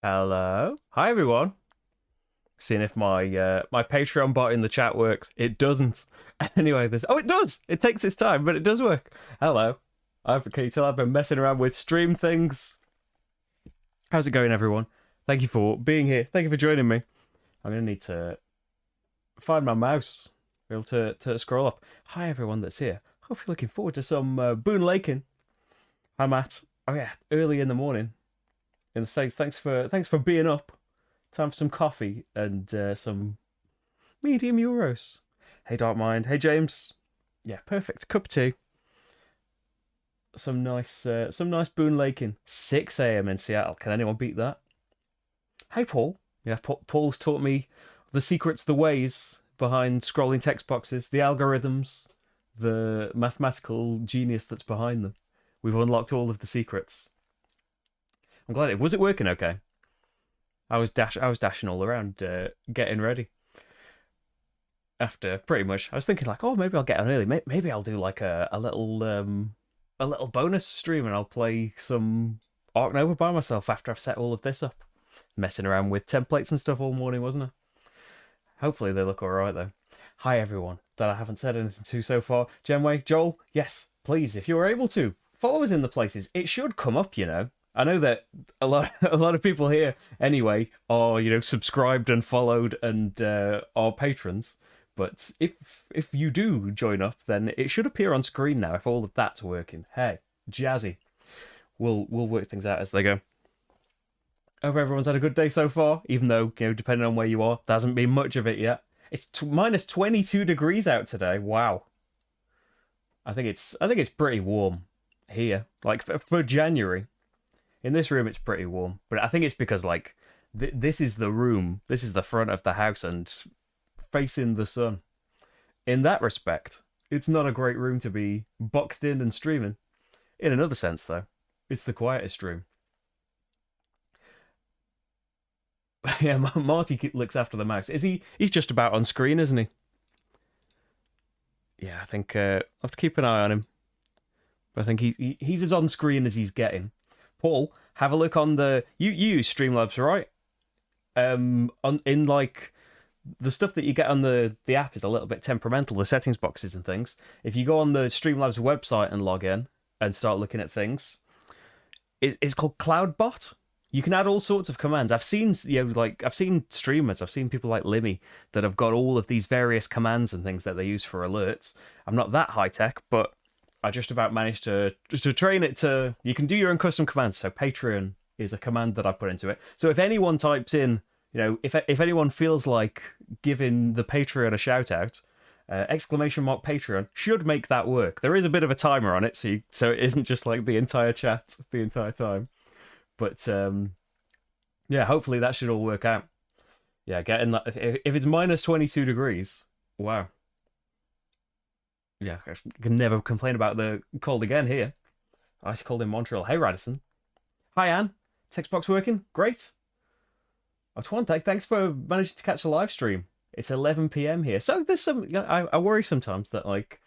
Hello. Hi everyone. Seeing if my Patreon bot in the chat works. It doesn't. Anyway, this it does. It takes its time, but it does work. Hello. Can you tell I've been messing around with stream things? How's it going, everyone? Thank you for being here. Thank you for joining me. I'm gonna need to find my mouse. Be able to scroll up. Hi everyone that's here. Hope you're looking forward to some Boonlaking. Hi Matt. Oh yeah, early in the morning in the States. Thanks for being up. Time for some coffee and some medium euros. Hey, Dark Mind. Hey, James. Yeah, perfect. Cup of tea. Some nice Boone Laking. 6 a.m. in Seattle. Can anyone beat that? Hey, Paul. Yeah, Paul's taught me the secrets, the ways behind scrolling text boxes, the algorithms, the mathematical genius that's behind them. We've unlocked all of the secrets. I'm glad it was it working okay. I was dashing all around, getting ready. After pretty much, I was thinking like, oh, maybe I'll get on early. Maybe I'll do like a little bonus stream, and I'll play some Ark Nova by myself after I've set all of this up. Messing around with templates and stuff all morning, wasn't I? Hopefully they look all right though. Hi everyone that I haven't said anything to so far. Genway, Joel, yes, please, if you're able to follow us in the places, it should come up. I know that a lot a lot of people here anyway are subscribed and followed and are patrons. But if you do join up, then it should appear on screen now if all of that's working. Hey, jazzy. We'll work things out as they go. Hope everyone's had a good day so far, even though, depending on where you are, there hasn't been much of it yet. It's minus 22 degrees out today. Wow. I think it's pretty warm here. Like for January. In this room, it's pretty warm, but I think it's because like this is the room, this is the front of the house, and facing the sun. In that respect, it's not a great room to be boxed in and streaming. In another sense, though, it's the quietest room. Yeah, Marty looks after the mouse. Is he? He's just about on screen, isn't he? Yeah, I think I'll have to keep an eye on him. But I think he's as on screen as he's getting. Paul, have a look on the you use Streamlabs, right? In like the stuff that you get on the app is a little bit temperamental, the settings boxes and things. If you go on the Streamlabs website and log in and start looking at things, it's called CloudBot. You can add all sorts of commands. I've seen I've seen streamers, I've seen people like Limmy that have got all of these various commands and things that they use for alerts. I'm not that high tech, but I just about managed to train it to. You can do your own custom commands. So Patreon is a command that I put into it. So if anyone types in, if anyone feels like giving the Patreon a shout out, exclamation mark Patreon should make that work. There is a bit of a timer on it, so it isn't just like the entire chat the entire time. But yeah, hopefully that should all work out. Yeah, getting that if it's minus 22 degrees, wow. Yeah, I can never complain about the cold again here. Ice cold in Montreal. Hey, Radisson. Hi, Anne. Text box working? Great. Oh, Twan, thanks for managing to catch the live stream. It's 11 p.m. here. So there's some. I worry sometimes that, like,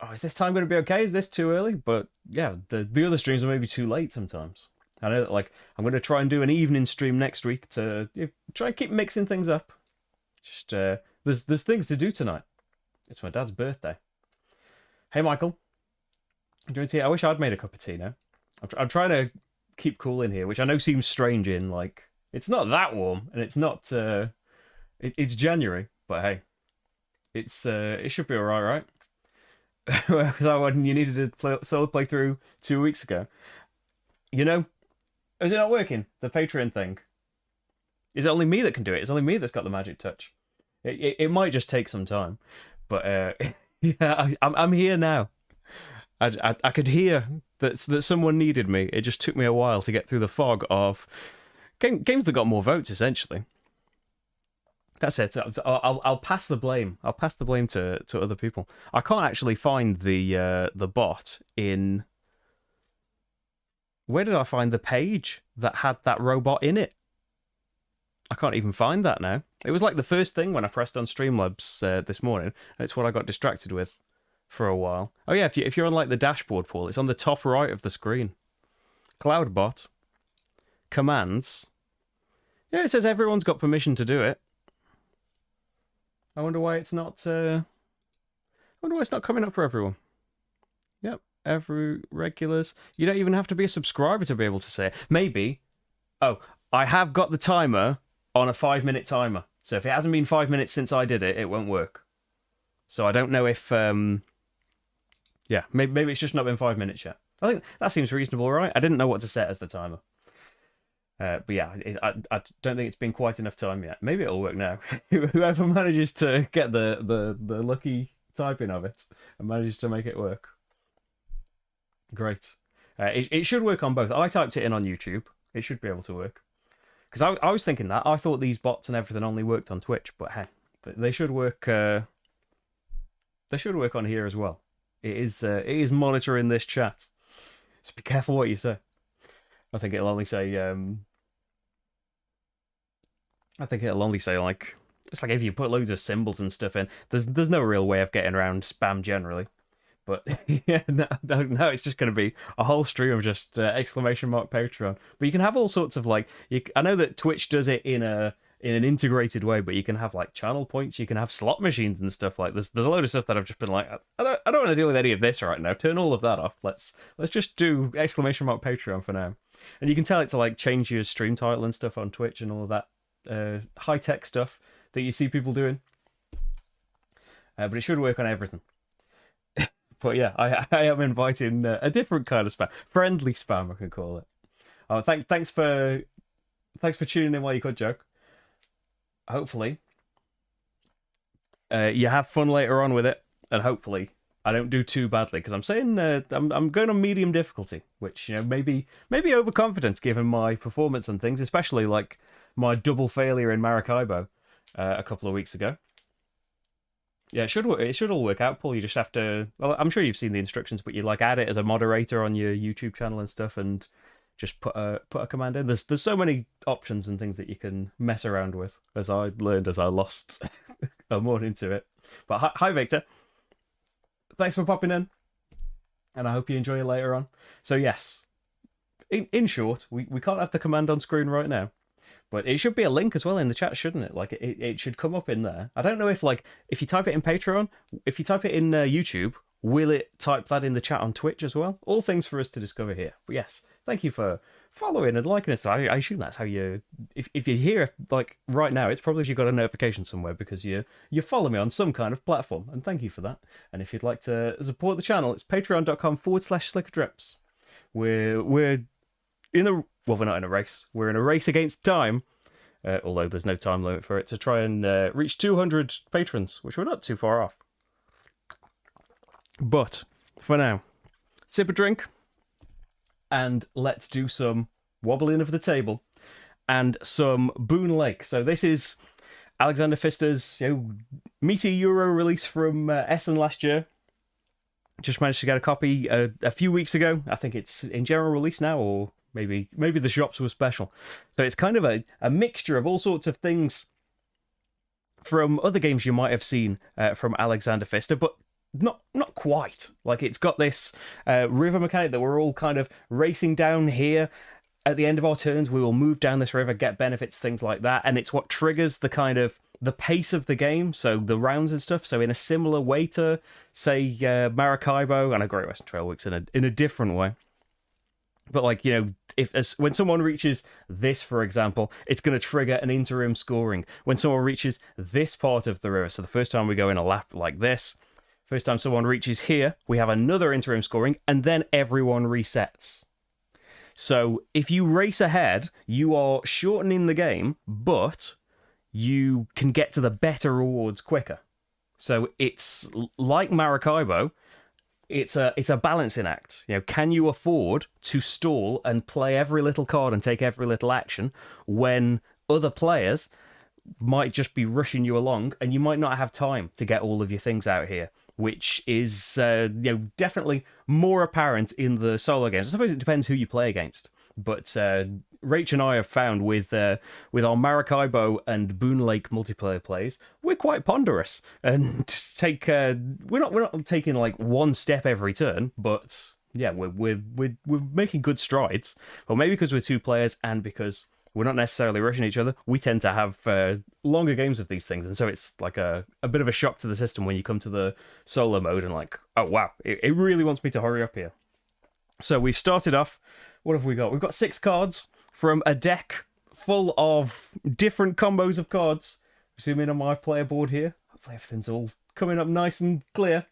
oh, is this time going to be okay? Is this too early? But yeah, the other streams are maybe too late sometimes. I know that, like, I'm going to try and do an evening stream next week to try and keep mixing things up. Just, there's things to do tonight. It's my dad's birthday. Hey, Michael. Doing tea? I wish I'd made a cup of tea now. I'm trying to keep cool in here, which I know seems strange in, like, it's not that warm, and it's not, it's January, but hey, it should be alright, right? That one you needed a solo playthrough 2 weeks ago. Is it not working? The Patreon thing? Is it only me that can do it? It's only me that's got the magic touch. It might just take some time, but yeah, I'm here now. I could hear that someone needed me. It just took me a while to get through the fog of games that got more votes. Essentially, that's it. I'll pass the blame. I'll pass the blame to other people. I can't actually find the bot in. Where did I find the page that had that robot in it? I can't even find that now. It was like the first thing when I pressed on Streamlabs this morning, and it's what I got distracted with for a while. Oh yeah, if you're on like the dashboard, Paul, it's on the top right of the screen. CloudBot, commands, Yeah, it says everyone's got permission to do it. I wonder why it's not. I wonder why it's not coming up for everyone. Yep, every regulars. You don't even have to be a subscriber to be able to say it. Maybe. Oh, I have got the timer on a 5-minute timer. So if it hasn't been 5 minutes since I did it, it won't work. So I don't know if. Yeah, maybe it's just not been 5 minutes yet. I think that seems reasonable, right? I didn't know what to set as the timer. But yeah, I don't think it's been quite enough time yet. Maybe it'll work now. Whoever manages to get the lucky typing of it and manages to make it work. Great. It should work on both. I typed it in on YouTube. It should be able to work. Because I was thinking that. I thought these bots and everything only worked on Twitch, but hey, they should work. They should work on here as well. It is monitoring this chat. So be careful what you say. I think it'll only say. I think it'll only say like it's like if you put loads of symbols and stuff in. There's no real way of getting around spam generally. But yeah, no, it's just going to be a whole stream of just exclamation mark Patreon. But you can have all sorts of like. I know that Twitch does it in an integrated way, but you can have like channel points. You can have slot machines and stuff like this. There's a load of stuff that I've just been like, I don't want to deal with any of this right now. Turn all of that off. Let's just do exclamation mark Patreon for now. And you can tell it to like change your stream title and stuff on Twitch and all of that high tech stuff that you see people doing. But it should work on everything. But yeah, I am inviting a different kind of spam, friendly spam, I can call it. Oh, thanks for tuning in while you could, joke. Hopefully, you have fun later on with it, and hopefully I don't do too badly because I'm saying I'm going on medium difficulty, which maybe overconfidence given my performance and things, especially like my double failure in Maracaibo a couple of weeks ago. Yeah, it should all work out, Paul. You just have to. Well, I'm sure you've seen the instructions, but you like add it as a moderator on your YouTube channel and stuff, and just put a command in. There's so many options and things that you can mess around with, as I learned as I lost a morning to it. But hi Victor, thanks for popping in, and I hope you enjoy it later on. So yes, in short, we can't have the command on screen right now. But it should be a link as well in the chat, shouldn't it? Like it should come up in there. I don't know if if you type it in Patreon, if you type it in YouTube, will it type that in the chat on Twitch as well? All things for us to discover here. But yes, thank you for following and liking us. I assume that's how you. If you're here like right now, it's probably you got a notification somewhere because you follow me on some kind of platform. And thank you for that. And if you'd like to support the channel, it's patreon.com/slickerdrips. We're in a. Well, we're not in a race. We're in a race against time, although there's no time limit for it, to try and reach 200 patrons, which we're not too far off. But for now, sip a drink, and let's do some wobbling of the table and some Boonlake. So this is Alexander Pfister's meaty Euro release from Essen last year. Just managed to get a copy a few weeks ago. I think it's in general release now, or maybe the shops were special. So it's kind of a mixture of all sorts of things from other games you might have seen from Alexander Pfister, but not quite. Like it's got this river mechanic that we're all kind of racing down here. At the end of our turns, we will move down this river, get benefits, things like that. And it's what triggers the pace of the game, so the rounds and stuff. So in a similar way to, say, Maracaibo, and a Great Western Trail works in a different way. But when someone reaches this, for example, it's going to trigger an interim scoring. When someone reaches this part of the river, so the first time we go in a lap like this, first time someone reaches here, we have another interim scoring, and then everyone resets. So if you race ahead, you are shortening the game, but you can get to the better rewards quicker. So it's like Maracaibo. It's a balancing act. Can you afford to stall and play every little card and take every little action when other players might just be rushing you along and you might not have time to get all of your things out here, which is definitely more apparent in the solo games. I suppose it depends who you play against. But Rach and I have found with our Maracaibo and Boonlake multiplayer plays, we're quite ponderous and we're not taking like one step every turn, but yeah, we're making good strides. Well, maybe because we're two players and because We're not necessarily rushing each other. We tend to have longer games of these things, and so it's like a bit of a shock to the system when you come to the solo mode and like, oh wow, it really wants me to hurry up here. So we've started off. What have we got? We've got 6 cards from a deck full of different combos of cards. Zoom in on my player board here. Hopefully everything's all coming up nice and clear.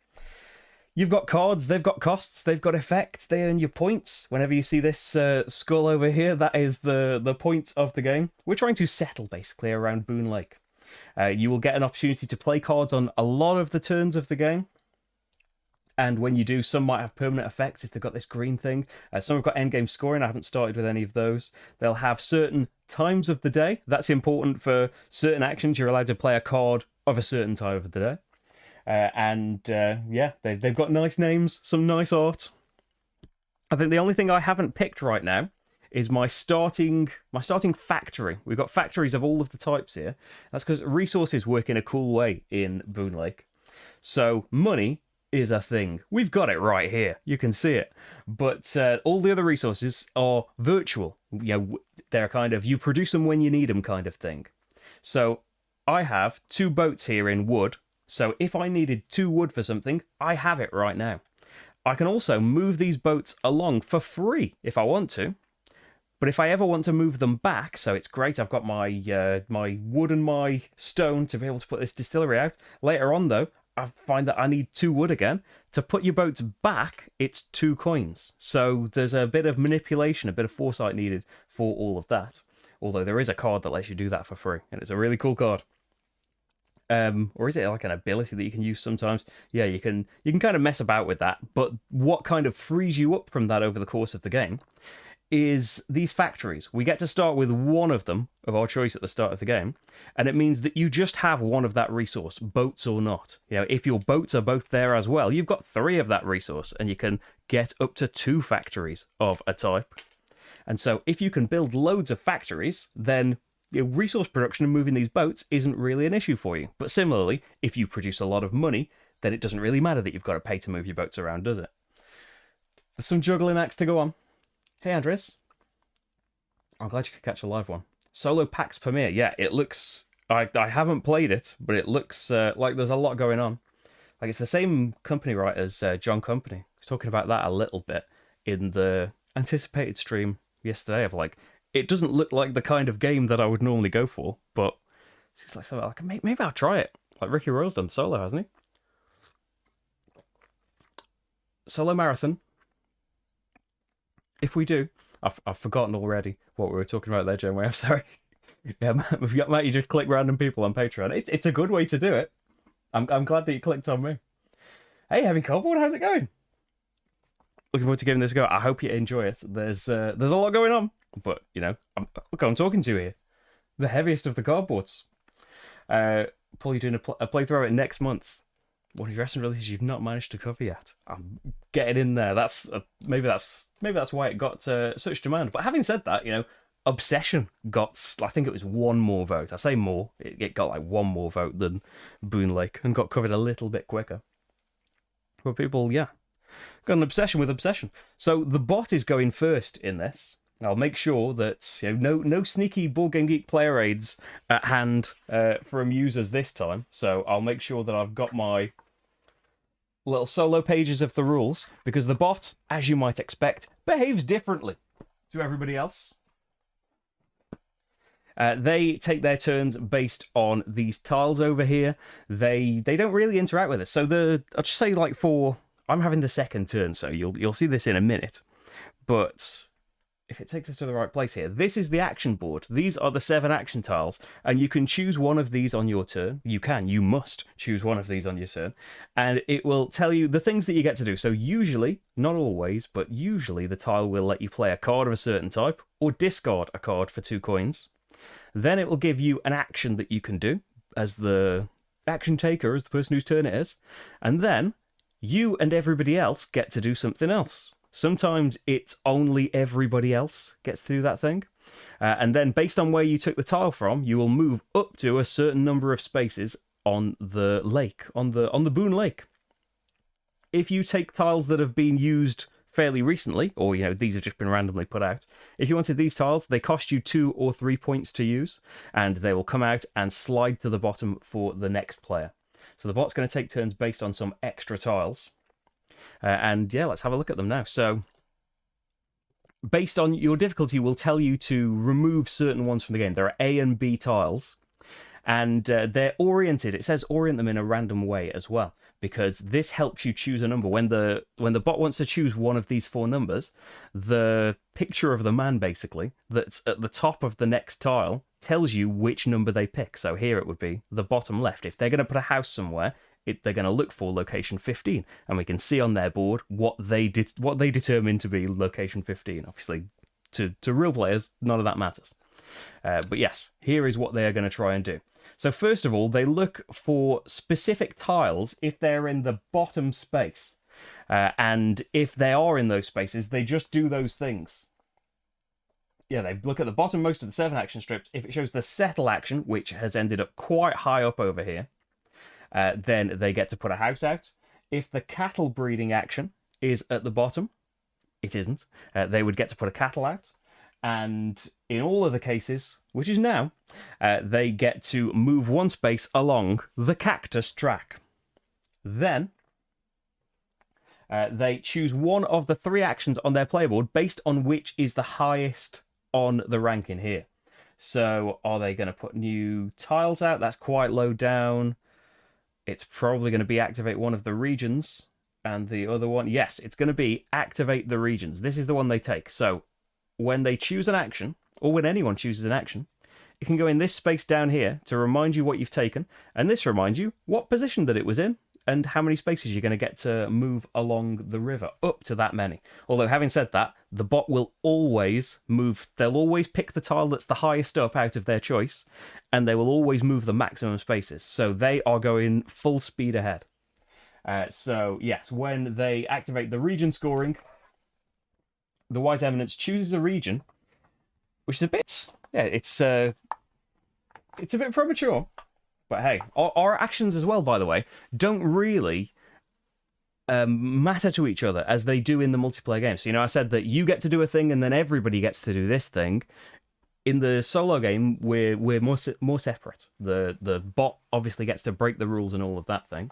You've got cards, they've got costs, they've got effects, they earn you points. Whenever you see this skull over here, that is the point of the game. We're trying to settle, basically, around Boonlake. You will get an opportunity to play cards on a lot of the turns of the game. And when you do, some might have permanent effects if they've got this green thing. Some have got endgame scoring. I haven't started with any of those. They'll have certain times of the day. That's important for certain actions. You're allowed to play a card of a certain time of the day. Yeah, they've got nice names, some nice art. I think the only thing I haven't picked right now is my starting factory. We've got factories of all of the types here. That's because resources work in a cool way in Boonlake. So money is a thing. We've got it right here. You can see it. But all the other resources are virtual. You know, they're kind of, you produce them when you need them kind of thing. So I have 2 boats here in wood. So if I needed 2 wood for something, I have it right now. I can also move these boats along for free if I want to. But if I ever want to move them back, so it's great, I've got my my wood and my stone to be able to put this distillery out. Later on, though, I find that I need 2 wood again. To put your boats back, it's 2 coins. So there's a bit of manipulation, a bit of foresight needed for all of that. Although there is a card that lets you do that for free, and it's a really cool card. Or is it like an ability that you can use sometimes? Yeah, you can kind of mess about with that, but what kind of frees you up from that over the course of the game is these factories. We get to start with one of them of our choice at the start of the game, and it means that you just have one of that resource, boats or not. You know, if your boats are both there as well, you've got 3 of that resource, and you can get up to 2 factories of a type. And so if you can build loads of factories, then resource production and moving these boats isn't really an issue for you. But similarly, if you produce a lot of money, then it doesn't really matter that you've got to pay to move your boats around, does it? There's some juggling acts to go on. Hey, Andres. I'm glad you could catch a live one. Solo Pax Premiere. Yeah, it looks... I haven't played it, but it looks like there's a lot going on. Like, it's the same company, right, as John Company. I was talking about that a little bit in the anticipated stream yesterday of, like, it doesn't look like the kind of game that I would normally go for, but it's like something like maybe I'll try it. Like Ricky Royle's done solo, hasn't he? Solo marathon. If we do, I've forgotten already what we were talking about there, Janeway. I'm sorry. Yeah, Matt, you just click random people on Patreon. It's a good way to do it. I'm glad that you clicked on me. Hey, Heavy Cardboard, how's it going? Looking forward to giving this a go. I hope you enjoy it. There's a lot going on. But, you know, look who I'm talking to here. The heaviest of the cardboards. Paul, you're doing a playthrough of it next month. One of your recent releases you've not managed to cover yet. I'm getting in there. Maybe that's why it got such demand. But having said that, you know, Obsession got, I think it was 1 more vote. I say more. It got like 1 more vote than Boonlake and got covered a little bit quicker. But people, yeah, got an obsession with Obsession. So the bot is going first in this. I'll make sure that, you know, no sneaky Board Game Geek player aids at hand from users this time. So I'll make sure that I've got my little solo pages of the rules, because the bot, as you might expect, behaves differently to everybody else. They take their turns based on these tiles over here. They don't really interact with us. So I'll just say, like, I'm having the second turn, so you'll see this in a minute. But if it takes us to the right place here, this is the action board. These are the 7 action tiles, and you can choose one of these on your turn. You must choose one of these on your turn, and it will tell you the things that you get to do. So usually, not always, but usually the tile will let you play a card of a certain type, or discard a card for 2 coins. Then it will give you an action that you can do as the action taker, as the person whose turn it is, and then you and everybody else get to do something else. Sometimes it's only everybody else gets to do that thing. And then based on where you took the tile from, you will move up to a certain number of spaces on the lake, on the Boonlake. If you take tiles that have been used fairly recently, or these have just been randomly put out. If you wanted these tiles, they cost you 2 or 3 points to use, and they will come out and slide to the bottom for the next player. So the bot's going to take turns based on some extra tiles. And yeah, let's have a look at them now. So based on your difficulty will tell you to remove certain ones from the game. There are A and B tiles, and they're oriented. It says orient them in a random way as well, because this helps you choose a number. When the bot wants to choose one of these 4 numbers, the picture of the man, basically, that's at the top of the next tile tells you which number they pick. So here it would be the bottom left. If they're going to put a house somewhere, they're going to look for location 15, and we can see on their board what they determine to be location 15. Obviously, to real players, none of that matters. But yes, here is what they are going to try and do. So first of all, they look for specific tiles if they're in the bottom space. And if they are in those spaces, they just do those things. Yeah, they look at the bottom most of the 7 action strips. If it shows the settle action, which has ended up quite high up over here, then they get to put a house out. If the cattle breeding action is at the bottom, it isn't. They would get to put a cattle out. And in all of the cases, which is now, they get to move 1 space along the cactus track. Then they choose one of the 3 actions on their playboard based on which is the highest on the ranking here. So are they going to put new tiles out? That's quite low down. It's probably going to be activate one of the regions. And the other one, yes, it's going to be activate the regions. This is the one they take. So when they choose an action, or when anyone chooses an action, it can go in this space down here to remind you what you've taken, and this reminds you what position that it was in, and how many spaces you're going to get to move along the river, up to that many. Although, having said that, the bot will always move, they'll always pick the tile that's the highest up out of their choice, and they will always move the maximum spaces. So they are going full speed ahead. So, yes, when they activate the region scoring, the Wise Eminence chooses a region, which is a bit, it's a bit premature. But hey, our actions as well, by the way, don't really matter to each other as they do in the multiplayer game. So, I said that you get to do a thing and then everybody gets to do this thing. In the solo game, we're more separate. The bot obviously gets to break the rules and all of that thing.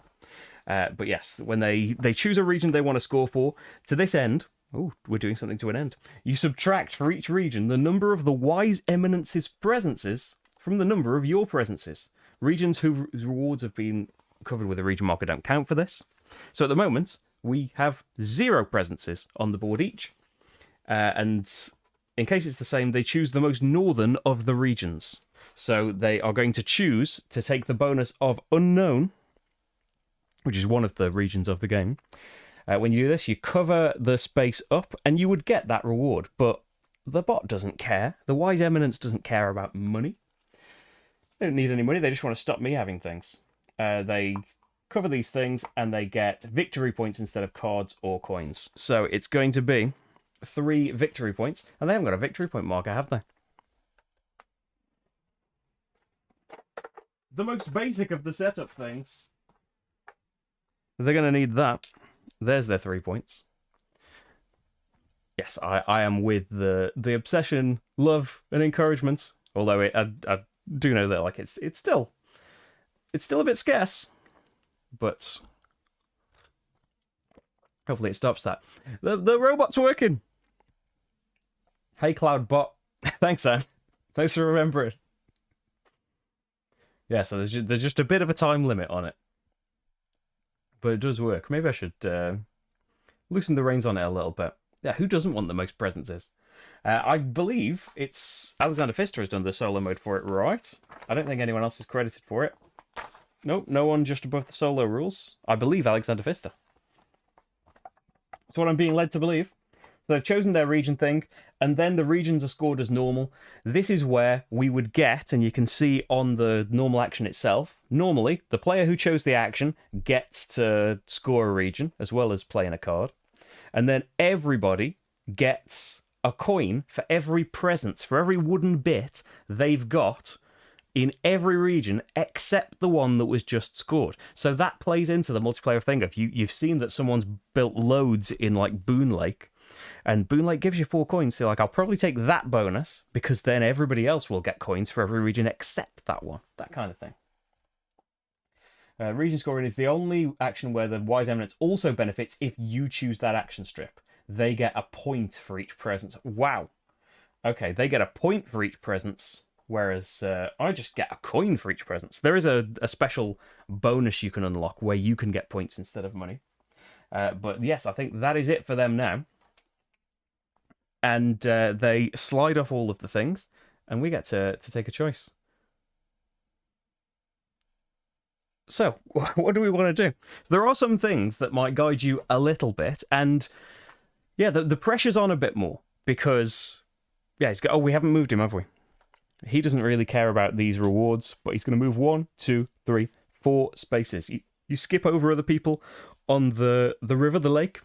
But yes, when they choose a region they want to score for, to this end, we're doing something to an end. You subtract for each region the number of the Wise Eminence's presences from the number of your presences. Regions whose rewards have been covered with a region marker don't count for this. So at the moment, we have 0 presences on the board each. And in case it's the same, they choose the most northern of the regions. So they are going to choose to take the bonus of unknown, which is one of the regions of the game. When you do this, you cover the space up, and you would get that reward. But the bot doesn't care. The Wise Eminence doesn't care about money. They don't need any money, they just want to stop me having things. They cover these things, and they get victory points instead of cards or coins. So it's going to be 3 victory points, and they haven't got a victory point marker, have they? The most basic of the setup things. They're going to need that. There's their 3 points. Yes, I am with the obsession, love, and encouragement. Although I do know that like it's still a bit scarce, but hopefully it stops that. The robot's working. Hey, Cloud Bot. Thanks, Sam. Thanks for remembering. Yeah, so there's just a bit of a time limit on it. But it does work. Maybe I should loosen the reins on it a little bit. Yeah, who doesn't want the most presences? I believe it's Alexander Pfister has done the solo mode for it, right? I don't think anyone else is credited for it. Nope, no one just above the solo rules. I believe Alexander Pfister. That's what I'm being led to believe. So they've chosen their region thing, and then the regions are scored as normal. This is where we would get, and you can see on the normal action itself, normally the player who chose the action gets to score a region, as well as playing a card. And then everybody gets a coin for every presence, for every wooden bit they've got in every region except the one that was just scored. So that plays into the multiplayer thing. If you've seen that someone's built loads in like Boonlake, And Boonlake gives you 4 coins, so like I'll probably take that bonus, because then everybody else will get coins for every region except that one. That kind of thing. Region scoring is the only action where the Wise Eminence also benefits if you choose that action strip. They get a point for each presence. Wow. Okay, they get a point for each presence, whereas I just get a coin for each presence. There is a special bonus you can unlock where you can get points instead of money. But yes, I think that is it for them now. And they slide off all of the things, and we get to take a choice. So, what do we want to do? There are some things that might guide you a little bit, and yeah, the pressure's on a bit more, because, yeah, we haven't moved him, have we? He doesn't really care about these rewards, but he's going to move 1, 2, 3, 4 spaces. You skip over other people on the river, the lake.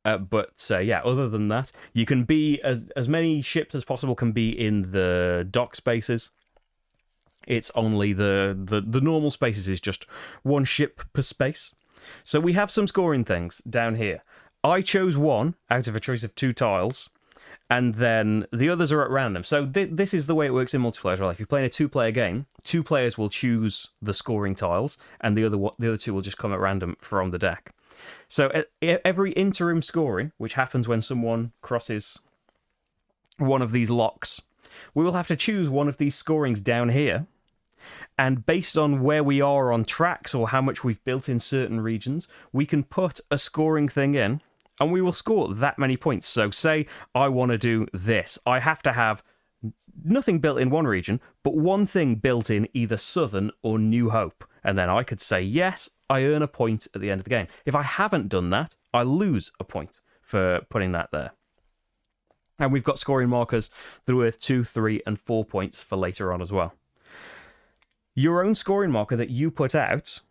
But yeah, other than that, you can be, as many ships as possible can be in the dock spaces. It's only the normal spaces is just 1 ship per space. So we have some scoring things down here. I chose 1 out of a choice of 2 tiles, and then the others are at random. So this is the way it works in multiplayer as well. If you're playing a 2-player game, 2 players will choose the scoring tiles, and the other 2 will just come at random from the deck. So every interim scoring, which happens when someone crosses one of these locks, we will have to choose one of these scorings down here. And based on where we are on tracks or how much we've built in certain regions, we can put a scoring thing in, and we will score that many points. So say I want to do this. I have to have nothing built in one region, but one thing built in either Southern or New Hope. And then I could say, yes, I earn a point at the end of the game. If I haven't done that, I lose a point for putting that there. And we've got scoring markers that are worth 2, 3, and 4 points for later on as well. Your own scoring marker that you put out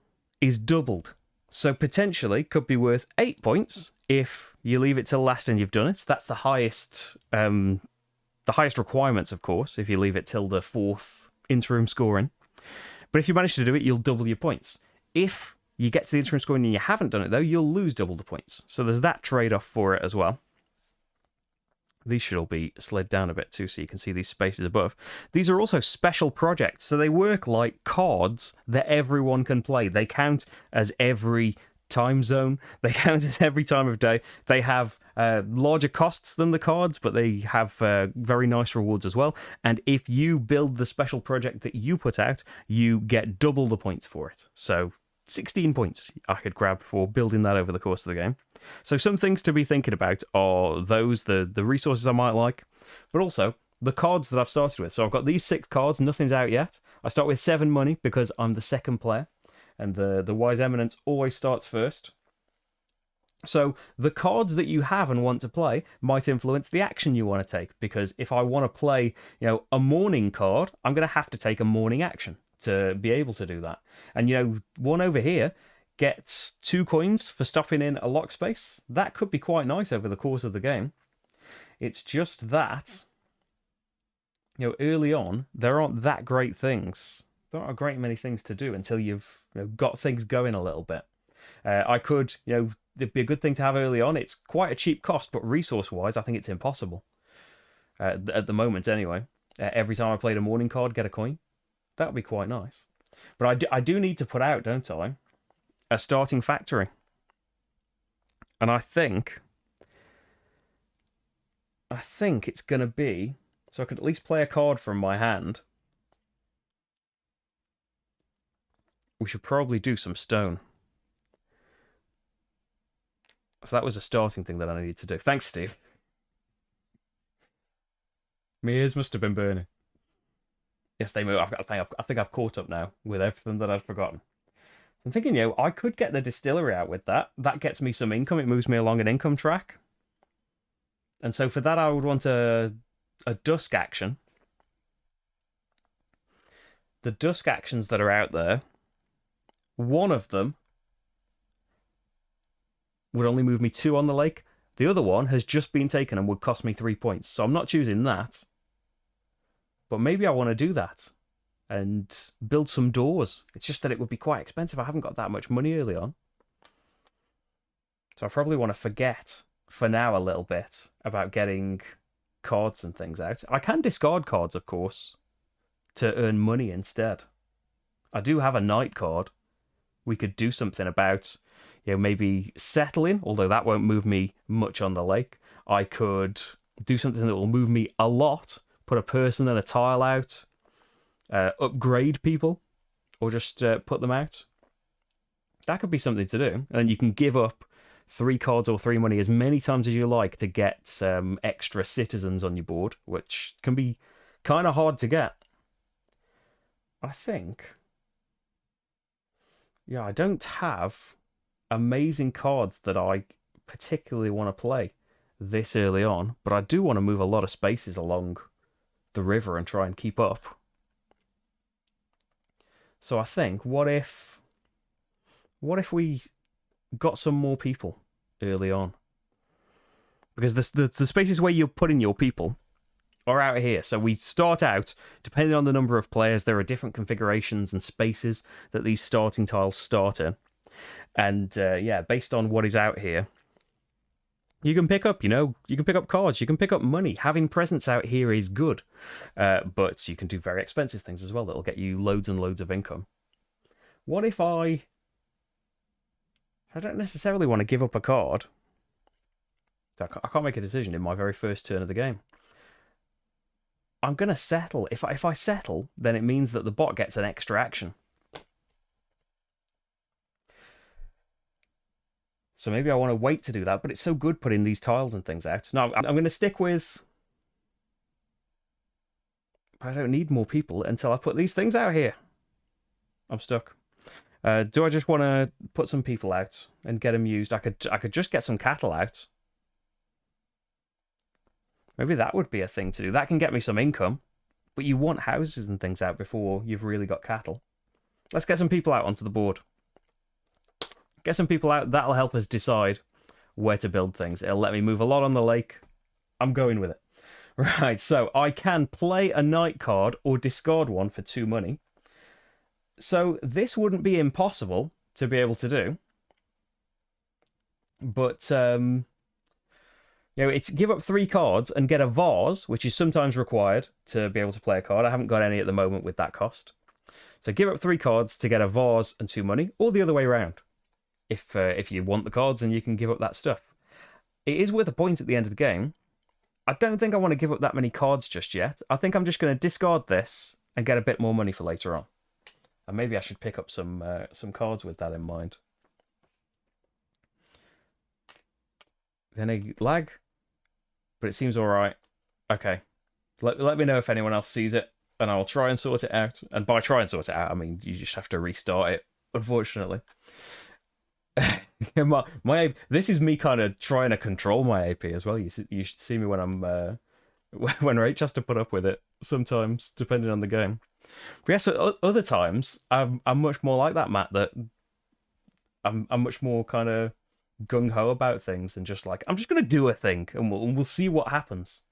is doubled. So potentially could be worth 8 points if you leave it till last and you've done it. That's the highest requirements, of course, if you leave it till the 4th interim scoring. But if you manage to do it, you'll double your points. If you get to the interim scoring and you haven't done it, though, you'll lose double the points. So there's that trade-off for it as well. These should all be slid down a bit too, so you can see these spaces above. These are also special projects, so they work like cards that everyone can play. They count as every time zone. They count as every time of day. They have larger costs than the cards, but they have very nice rewards as well. And if you build the special project that you put out, you get double the points for it. So 16 points I could grab for building that over the course of the game. So some things to be thinking about are those, the resources I might like, but also the cards that I've started with. So I've got these 6 cards, nothing's out yet. I start with 7 money because I'm the second player, and the Wise Eminence always starts first. So the cards that you have and want to play might influence the action you want to take, because if I want to play, a morning card, I'm going to have to take a morning action to be able to do that. And one over here gets 2 coins for stopping in a lock space. That could be quite nice over the course of the game. It's just that, early on, there aren't that great things. There aren't a great many things to do until you've got things going a little bit. I could, it'd be a good thing to have early on. It's quite a cheap cost, but resource-wise, I think it's impossible. At the moment, anyway. Every time I played a morning card, get a coin. That would be quite nice. But I do need to put out, don't I, a starting factory. And I think it's going to be, so I could at least play a card from my hand. We should probably do some stone. So that was a starting thing that I needed to do. Thanks, Steve. My ears must have been burning. Yes, they move. I think I've caught up now with everything that I'd forgotten. I'm thinking, I could get the distillery out with that. That gets me some income. It moves me along an income track. And so for that, I would want a dusk action. The dusk actions that are out there, one of them would only move me 2 on the lake. The other one has just been taken and would cost me 3 points. So I'm not choosing that. But maybe I want to do that and build some doors. It's just that it would be quite expensive. I haven't got that much money early on. So I probably want to forget for now a little bit about getting cards and things out. I can discard cards, of course, to earn money instead. I do have a knight card. We could do something about, maybe settling, although that won't move me much on the lake. I could do something that will move me a lot, put a person and a tile out, upgrade people, or just put them out. That could be something to do. And then you can give up 3 cards or 3 money as many times as you like to get extra citizens on your board, which can be kind of hard to get. I think. Yeah, I don't have amazing cards that I particularly want to play this early on, but I do want to move a lot of spaces along the river and try and keep up. So I think, what if we got some more people early on? Because the spaces where you're putting your people are out here. So we start out, depending on the number of players, there are different configurations and spaces that these starting tiles start in. And based on what is out here, you can pick up, you can pick up cards, you can pick up money. Having presents out here is good, but you can do very expensive things as well that'll get you loads and loads of income. What if I don't necessarily want to give up a card. I can't make a decision in my very first turn of the game. I'm going to settle. If I settle, then it means that the bot gets an extra action. So maybe I want to wait to do that, but it's so good putting these tiles and things out. No, I'm going to stick with... I don't need more people until I put these things out here. I'm stuck. Do I just want to put some people out and get them used? I could just get some cattle out. Maybe that would be a thing to do. That can get me some income. But you want houses and things out before you've really got cattle. Let's get some people out onto the board. Get some people out. That'll help us decide where to build things. It'll let me move a lot on the lake. I'm going with it. Right, so I can play a knight card or discard one for 2 money. So this wouldn't be impossible to be able to do. But... it's give up 3 cards and get a vase, which is sometimes required to be able to play a card. I haven't got any at the moment with that cost. So give up 3 cards to get a vase and 2 money, or the other way around. If you want the cards and you can give up that stuff. It is worth a point at the end of the game. I don't think I want to give up that many cards just yet. I think I'm just going to discard this and get a bit more money for later on. And maybe I should pick up some cards with that in mind. Then a lag. But it seems all right. Okay. Let me know if anyone else sees it, and I'll try and sort it out. And by try and sort it out, I mean you just have to restart it, unfortunately. This is me kind of trying to control my AP as well. You should see me when I'm when Rach has to put up with it sometimes, depending on the game. But yes, other times I'm much more like that, Matt. That I'm much more kind of gung-ho about things and just like, I'm just going to do a thing and we'll see what happens.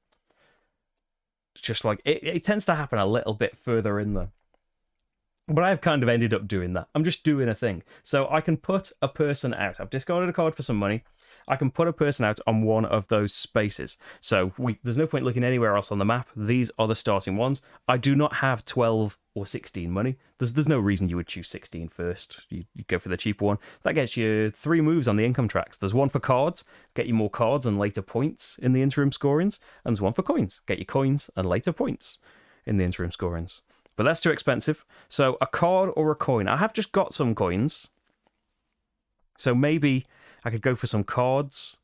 It's just like, it tends to happen a little bit further in there. But I've kind of ended up doing that. I'm just doing a thing. So I can put a person out. I've discarded a card for some money. I can put a person out on one of those spaces. So there's no point looking anywhere else on the map. These are the starting ones. I do not have 12 or 16 money. There's no reason you would choose 16 first. You go for the cheaper one. That gets you 3 moves on the income tracks. There's one for cards, get you more cards and later points in the interim scorings. And there's one for coins, get you coins and later points in the interim scorings. But that's too expensive. So a card or a coin. I have just got some coins. So maybe I could go for some cards.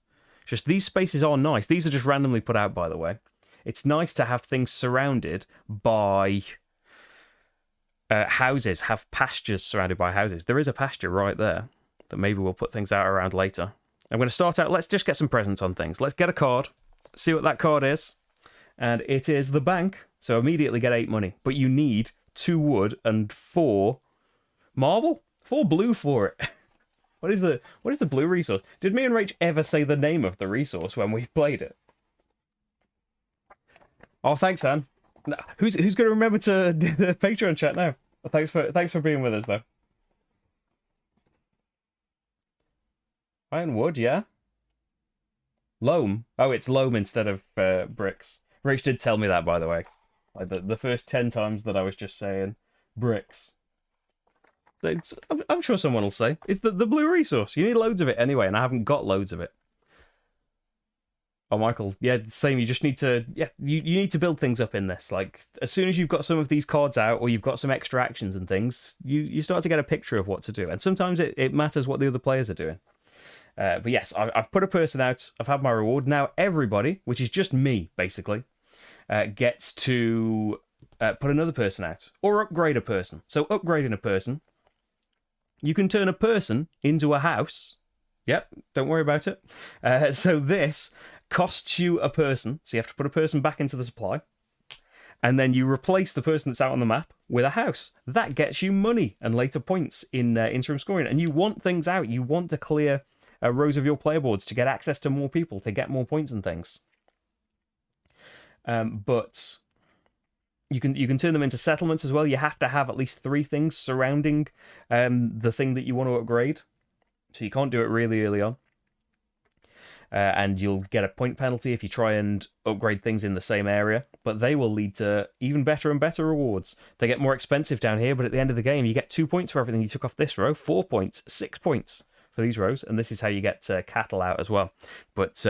Just these spaces are nice. These are just randomly put out, by the way. It's nice to have things surrounded by houses, have pastures surrounded by houses. There is a pasture right there that maybe we'll put things out around later. I'm going to start out. Let's just get some presents on things. Let's get a card. See what that card is. And it is the bank. So immediately get 8 money. But you need 2 wood and 4 marble? 4 blue for it. What is the blue resource? Did me and Rach ever say the name of the resource when we played it? Oh, thanks, Anne. No, who's going to remember to do the Patreon chat now? Thanks for being with us, though. Iron wood, yeah. Loam? Oh, it's loam instead of bricks. Rich did tell me that, by the way. Like the first 10 times that I was just saying bricks. I'm sure someone will say. It's the blue resource. You need loads of it anyway, and I haven't got loads of it. Oh, Michael, yeah, same. You just need to, you need to build things up in this. Like, as soon as you've got some of these cards out, or you've got some extra actions and things, you start to get a picture of what to do. And sometimes it matters what the other players are doing. But yes, I've put a person out. I've had my reward. Now everybody, which is just me, basically, gets to put another person out, or upgrade a person. So upgrading a person, you can turn a person into a house. Yep, don't worry about it. So this costs you a person, so you have to put a person back into the supply, and then you replace the person that's out on the map with a house. That gets you money and later points in interim scoring, and you want things out. You want to clear rows of your player boards to get access to more people, to get more points and things. But you can turn them into settlements as well. You have to have at least 3 things surrounding the thing that you want to upgrade, so you can't do it really early on. And you'll get a point penalty if you try and upgrade things in the same area, but they will lead to even better and better rewards. They get more expensive down here, but at the end of the game, you get 2 points for everything you took off this row, 4 points, 6 points for these rows, and this is how you get cattle out as well. But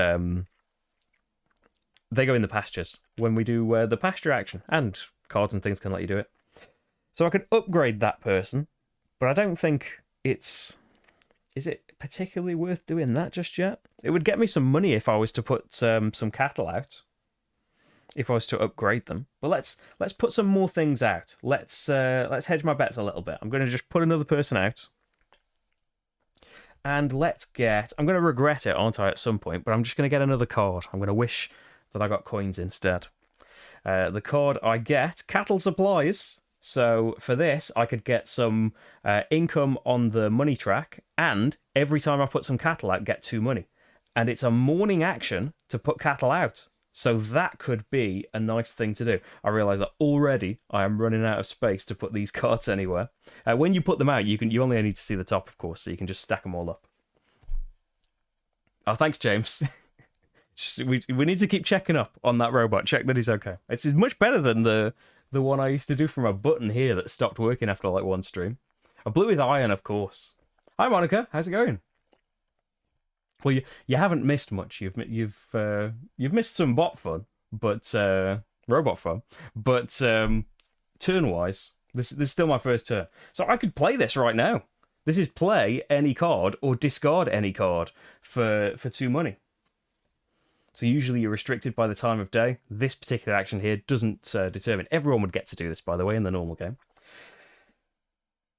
they go in the pastures when we do the pasture action, and cards and things can let you do it. So I could upgrade that person, but I don't think it's... Is it particularly worth doing that just yet? It would get me some money if I was to put some cattle out. If I was to upgrade them. But let's put some more things out. Let's hedge my bets a little bit. I'm going to just put another person out. And let's get... I'm going to regret it, aren't I, at some point? But I'm just going to get another card. I'm going to wish that I got coins instead. The card I get, Cattle Supplies. So for this, I could get some income on the money track, and every time I put some cattle out, get 2 money. And it's a morning action to put cattle out. So that could be a nice thing to do. I realise that already I am running out of space to put these cards anywhere. When you put them out, you only need to see the top, of course, so you can just stack them all up. Oh, thanks, James. we need to keep checking up on that robot. Check that he's okay. It's much better than the one I used to do from a button here that stopped working after like 1 stream. I blew his iron, of course. Hi, Monica. How's it going? Well, you haven't missed much. You've missed some bot fun, but robot fun. But turn-wise, this is still my first turn, so I could play this right now. This is play any card or discard any card for 2 money. So usually you're restricted by the time of day. This particular action here doesn't determine. Everyone would get to do this, by the way, in the normal game.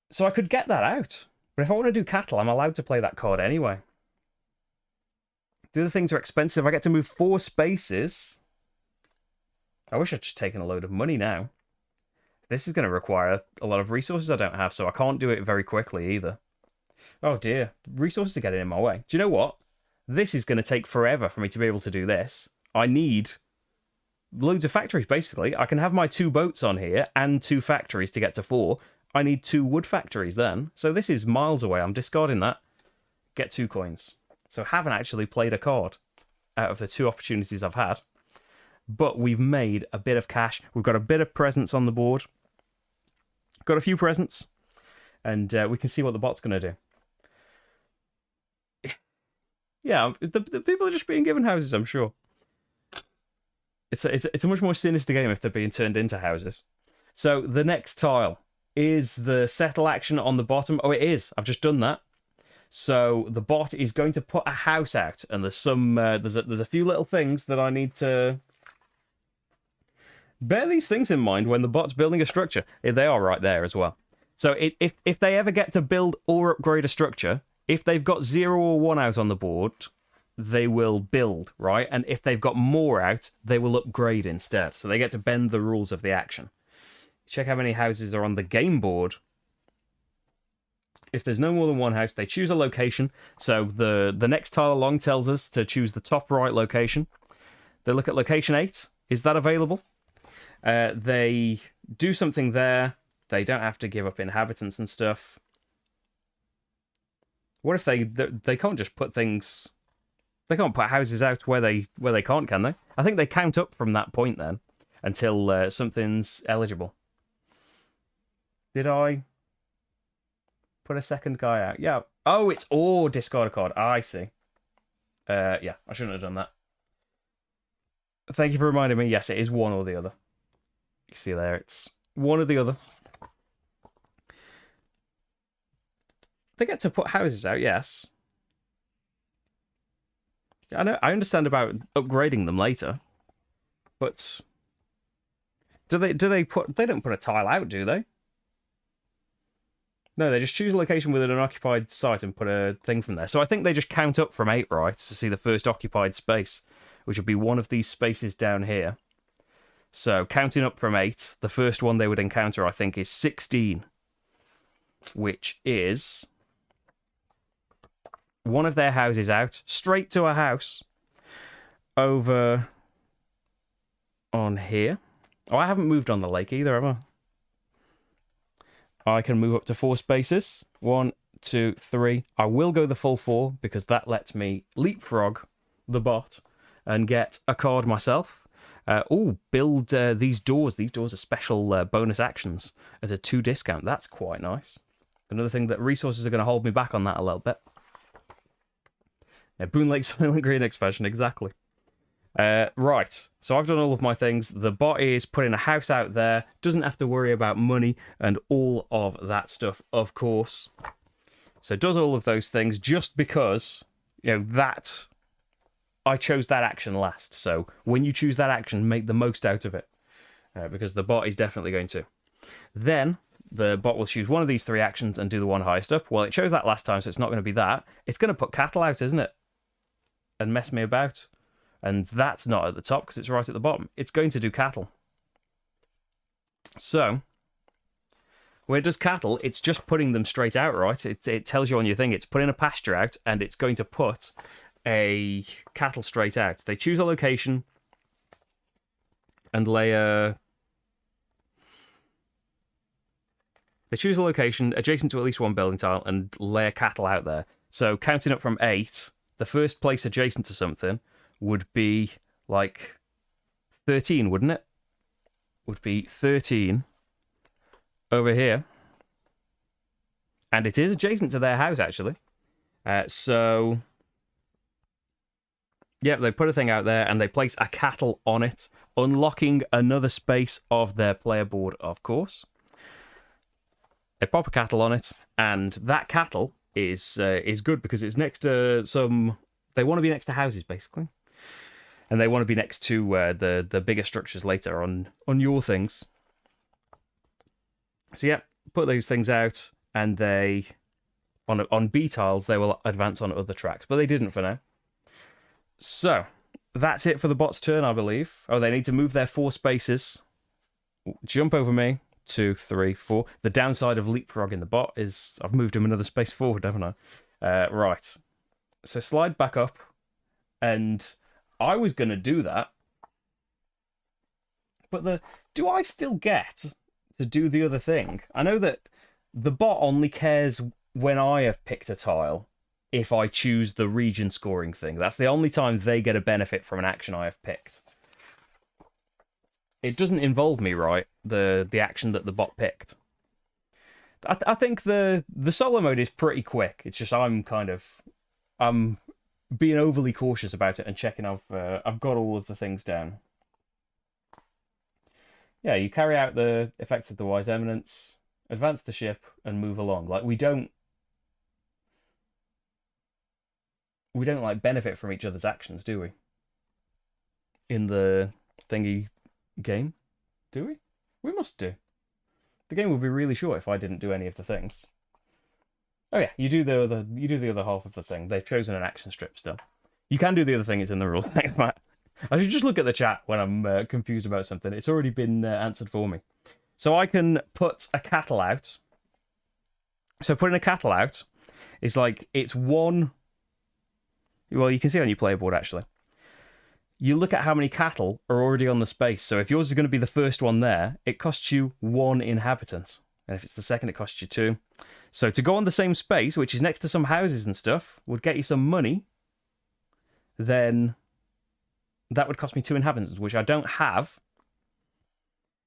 So I could get that out. But if I want to do cattle, I'm allowed to play that card anyway. The other things are expensive. I get to move 4 spaces. I wish I'd just taken a load of money now. This is going to require a lot of resources I don't have, so I can't do it very quickly either. Oh dear. Resources are getting in my way. Do you know what? This is going to take forever for me to be able to do this. I need loads of factories, basically. I can have my 2 boats on here and 2 factories to get to 4. I need 2 wood factories then. So this is miles away. I'm discarding that. Get 2 coins. So I haven't actually played a card out of the 2 opportunities I've had. But we've made a bit of cash. We've got a bit of presents on the board. Got a few presents. And we can see what the bot's going to do. Yeah, the people are just being given houses, I'm sure. It's a much more sinister game if they're being turned into houses. So the next tile is the settle action on the bottom. Oh, it is. I've just done that. So the bot is going to put a house out, and there's some there's a few little things that I need to bear these things in mind when the bot's building a structure. They are right there as well. So if they ever get to build or upgrade a structure, if they've got 0 or 1 out on the board, they will build, right? And if they've got more out, they will upgrade instead. So they get to bend the rules of the action. Check how many houses are on the game board. If there's no more than 1 house, they choose a location. So the next tile along tells us to choose the top right location. They look at location 8. Is that available? They do something there. They don't have to give up inhabitants and stuff. What if they can't just put things They can't put houses out where they can't, can they? I think they count up from that point then until something's eligible. Did I put a second guy out? Yeah. Oh, it's or discard a card. I see. Yeah, I shouldn't have done that. Thank you for reminding me. Yes, it is one or the other. You see there, it's one or the other. They get to put houses out, yes. I know. I understand about upgrading them later, but do they put? They don't put a tile out, do they? No, they just choose a location within an occupied site and put a thing from there. So I think they just count up from 8, right, to see the first occupied space, which would be one of these spaces down here. So counting up from 8, the first one they would encounter, I think, is 16, which is one of their houses out, straight to a house over on here. Oh, I haven't moved on the lake either, have I? I can move up to 4 spaces. 1, 2, 3. I will go the full 4 because that lets me leapfrog the bot and get a card myself. Build these doors. These doors are special bonus actions at a 2 discount. That's quite nice. Another thing that resources are going to hold me back on that a little bit. Yeah, Boonlake Silent Green expansion, exactly. Right, so I've done all of my things. The bot is putting a house out there, doesn't have to worry about money and all of that stuff, of course. So does all of those things just because, that I chose that action last. So when you choose that action, make the most out of it, because the bot is definitely going to. Then the bot will choose one of these 3 actions and do the one highest up. Well, it chose that last time, so it's not going to be that. It's going to put cattle out, isn't it? And mess me about. And that's not at the top because it's right at the bottom. It's going to do cattle. So, when it does cattle, it's just putting them straight out, right? It tells you on your thing, it's putting a pasture out, and it's going to put a cattle straight out. They choose a location and lay a... They choose a location adjacent to at least one building tile and lay a cattle out there. So, counting up from 8, the first place adjacent to something would be like 13, wouldn't it? Would be 13 over here. And it is adjacent to their house, actually. So, yeah, they put a thing out there and they place a cattle on it, unlocking another space of their player board, of course. They pop a cattle on it, and that cattle is good because it's next to some... They want to be next to houses, basically. And they want to be next to the bigger structures later on your things. So yeah, put those things out, and they on B tiles they will advance on other tracks, but they didn't for now. So that's it for the bot's turn, I believe. Oh, they need to move their 4 spaces. Jump over me. 2, 3, 4. The downside of leapfrogging the bot is I've moved him another space forward, haven't I? Right. So slide back up, and I was going to do that, but do I still get to do the other thing? I know that the bot only cares when I have picked a tile if I choose the region scoring thing. That's the only time they get a benefit from an action I have picked. It doesn't involve me, right? The action that the bot picked. I think the solo mode is pretty quick. It's just I'm being overly cautious about it and checking I've got all of the things down. Yeah, you carry out the effects of the Wise Eminence, advance the ship, and move along. Like we don't like benefit from each other's actions, do we? In the thingy game, do we? We must do. The game would be really short if I didn't do any of the things. Oh yeah, you do the other half of the thing. They've chosen an action strip still. You can do the other thing. It's in the rules. Thanks, Matt. I should just look at the chat when I'm confused about something. It's already been answered for me. So I can put a cattle out. So putting a cattle out is like it's one. Well, you can see on your player board actually. You look at how many cattle are already on the space. So if yours is going to be the first one there, it costs you 1 inhabitant. And if it's the second, it costs you 2. So to go on the same space, which is next to some houses and stuff, would get you some money. then that would cost me 2 inhabitants, which I don't have.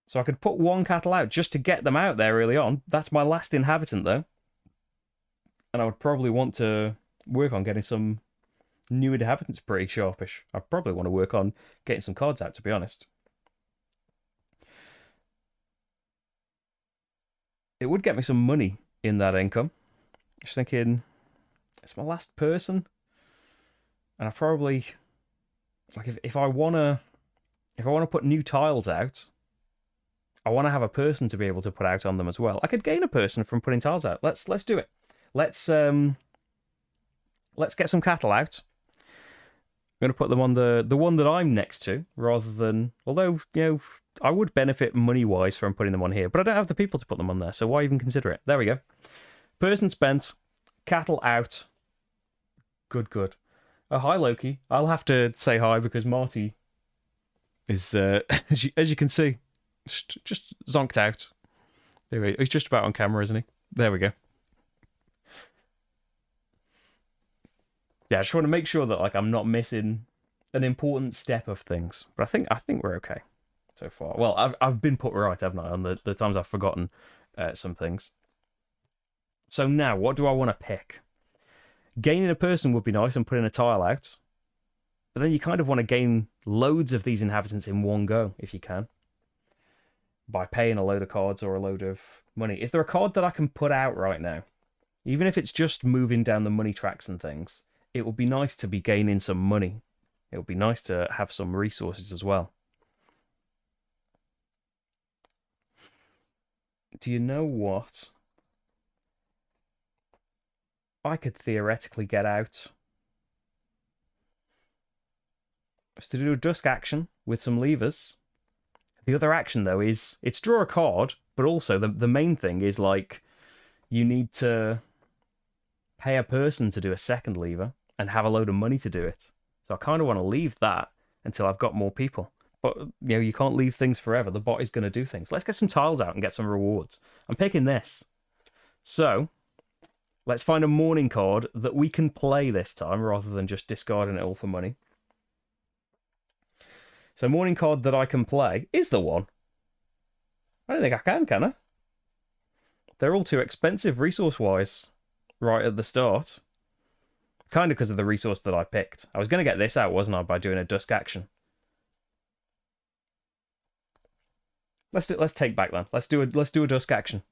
So I could put 1 cattle out just to get them out there early on. That's my last inhabitant, though. And I would probably want to work on getting some new inhabitants pretty sharpish. I probably want to work on getting some cards out, to be honest. It would get me some money in that income. Just thinking, it's my last person, and I probably like if I wanna put new tiles out, I want to have a person to be able to put out on them as well. I could gain a person from putting tiles out. Let's do it. Let's get some cattle out. I'm going to put them on the one that I'm next to, rather than, although, I would benefit money-wise from putting them on here, but I don't have the people to put them on there, so why even consider it? There we go. Person spent, cattle out. Good. Oh, hi, Loki. I'll have to say hi because Marty is, as you can see, just zonked out. There we go. He's just about on camera, isn't he? There we go. Yeah, I just want to make sure that I'm not missing an important step of things. But I think we're okay so far. Well, I've been put right, haven't I, on the times I've forgotten some things. So now, what do I want to pick? Gaining a person would be nice and putting a tile out. But then you kind of want to gain loads of these inhabitants in one go, if you can. By paying a load of cards or a load of money. Is there a card that I can put out right now? Even if it's just moving down the money tracks and things, it would be nice to be gaining some money. It would be nice to have some resources as well. Do you know what I could theoretically get out? Is to do a dusk action with some levers. The other action, though, is it's draw a card, but also the main thing is, you need to pay a person to do a second lever and have a load of money to do it. So I kind of want to leave that until I've got more people. But, you can't leave things forever. The bot is going to do things. Let's get some tiles out and get some rewards. I'm picking this. So, let's find a morning card that we can play this time, rather than just discarding it all for money. So, morning card that I can play is the one. I don't think I can I? They're all too expensive resource-wise right at the start. Kind of because of the resource that I picked. I was going to get this out, wasn't I, by doing a dusk action. Let's take back then. Let's do a dusk action.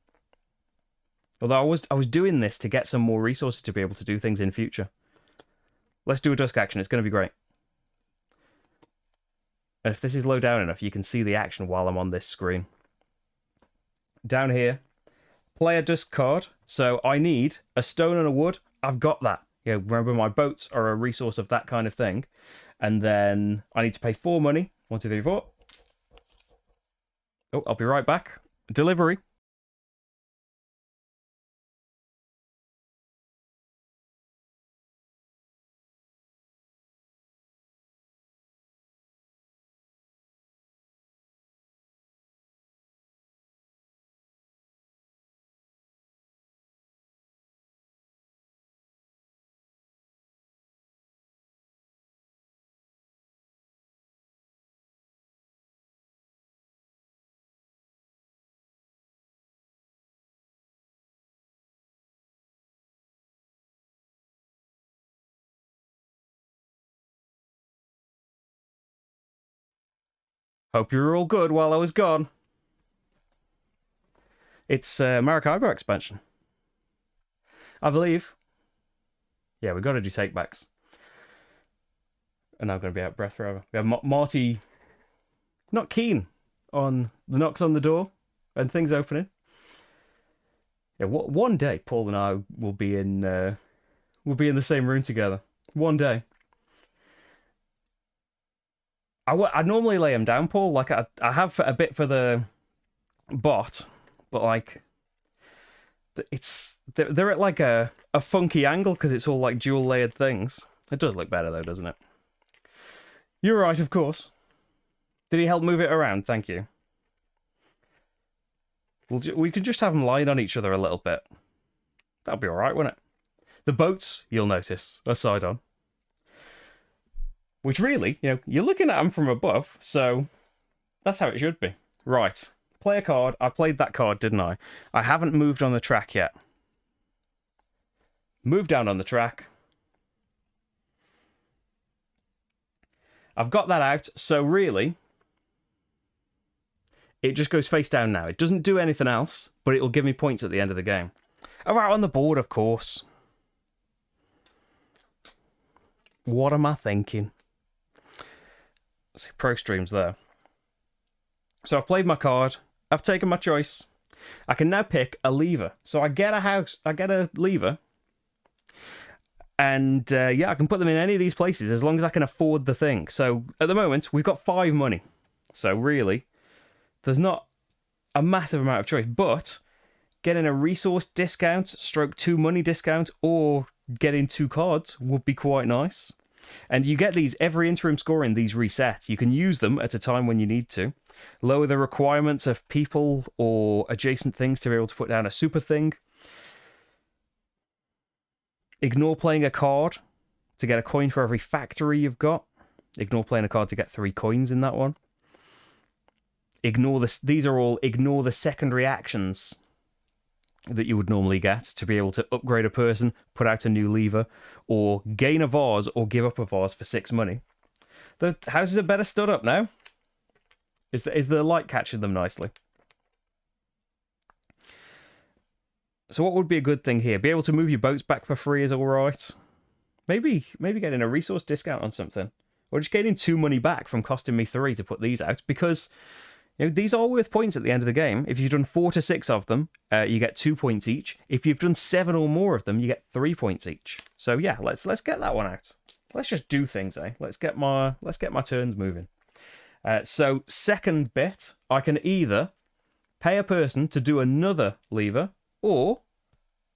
Although I was doing this to get some more resources to be able to do things in future. Let's do a dusk action. It's going to be great. And if this is low down enough, you can see the action while I'm on this screen. Down here, play a dusk card. So I need a stone and a wood. I've got that. Remember, my boats are a resource of that kind of thing. And then I need to pay 4 money. 1, 2, 3, 4. Oh, I'll be right back. Delivery. Hope you were all good while I was gone. It's Maracaibo expansion, I believe. Yeah, we've got to do takebacks. And I'm going to be out of breath forever. We have Marty not keen on the knocks on the door and things opening. Yeah, one day Paul and I will be in the same room together. One day. I normally lay him down, Paul. I have a bit for the bot, but they're at a funky angle because it's all dual layered things. It does look better though, doesn't it? You're right, of course. Did he help move it around? Thank you. We could just have them lying on each other a little bit. That'll be all right, wouldn't it? The boats, you'll notice, are side on. Which really, you're looking at them from above, so that's how it should be. Right. Play a card. I played that card, didn't I? I haven't moved on the track yet. Move down on the track. I've got that out, so really, it just goes face down now. It doesn't do anything else, but it will give me points at the end of the game. Oh, out on the board, of course. What am I thinking? Let's see, pro streams there. So I've played my card. I've taken my choice. I can now pick a lever. So I get a house. I get a lever. And yeah, I can put them in any of these places as long as I can afford the thing. So at the moment, we've got 5 money. So really, there's not a massive amount of choice. But getting a resource discount, stroke 2 money discount, or getting 2 cards would be quite nice. And you get these every interim scoring, these reset. You can use them at a time when you need to. Lower the requirements of people or adjacent things to be able to put down a super thing. Ignore playing a card to get a coin for every factory you've got. Ignore playing a card to get 3 coins in that one. Ignore this. These are all ignore the secondary actions that you would normally get to be able to upgrade a person, put out a new lever, or gain a vase or give up a vase for 6 money. The houses are better stood up now. Is the light catching them nicely? So what would be a good thing here? Be able to move your boats back for free is all right. Maybe getting a resource discount on something. Or just getting 2 money back from costing me 3 to put these out. Because these are worth points at the end of the game. If you've done 4 to 6 of them, you get 2 points each. If you've done 7 or more of them, you get 3 points each. So yeah, let's get that one out. Let's just do things, eh? Let's get my turns moving. So second bit, I can either pay a person to do another lever, or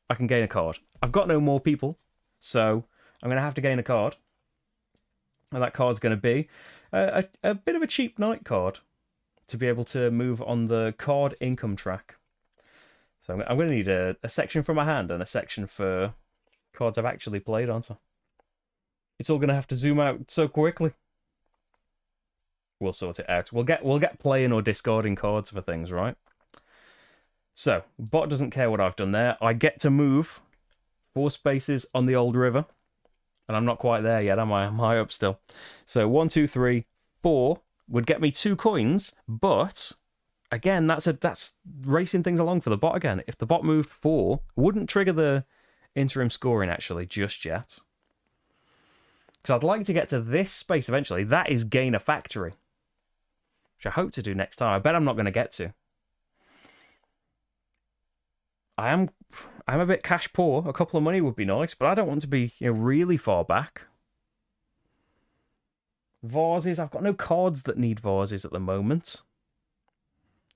I can gain a card. I've got no more people, so I'm going to have to gain a card. And that card's going to be a bit of a cheap night card to be able to move on the card income track. So I'm going to need a section for my hand and a section for cards I've actually played, aren't I? It's all going to have to zoom out so quickly. We'll sort it out. We'll get playing or discarding cards for things, right? So, bot doesn't care what I've done there. I get to move 4 spaces on the old river. And I'm not quite there yet, am I? I'm high up still. So 1, 2, 3, 4 would get me 2 coins, but again, that's racing things along for the bot again. If the bot moved 4, wouldn't trigger the interim scoring actually just yet. Because I'd like to get to this space eventually. That is gain a factory, which I hope to do next time. I bet I'm not going to get to. I'm a bit cash poor. A couple of money would be nice, but I don't want to be really far back. Vases. I've got no cards that need vases at the moment.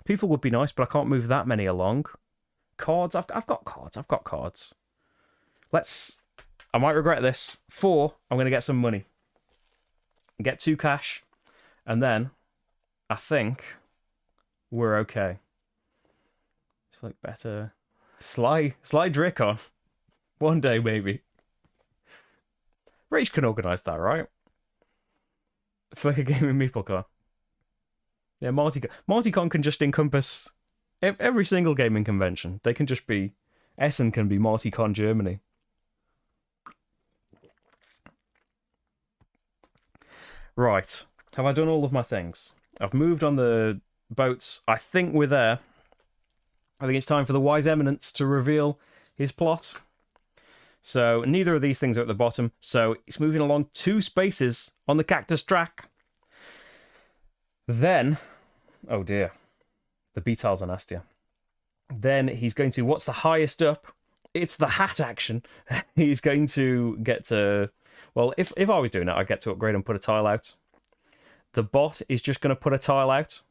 People would be nice, but I can't move that many along. Cards. I've got cards. I've got cards. I might regret this. 4. I'm going to get some money. Get 2 cash, and then I think we're okay. It's like better. Sly Drick on. One day, maybe. Rach can organise that, right? It's like a gaming meeple con. Yeah, MultiCon can just encompass every single gaming convention. They can just be... Essen can be MultiCon Germany. Right. Have I done all of my things? I've moved on the boats. I think we're there. I think it's time for the Wise Eminence to reveal his plot. So neither of these things are at the bottom. So it's moving along 2 spaces on the cactus track. Then, oh dear, the B-tiles are nastier. Then he's going to, what's the highest up? It's the hat action. He's going to get to, well, if I was doing it, I'd get to upgrade and put a tile out. The bot is just going to put a tile out.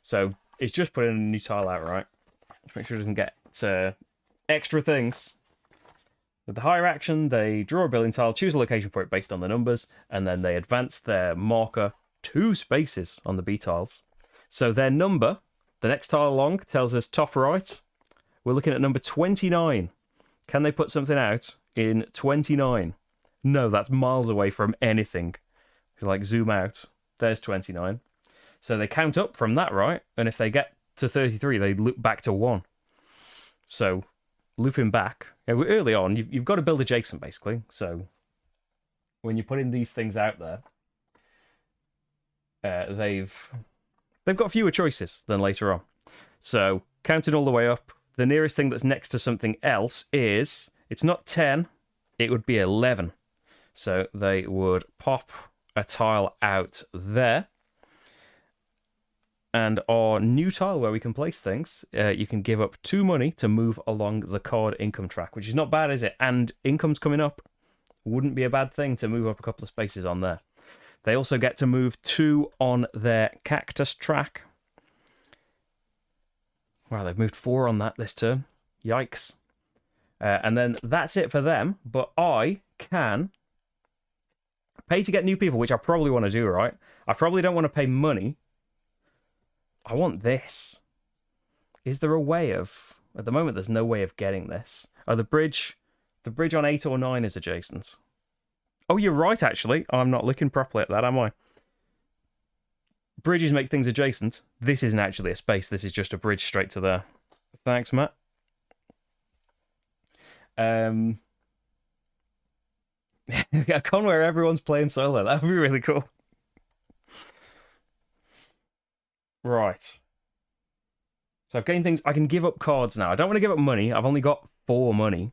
So it's just putting a new tile out, right? Just make sure it doesn't get extra things. With the higher action, they draw a building tile, choose a location for it based on the numbers, and then they advance their marker 2 spaces on the B tiles. So their number, the next tile along, tells us top right. We're looking at number 29. Can they put something out in 29? No, that's miles away from anything. If you like zoom out, there's 29. So they count up from that, right? And if they get to 33, they loop back to 1. So looping back, early on, you've got to build adjacent, basically. So when you're putting these things out there, they've got fewer choices than later on. So counting all the way up, the nearest thing that's next to something else is, it's not 10, it would be 11. So they would pop a tile out there. And our new tile where we can place things, you can give up 2 money to move along the card income track, which is not bad, is it? And income's coming up. Wouldn't be a bad thing to move up a couple of spaces on there. They also get to move 2 on their cactus track. Wow, they've moved 4 on that this turn. Yikes. And then that's it for them. But I can pay to get new people, which I probably want to do, right? I probably don't want to pay money. I want this. Is there a way of... At the moment, there's no way of getting this. Oh, the bridge on 8 or 9 is adjacent. Oh, you're right, actually. I'm not looking properly at that, am I? Bridges make things adjacent. This isn't actually a space. This is just a bridge straight to there. Thanks, Matt. A con where everyone's playing solo. That would be really cool. Right. So I've gained things. I can give up cards now. I don't want to give up money. I've only got 4 money.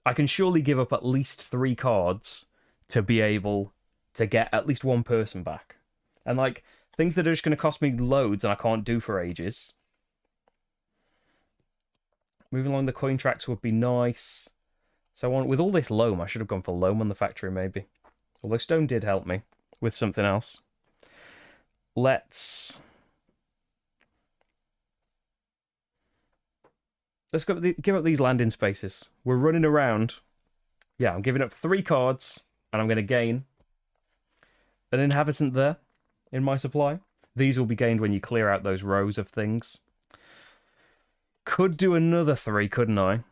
I can surely give up at least 3 cards to be able to get at least 1 person back. And like things that are just going to cost me loads and I can't do for ages. Moving along the coin tracks would be nice. So with all this loam, I should have gone for loam on the factory maybe. Although stone did help me with something else. Let's give up these landing spaces. We're running around. Yeah, I'm giving up 3 cards, and I'm going to gain an inhabitant there in my supply. These will be gained when you clear out those rows of things. Could do another 3, couldn't I?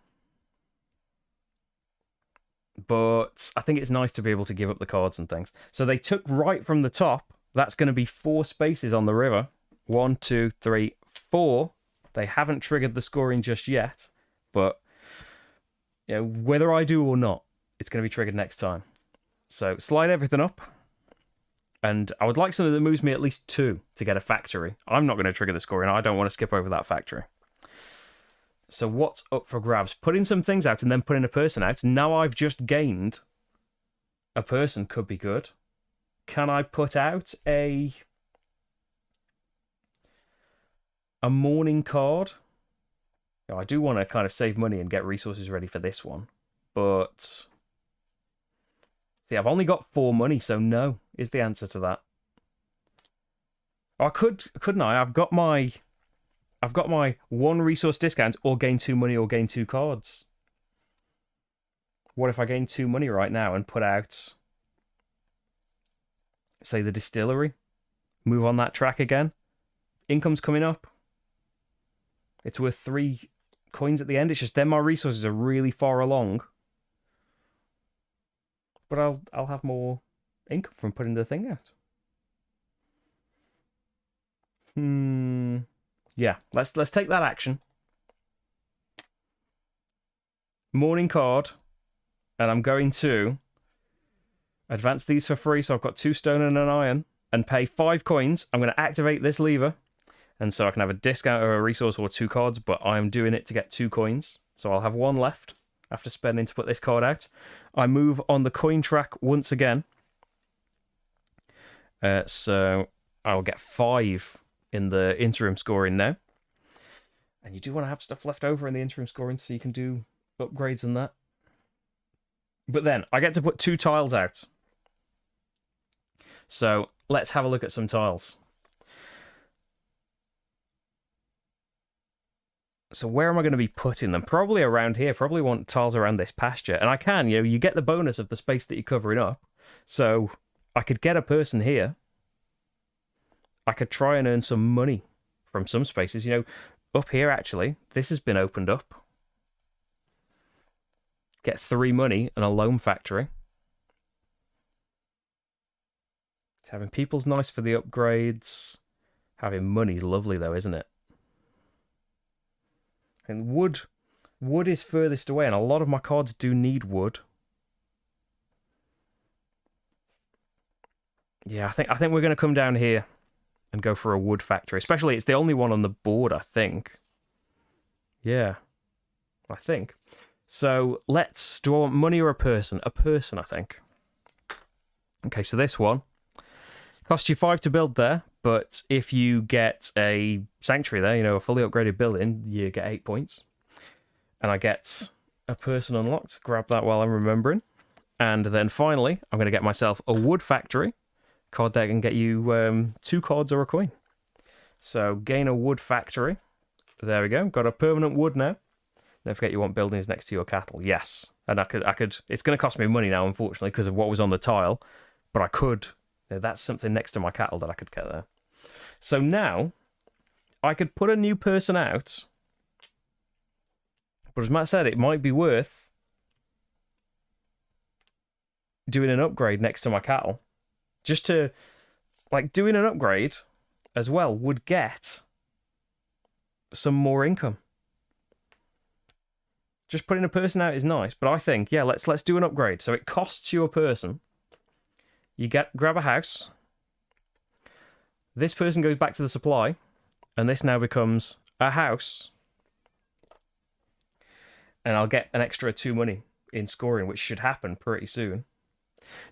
But I think it's nice to be able to give up the cards and things. So they took right from the top. That's going to be 4 spaces on the river. 1, 2, 3, 4. They haven't triggered the scoring just yet, but you know, whether I do or not, it's going to be triggered next time. So slide everything up, and I would like something that moves me at least 2 to get a factory. I'm not going to trigger the scoring. I don't want to skip over that factory. So what's up for grabs? Putting some things out and then putting a person out. Now I've just gained a person. Could be good. Can I put out a morning card? Oh, I do want to kind of save money and get resources ready for this one. But see, I've only got 4 money, so no is the answer to that. Oh, couldn't I? I've got my 1 resource discount or gain 2 money or gain 2 cards. What if I gain 2 money right now and put out, say, the distillery? Move on that track again. Income's coming up. It's worth 3 coins at the end. It's just then my resources are really far along. But I'll have more income from putting the thing out. Yeah, let's take that action. Morning card. And I'm going to advance these for free. So I've got 2 stone and an iron. And pay 5 coins. I'm going to activate this lever. And so I can have a discount of a resource or 2 cards, but I'm doing it to get 2 coins. So I'll have 1 left after spending to put this card out. I move on the coin track once again. So I'll get 5 in the interim scoring now. And you do want to have stuff left over in the interim scoring so you can do upgrades and that. But then I get to put 2 tiles out. So let's have a look at some tiles. So where am I going to be putting them? Probably around here. Probably want tiles around this pasture. And I can, you get the bonus of the space that you're covering up. So I could get a person here. I could try and earn some money from some spaces. Up here, actually, this has been opened up. Get 3 money and a loam factory. Having people's nice for the upgrades. Having money's lovely though, isn't it? And wood is furthest away, and a lot of my cards do need wood. Yeah, I think we're going to come down here and go for a wood factory. Especially, it's the only one on the board, I think. Yeah, I think. So do I want money or a person? A person, I think. Okay, so this one costs you 5 to build there, but if you get a sanctuary there, you know, a fully upgraded building, you get 8 points. And I get a person unlocked. Grab that while I'm remembering. And then finally, I'm going to get myself a wood factory. Card that can get you 2 cards or a coin. So gain a wood factory. There we go. Got a permanent wood now. Don't forget you want buildings next to your cattle. Yes. And I could. It's going to cost me money now, unfortunately, because of what was on the tile. But I could. You know, that's something next to my cattle that I could get there. So now I could put a new person out. But as Matt said, it might be worth doing an upgrade next to my cattle. Just to, like, doing an upgrade as well would get some more income. Just putting a person out is nice, but I think, yeah, let's do an upgrade. So it costs you a person. You grab a house. This person goes back to the supply, and this now becomes a house. And I'll get an extra 2 money in scoring, which should happen pretty soon.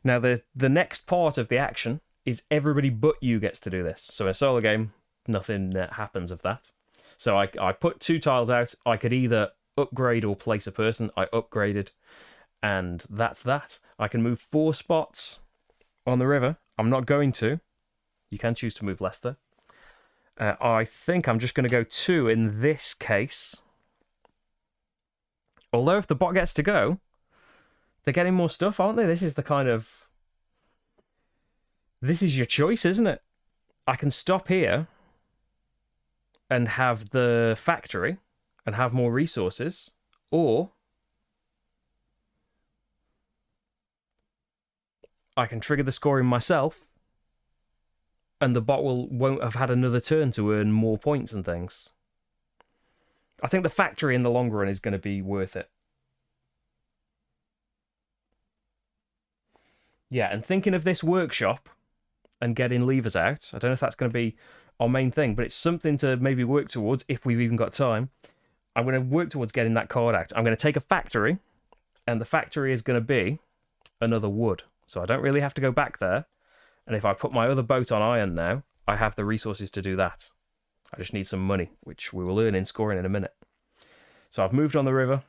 Now, the next part of the action is everybody but you gets to do this. So in a solo game, nothing happens of that. So I put 2 tiles out. I could either upgrade or place a person. I upgraded, and that's that. I can move 4 spots on the river. I'm not going to. You can choose to move less, though. I think I'm just going to go 2 in this case. Although if the bot gets to go, they're getting more stuff, aren't they? This is the kind of... This is your choice, isn't it? I can stop here and have the factory and have more resources, or I can trigger the scoring myself and the bot won't have had another turn to earn more points and things. I think the factory in the long run is going to be worth it. Yeah, and thinking of this workshop and getting levers out, I don't know if that's going to be our main thing, but it's something to maybe work towards if we've even got time. I'm going to work towards getting that card out. I'm going to take a factory, and the factory is going to be another wood. So I don't really have to go back there. And if I put my other boat on iron now, I have the resources to do that. I just need some money, which we will earn in scoring in a minute. So I've moved on the river.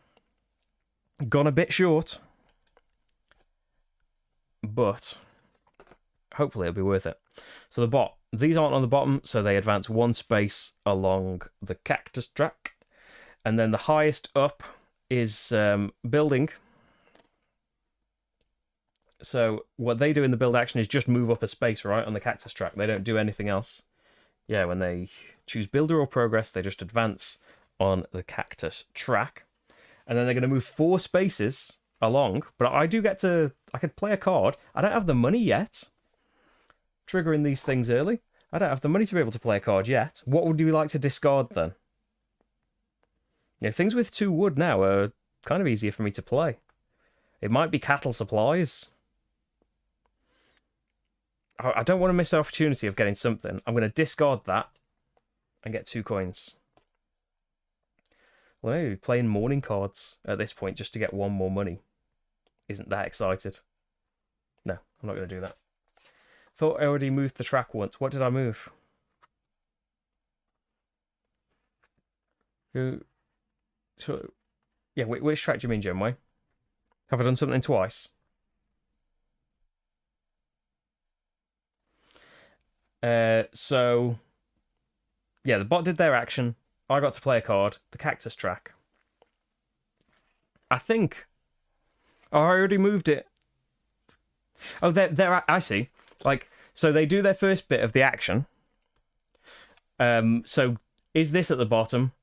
Gone a bit short. But hopefully it'll be worth it. So the bot, these aren't on the bottom, so they advance 1 space along the cactus track. And then the highest up is building. So what they do in the build action is just move up a space, right, on the cactus track. They don't do anything else. Yeah, when they choose builder or progress, they just advance on the cactus track. And then they're going to move 4 spaces along. But I do get to... I could play a card. I don't have the money yet. Triggering these things early. I don't have the money to be able to play a card yet. What would you like to discard then? You know, things with 2 wood now are kind of easier for me to play. It might be cattle supplies. I don't want to miss the opportunity of getting something. I'm going to discard that and get 2 coins. Well, maybe playing morning cards at this point just to get 1 more money isn't that excited. No, I'm not going to do that. Thought I already moved the track once. What did I move? So, yeah, which track do you mean, Jimway? Have I done something twice? So, yeah, the bot did their action. I got to play a card. The cactus track. I think... Oh, I already moved it. Oh, I see. Like, so they do their first bit of the action. So, is this at the bottom?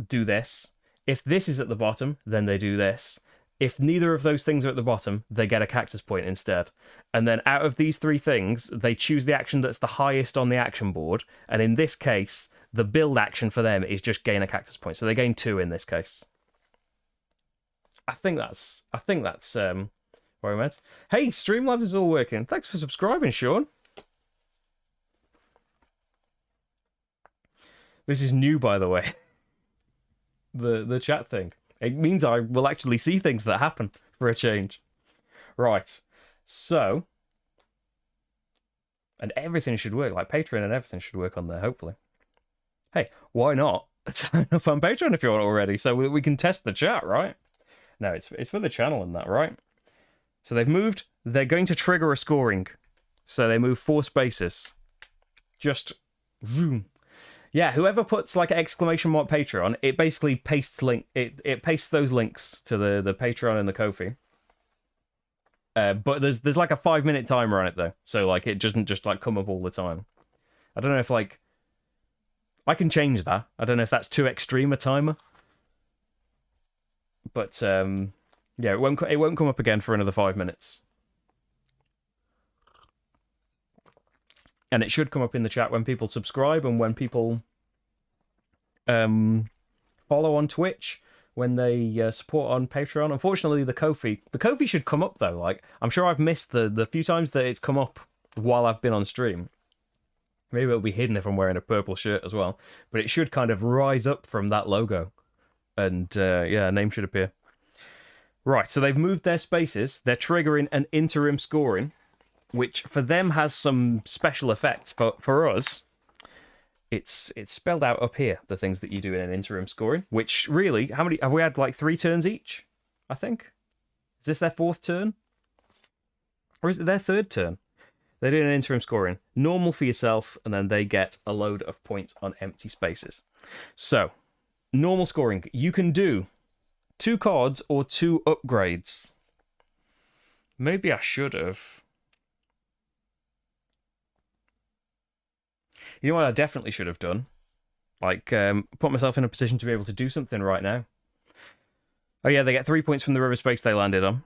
Do this. If this is at the bottom, then they do this. If neither of those things are at the bottom, they get a cactus point instead. And then out of these 3 things, they choose the action that's the highest on the action board. And in this case, the build action for them is just gain a cactus point. So they gain 2 in this case. I think that's where I'm at. Hey, Streamlabs is all working. Thanks for subscribing, Sean. This is new, by the way. The chat thing. It means I will actually see things that happen for a change. Right. So, and everything should work. Like Patreon and everything should work on there, hopefully. Hey, why not? Sign up on Patreon if you want already, so we can test the chat, right? No, it's for the channel and that, right? So they've moved. They're going to trigger a scoring. So they move 4 spaces. Just... Yeah, whoever puts like an exclamation mark Patreon, it basically pastes it pastes those links to the Patreon and the Ko-fi. But there's like a 5-minute timer on it though, so like it doesn't just like come up all the time. I don't know if like I can change that. I don't know if that's too extreme a timer. But yeah, it won't come up again for another 5 minutes. And it should come up in the chat when people subscribe and when people follow on Twitch, when they support on Patreon. Unfortunately, the Ko-fi should come up though. Like I'm sure I've missed the few times that it's come up while I've been on stream. Maybe it'll be hidden if I'm wearing a purple shirt as well. But it should kind of rise up from that logo. And yeah, a name should appear. Right, so they've moved their spaces. They're triggering an interim scoring, which for them has some special effects. For us, it's spelled out up here, the things that you do in an interim scoring, which really, how many have we had? Like 3 turns each, I think. Is this their 4th turn? Or is it their 3rd turn? They're doing an interim scoring. Normal for yourself, and then they get a load of points on empty spaces. So, normal scoring. You can do 2 cards or 2 upgrades. Maybe I should have. You know what I definitely should have done? Like, put myself in a position to be able to do something right now. Oh yeah, they get 3 points from the river space they landed on.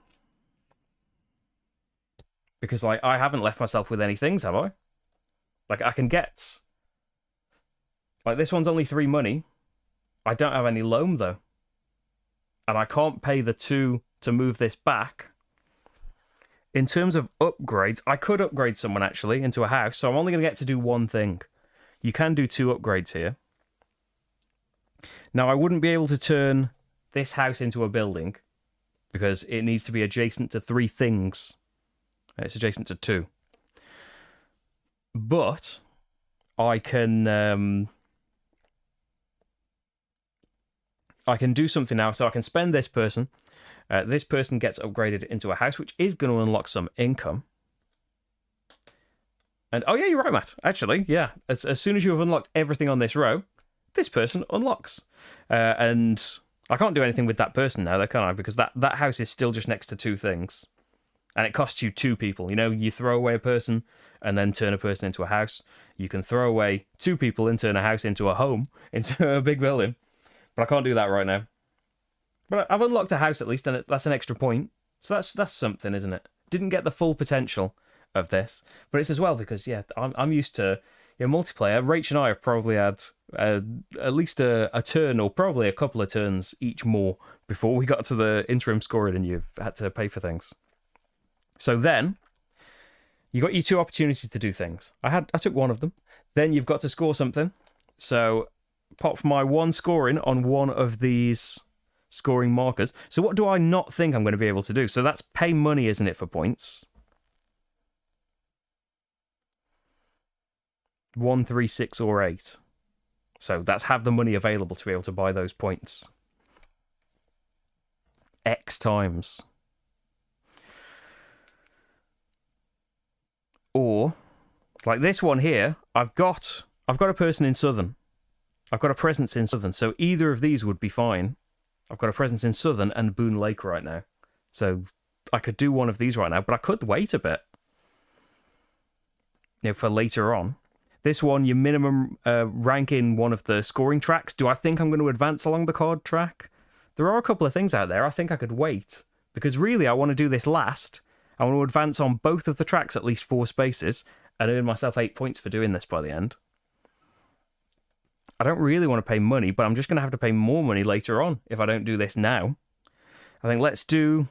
Because, like, I haven't left myself with any things, have I? Like, I can get... Like, this one's only 3 money. I don't have any loam, though. And I can't pay the 2 to move this back. In terms of upgrades, I could upgrade someone, actually, into a house, so I'm only going to get to do 1 thing. You can do 2 upgrades here. Now, I wouldn't be able to turn this house into a building, because it needs to be adjacent to 3 things. It's adjacent to 2. But I can do something now, so I can spend this person. This person gets upgraded into a house, which is going to unlock some income. And oh yeah, you're right, Matt. Actually, yeah. As soon as you have unlocked everything on this row, this person unlocks. And I can't do anything with that person now, though, can I? Because that house is still just next to 2 things. And it costs you 2 people. You know, you throw away a person and then turn a person into a house. You can throw away 2 people and turn a house into a home, into a big building. But I can't do that right now. But I've unlocked a house at least, and that's an extra point. So that's something, isn't it? Didn't get the full potential of this. But it's as well because, yeah, I'm used to multiplayer. Rach and I have probably had at least a turn or probably a couple of turns each more before we got to the interim scoring and you've had to pay for things. So then, you got your 2 opportunities to do things. I took 1 of them. Then you've got to score something. So pop my 1 scoring on 1 of these scoring markers. So what do I not think I'm going to be able to do? So that's pay money, isn't it, for points? 1, 3, 6, or 8. So that's have the money available to be able to buy those points. X times. Or, like this one here, I've got a person in Southern. I've got a presence in Southern, so either of these would be fine. I've got a presence in Southern and Boonlake right now. So I could do 1 of these right now, but I could wait a bit. For later on. This one, your minimum rank in one of the scoring tracks. Do I think I'm going to advance along the card track? There are a couple of things out there. I think I could wait because really I want to do this last. I want to advance on both of the tracks at least 4 spaces and earn myself 8 points for doing this by the end. I don't really want to pay money, but I'm just going to have to pay more money later on if I don't do this now. I think let's do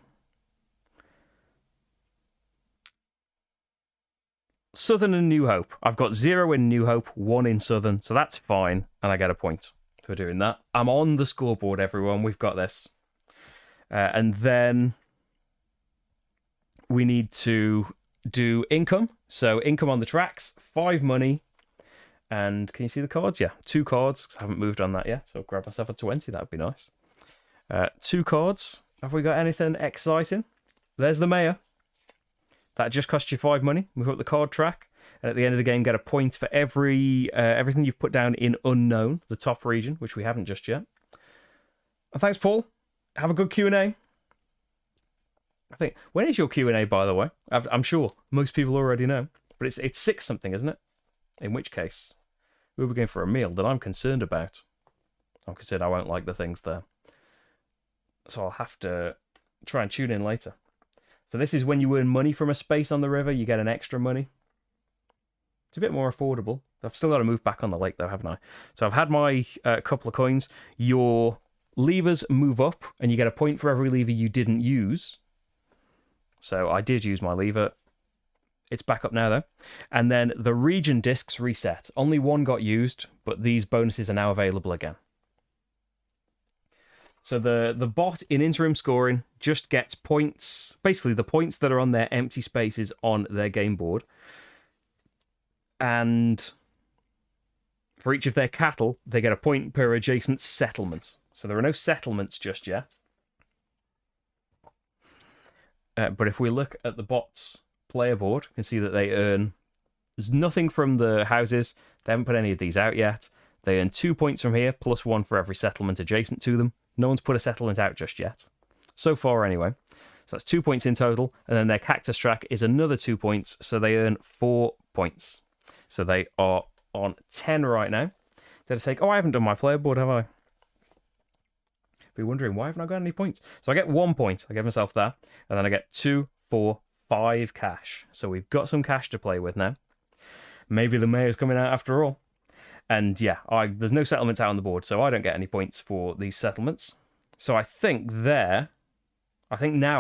Southern and New Hope. I've got 0 in New Hope, 1 in Southern, so that's fine, and I get a point for doing that. I'm on the scoreboard, everyone. We've got this. And then we need to do income. So income on the tracks, 5 money. And can you see the cards? Yeah, 2 cards. I haven't moved on that yet, so I'll grab myself a 20. That'd be nice. 2 cards. Have we got anything exciting? There's the mayor. That just costs you 5 money. Move up the card track. And at the end of the game, get a point for everything you've put down in unknown, the top region, which we haven't just yet. And thanks, Paul. Have a good Q&A. I think, when is your Q&A, by the way? I'm sure most people already know. But it's 6 something, isn't it? In which case, we'll be going for a meal that I'm concerned about. I'm concerned I won't like the things there. So I'll have to try and tune in later. So this is when you earn money from a space on the river, you get an extra money. It's a bit more affordable. I've still got to move back on the lake though, haven't I? So I've had my couple of coins. Your levers move up, and you get a point for every lever you didn't use. So I did use my lever. It's back up now though. And then the region discs reset. Only 1 got used, but these bonuses are now available again. So the bot in interim scoring just gets points, basically the points that are on their empty spaces on their game board. And for each of their cattle, they get a point per adjacent settlement. So there are no settlements just yet. But if we look at the bot's player board, you can see that they earn... There's nothing from the houses. They haven't put any of these out yet. They earn 2 points from here, plus 1 for every settlement adjacent to them. No one's put a settlement out just yet. So far, anyway. So that's 2 points in total. And then their cactus track is another 2 points. So they earn 4 points. So they are on 10 right now. Did I say, oh, I haven't done my player board, have I? Be wondering, why haven't I got any points? So I get 1 point. I give myself that. And then I get 2, 4, 5 cash. So we've got some cash to play with now. Maybe the mayor's coming out after all. And yeah, there's no settlements out on the board, so I don't get any points for these settlements. So I think now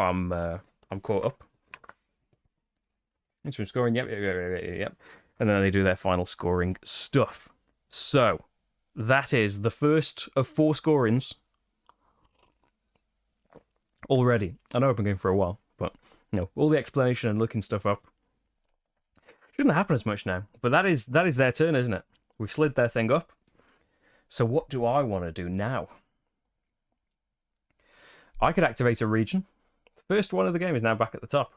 I'm caught up. Interim scoring, yep. And then they do their final scoring stuff. So that is the first of 4 scorings already. I know I've been going for a while, but all the explanation and looking stuff up shouldn't happen as much now. But that is their turn, isn't it? We've slid their thing up. So what do I want to do now? I could activate a region. The first one of the game is now back at the top.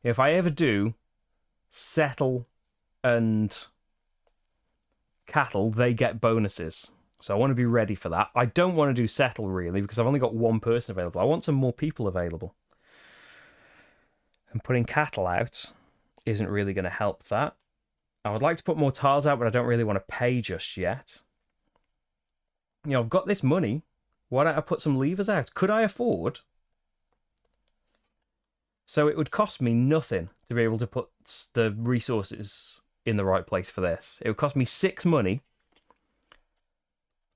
If I ever do settle and cattle, they get bonuses. So I want to be ready for that. I don't want to do settle, really, because I've only got 1 person available. I want some more people available. And putting cattle out isn't really going to help that. I would like to put more tiles out, but I don't really want to pay just yet. I've got this money. Why don't I put some levers out? Could I afford? So it would cost me nothing to be able to put the resources in the right place for this. It would cost me 6 money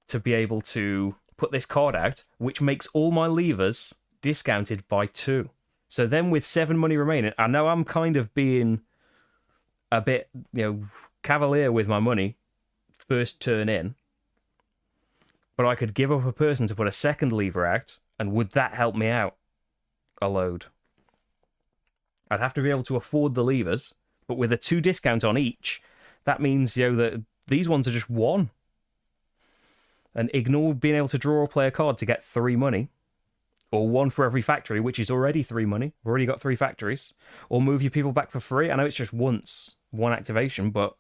to be able to put this card out, which makes all my levers discounted by 2. So then with 7 money remaining, I know I'm kind of being a bit, cavalier with my money first turn in, but I could give up a person to put a second lever out, and would that help me out a load? I'd have to be able to afford the levers, but with a 2 discount on each, that means that these ones are just 1. And ignore being able to draw or play a card to get 3 money, or 1 for every factory, which is already 3 money. We've already got 3 factories. Or move your people back for free. I know it's just once, 1 activation, but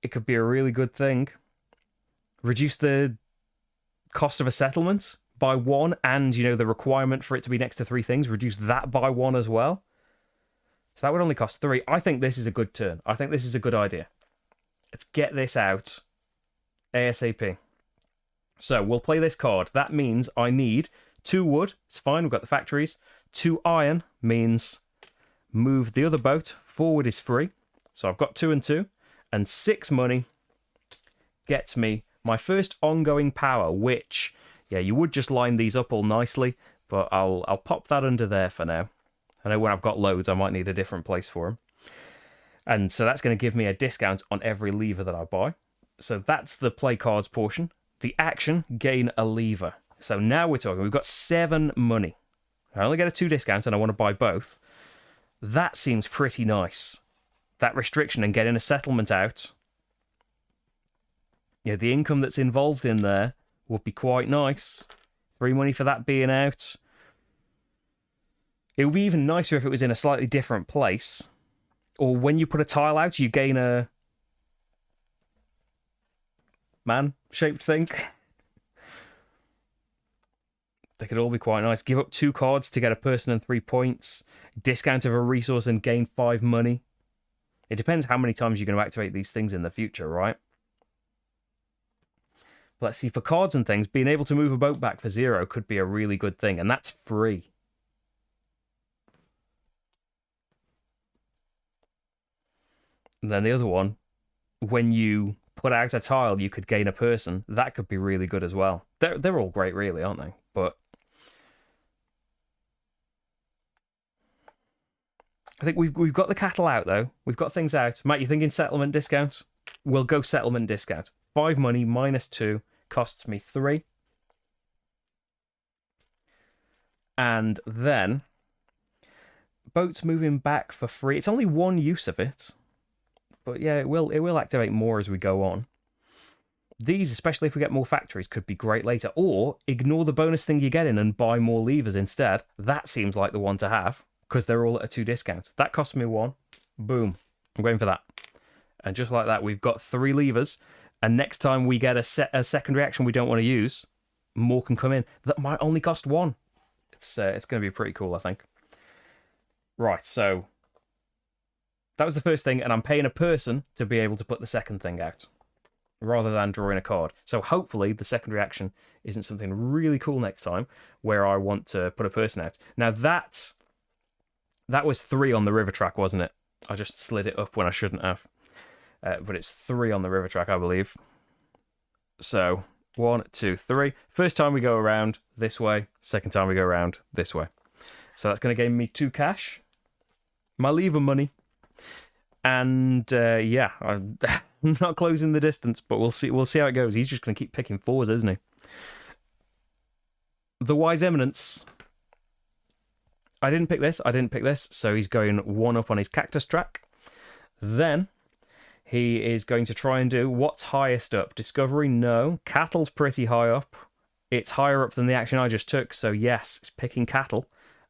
it could be a really good thing. Reduce the cost of a settlement by 1, and, the requirement for it to be next to 3 things, reduce that by 1 as well. So that would only cost 3. I think this is a good turn. I think this is a good idea. Let's get this out ASAP. So we'll play this card. That means I need 2 wood, it's fine, we've got the factories. 2 iron means move the other boat. Forward is free. So I've got 2 and 2. And 6 money gets me my first ongoing power, which, yeah, you would just line these up all nicely, but I'll pop that under there for now. I know when I've got loads, I might need a different place for them. And so that's going to give me a discount on every lever that I buy. So that's the play cards portion. The action, gain a lever. So now we're talking, we've got 7 money. I only get a 2 discount and I want to buy both. That seems pretty nice. That restriction and getting a settlement out. Yeah, the income that's involved in there would be quite nice. 3 money for that being out. It would be even nicer if it was in a slightly different place. Or when you put a tile out, you gain a man-shaped thing. They could all be quite nice. Give up 2 cards to get a person and 3 points. Discount of a resource and gain 5 money. It depends how many times you're going to activate these things in the future, right? But let's see, for cards and things, being able to move a boat back for 0 could be a really good thing, and that's free. And then the other one, when you put out a tile, you could gain a person. That could be really good as well. They're all great, really, aren't they? But I think we've got the cattle out, though. We've got things out. Matt, you thinking settlement discount? We'll go settlement discount. 5 money minus 2 costs me 3. And then boats moving back for free. It's only 1 use of it. But yeah, it will activate more as we go on. These, especially if we get more factories, could be great later. Or ignore the bonus thing you're getting and buy more levers instead. That seems like the one to have, because they're all at a 2 discount. That cost me 1. Boom. I'm going for that. And just like that, we've got 3 levers. And next time we get a secondary action we don't want to use, more can come in. That might only cost 1. It's going to be pretty cool, I think. Right, so that was the first thing, and I'm paying a person to be able to put the second thing out, rather than drawing a card. So hopefully the secondary action isn't something really cool next time, where I want to put a person out. Now that was 3 on the river track, wasn't it? I just slid it up when I shouldn't have. But it's 3 on the river track, I believe. So 1, 2, 3. First time we go around this way. Second time we go around this way. So that's going to gain me 2 cash. My lever money. And yeah, I'm not closing the distance, but we'll see how it goes. He's just going to keep picking 4s, isn't he? The Wise Eminence. I didn't pick this, so he's going 1 up on his cactus track. Then he is going to try and do what's highest up. Discovery, no. Cattle's pretty high up. It's higher up than the action I just took, so yes, it's picking cattle.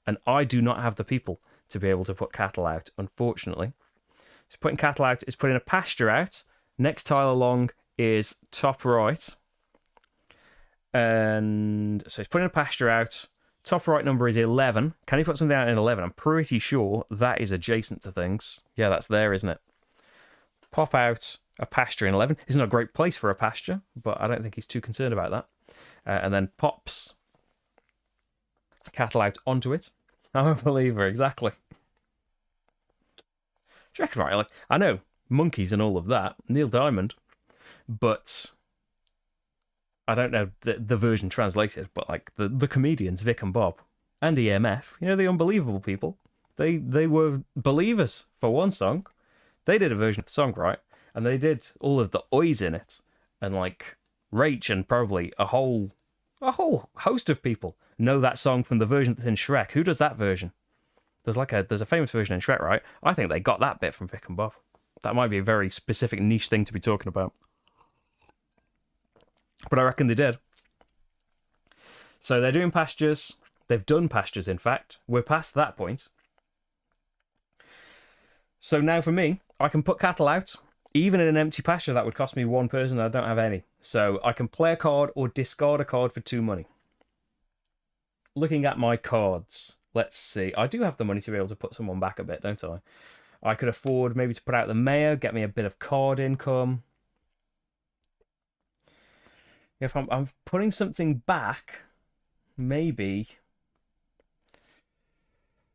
And I do not have the people to be able to put cattle out, unfortunately. He's putting cattle out, is putting a pasture out. Next tile along is top right. And so he's putting a pasture out. Top right number is 11. Can he put something out in 11? I'm pretty sure that is adjacent to things. Yeah, that's there, isn't it? Pop out a pasture in 11. It's not a great place for a pasture, but I don't think he's too concerned about that. And then pops cattle out onto it. I'm a believer, exactly. Do you reckon, right? Like, I know monkeys and all of that, Neil Diamond, but I don't know the version translated, but like the comedians Vic and Bob and EMF, you know, the unbelievable people, they were believers for one song. They did a version of the song, right? And they did all of the oys in it, and like Rach and probably a whole host of people know that song from the version that's in Shrek. Who does that version? There's a famous version in Shrek, right? I think they got that bit from Vic and Bob. That might be a very specific niche thing to be talking about. But I reckon they did. So they're doing pastures. They've done pastures, in fact. We're past that point. So now for me, I can put cattle out. Even in an empty pasture, that would cost me 1 person. I don't have any. So I can play a card or discard a card for 2 money. Looking at my cards, let's see. I do have the money to be able to put someone back a bit, don't I? I could afford maybe to put out the mayor, get me a bit of card income. If I'm putting something back, maybe...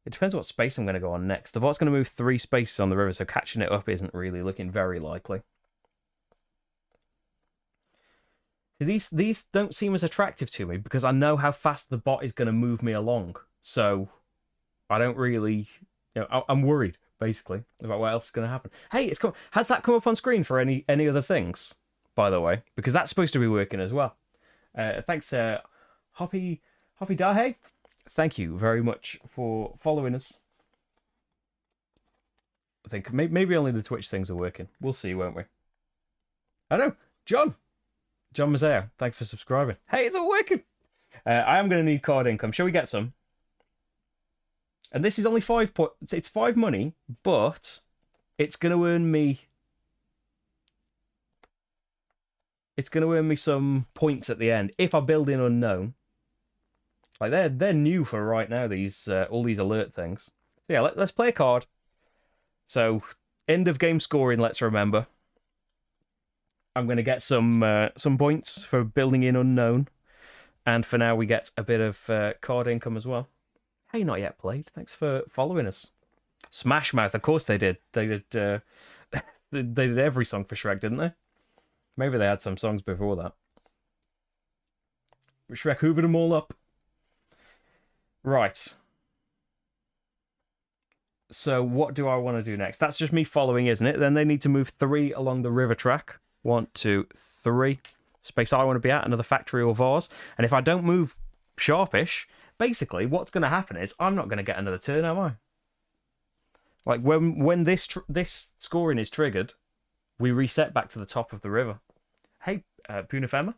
It depends what space I'm going to go on next. The bot's going to move 3 spaces on the river, so catching it up isn't really looking very likely. These don't seem as attractive to me because I know how fast the bot is going to move me along. So I don't really... I'm worried, basically, about what else is going to happen. Hey, has that come up on screen for any other things, by the way? Because that's supposed to be working as well. Thanks, Hoppy Dahe. Thank you very much for following us. I think maybe only the Twitch things are working. We'll see, won't we? I know, John Mazzeo, thanks for subscribing. Hey, it's all working. I am going to need card income. Shall we get some? And this is only 5 it's 5 money, but it's going to earn me... It's going to earn me some points at the end if I build in unknown. Like they're new for right now. These all these alert things. So yeah, let's play a card. So end of game scoring. Let's remember. I'm going to get some points for building in unknown, and for now we get a bit of card income as well. Hey, not yet played. Thanks for following us. Smash Mouth, of course they did. They did. They did every song for Shrek, didn't they? Maybe they had some songs before that. But Shrek hoovered them all up. Right. So what do I want to do next? That's just me following, isn't it? Then they need to move 3 along the river track. 1, 2, 3. Space I want to be at, another factory or vase. And if I don't move sharpish, basically what's going to happen is I'm not going to get another turn, am I? Like when this scoring is triggered, we reset back to the top of the river. Hey, Punafema.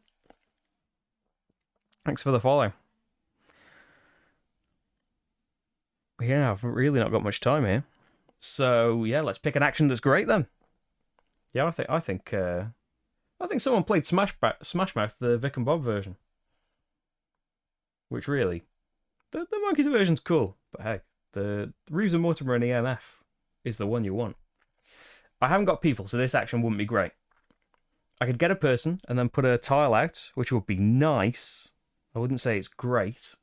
Thanks for the follow. Yeah, I've really not got much time here. So yeah, let's pick an action that's great then. Yeah, I think someone played Smash Mouth, the Vic and Bob version. Which really, the Monkeys version's cool, but hey, the Reeves and Mortimer and EMF is the one you want. I haven't got people, so this action wouldn't be great. I could get a person and then put a tile out, which would be nice. I wouldn't say it's great.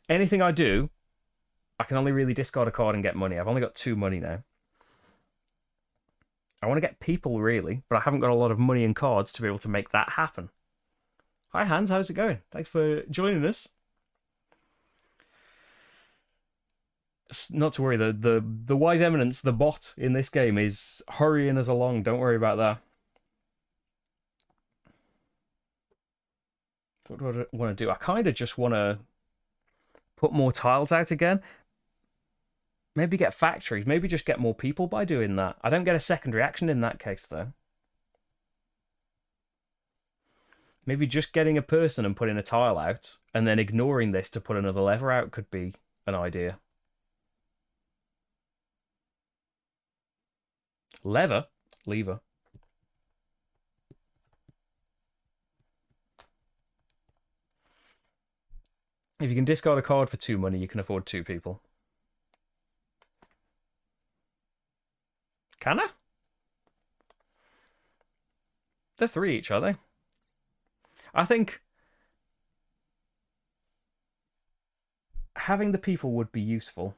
Anything I do, I can only really discard a card and get money. I've only got 2 money now. I want to get people, really, but I haven't got a lot of money and cards to be able to make that happen. Hi, Hans. How's it going? Thanks for joining us. Not to worry, the Wise Eminence, the bot in this game, is hurrying us along. Don't worry about that. What do I want to do? I kind of just want to put more tiles out again. Maybe get factories. Maybe just get more people by doing that. I don't get a secondary action in that case, though. Maybe just getting a person and putting a tile out, and then ignoring this to put another lever out could be an idea. Lever? Lever. If you can discard a card for 2 money, you can afford 2 people. Can I? They're 3 each, are they? I think having the people would be useful.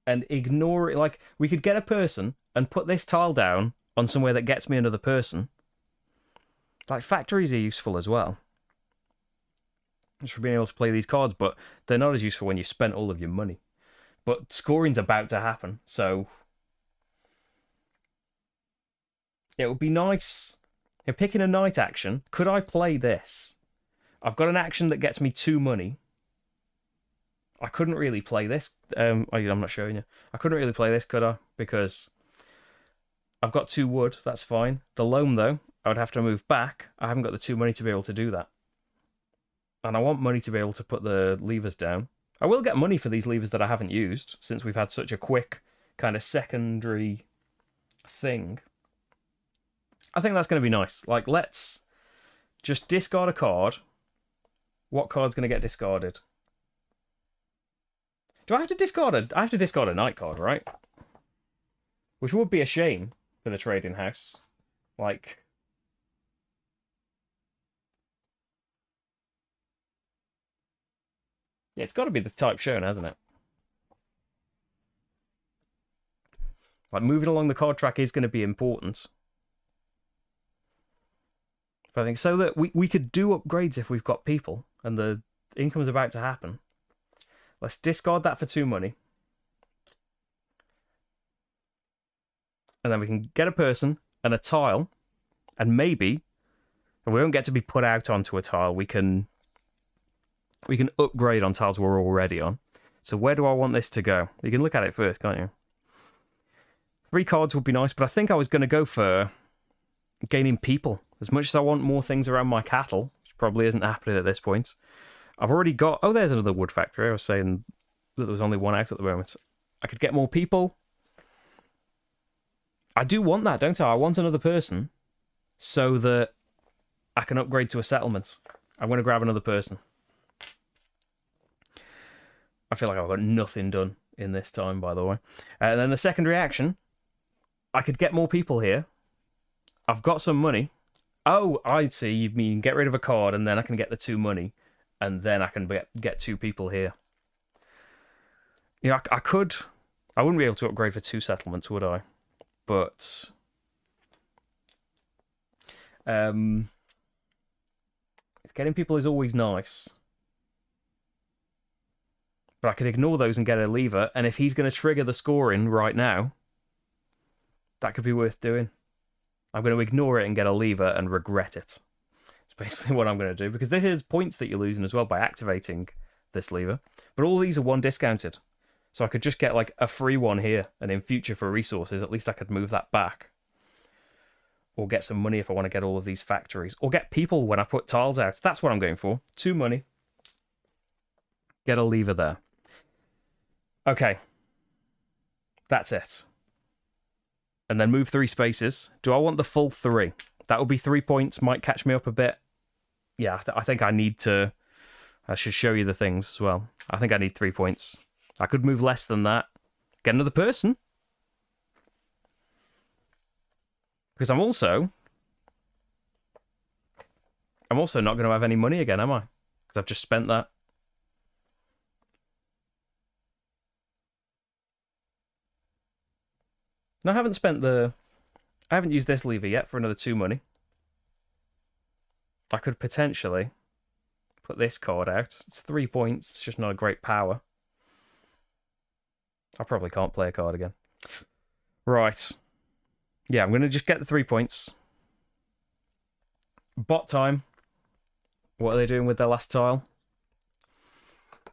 And ignore it. Like, we could get a person and put this tile down on somewhere that gets me another person. Like, factories are useful as well. Just for being able to play these cards, but they're not as useful when you've spent all of your money. But scoring's about to happen, so it would be nice. If picking a night action, could I play this? I've got an action that gets me 2 money. I couldn't really play this. I'm not showing you. I couldn't really play this, could I? Because I've got 2 wood. That's fine. The loam, though, I would have to move back. I haven't got the 2 money to be able to do that. And I want money to be able to put the levers down. I will get money for these levers that I haven't used, since we've had such a quick kind of secondary thing. I think that's going to be nice. Like, let's just discard a card. What card's going to get discarded? Do I have to discard I have to discard a night card, right? Which would be a shame for the trading house. Like, Yeah, it's got to be the type shown, hasn't it? Like, moving along the card track is going to be important. But I think so that we could do upgrades if we've got people and the income's about to happen. Let's discard that for 2 money. And then we can get a person and a tile. And maybe, and we won't get to be put out onto a tile, we can upgrade on tiles we're already on. So where do I want this to go? You can look at it first, can't you? 3 cards would be nice, but I think I was going to go for gaining people. As much as I want more things around my cattle, which probably isn't happening at this point. I've already got... Oh, there's another wood factory. I was saying that there was only one out at the moment. I could get more people. I do want that, don't I? I want another person so that I can upgrade to a settlement. I'm going to grab another person. I feel like I've got nothing done in this time, by the way. And then the secondary action, I could get more people here. I've got some money. Oh, I see. You mean get rid of a card and then I can get the 2 money. And then I can get 2 people here. Yeah, I could... I wouldn't be able to upgrade for 2 settlements, would I? But... getting people is always nice. But I could ignore those and get a lever. And if he's going to trigger the scoring right now, that could be worth doing. I'm going to ignore it and get a lever and regret it. It's basically what I'm going to do. Because this is points that you're losing as well by activating this lever. But all these are 1 discounted. So I could just get like a free one here. And in future for resources, at least I could move that back. Or get some money if I want to get all of these factories. Or get people when I put tiles out. That's what I'm going for. 2 money. Get a lever there. Okay. That's it. And then move 3 spaces. Do I want the full 3? That would be 3 points. Might catch me up a bit. Yeah, I think I need to... I should show you the things as well. I think I need 3 points. I could move less than that. Get another person. Because I'm also not going to have any money again, am I? Because I've just spent that. No, I haven't spent the... I haven't used this lever yet for another 2 money. I could potentially put this card out. It's 3 points. It's just not a great power. I probably can't play a card again. Right. Yeah, I'm going to just get the 3 points. Bot time. What are they doing with their last tile?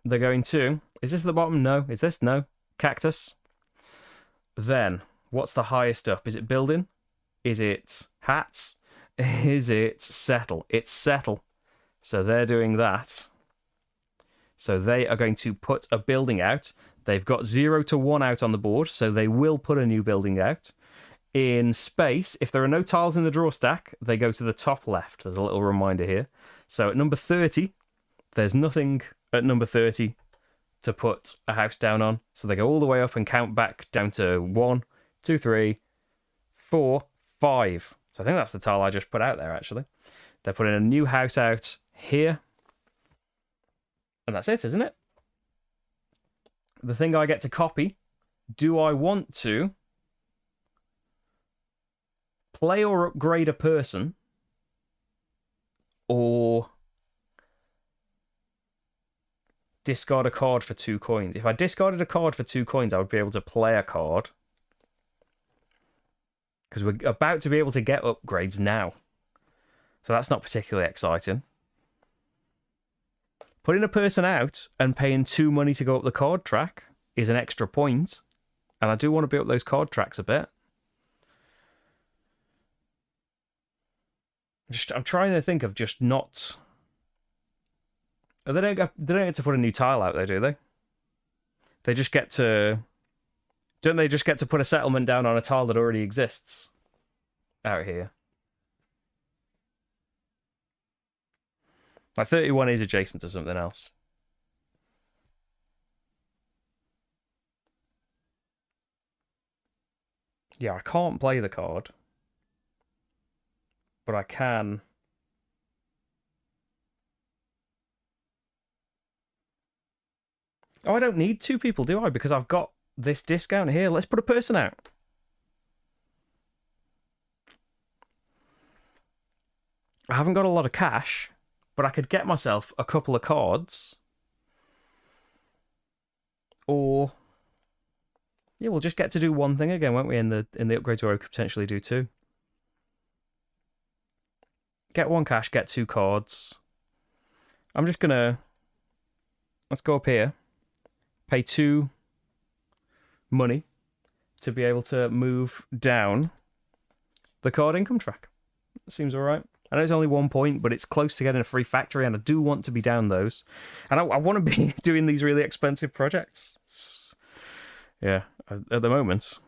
They're going to... Is this the bottom? No. Is this? No. Cactus. Then... What's the highest up? Is it building? Is it hats? Is it settle? It's settle. So they're doing that. So they are going to put a building out. They've got 0 to 1 out on the board, so they will put a new building out. In space, if there are no tiles in the draw stack, they go to the top left. There's a little reminder here. So at number 30, there's nothing at number 30 to put a house down on. So they go all the way up and count back down to 1, 2, 3, 4, 5. So I think that's the tile I just put out there, actually. They're putting a new house out here. And that's it, isn't it? The thing I get to copy. Do I want to play or upgrade a person? Or discard a card for 2 coins? If I discarded a card for 2 coins, I would be able to play a card. Because we're about to be able to get upgrades now. So that's not particularly exciting. Putting a person out and paying 2 money to go up the card track is an extra point. And I do want to build up those card tracks a bit. I'm trying to think of just not... They don't get to put a new tile out though, do they? They just get to... Don't they just get to put a settlement down on a tile that already exists out here? Like 31 is adjacent to something else. Yeah, I can't play the card. But I can... Oh, I don't need 2 people, do I? Because I've got this discount here. Let's put a person out. I haven't got a lot of cash, but I could get myself a couple of cards. Or yeah, we'll just get to do one thing again, won't we? In the upgrades where we could potentially do 2. Get 1 cash, get 2 cards. I'm just gonna let's go up here. Pay 2 money to be able to move down the card income track. That seems alright. I know it's only 1 point, but it's close to getting a free factory, and I do want to be down those. And I want to be doing these really expensive projects. Yeah, at the moment,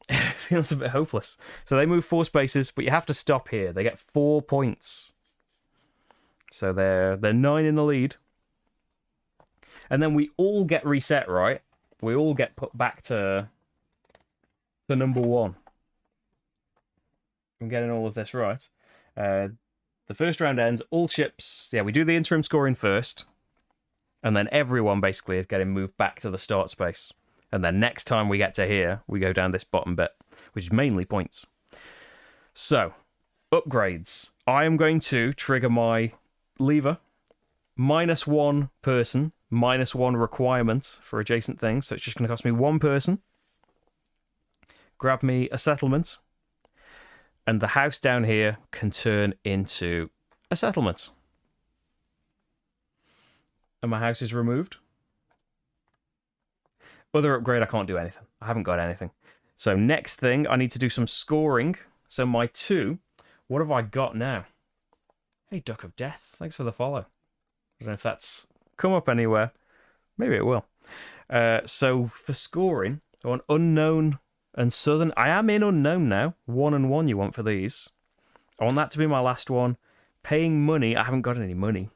it feels a bit hopeless. So they move 4 spaces, but you have to stop here. They get 4 points. So they're 9 in the lead. And then we all get reset, right? We all get put back to the number 1. I'm getting all of this right. The first round ends, all chips... Yeah, we do the interim scoring first. And then everyone basically is getting moved back to the start space. And then next time we get to here, we go down this bottom bit, which is mainly points. So, upgrades. I am going to trigger my lever. -1 person, -1 requirement for adjacent things. So it's just going to cost me 1 person. Grab me a settlement. And the house down here can turn into a settlement. And my house is removed. Other upgrade, I can't do anything. I haven't got anything. So next thing, I need to do some scoring. So my 2, what have I got now? Hey, Duck of Death, thanks for the follow. I don't know if that's come up anywhere. Maybe it will. So for scoring, I want unknown and southern. I am in unknown now. 1 and 1 you want for these. I want that to be my last one. Paying money. I haven't got any money.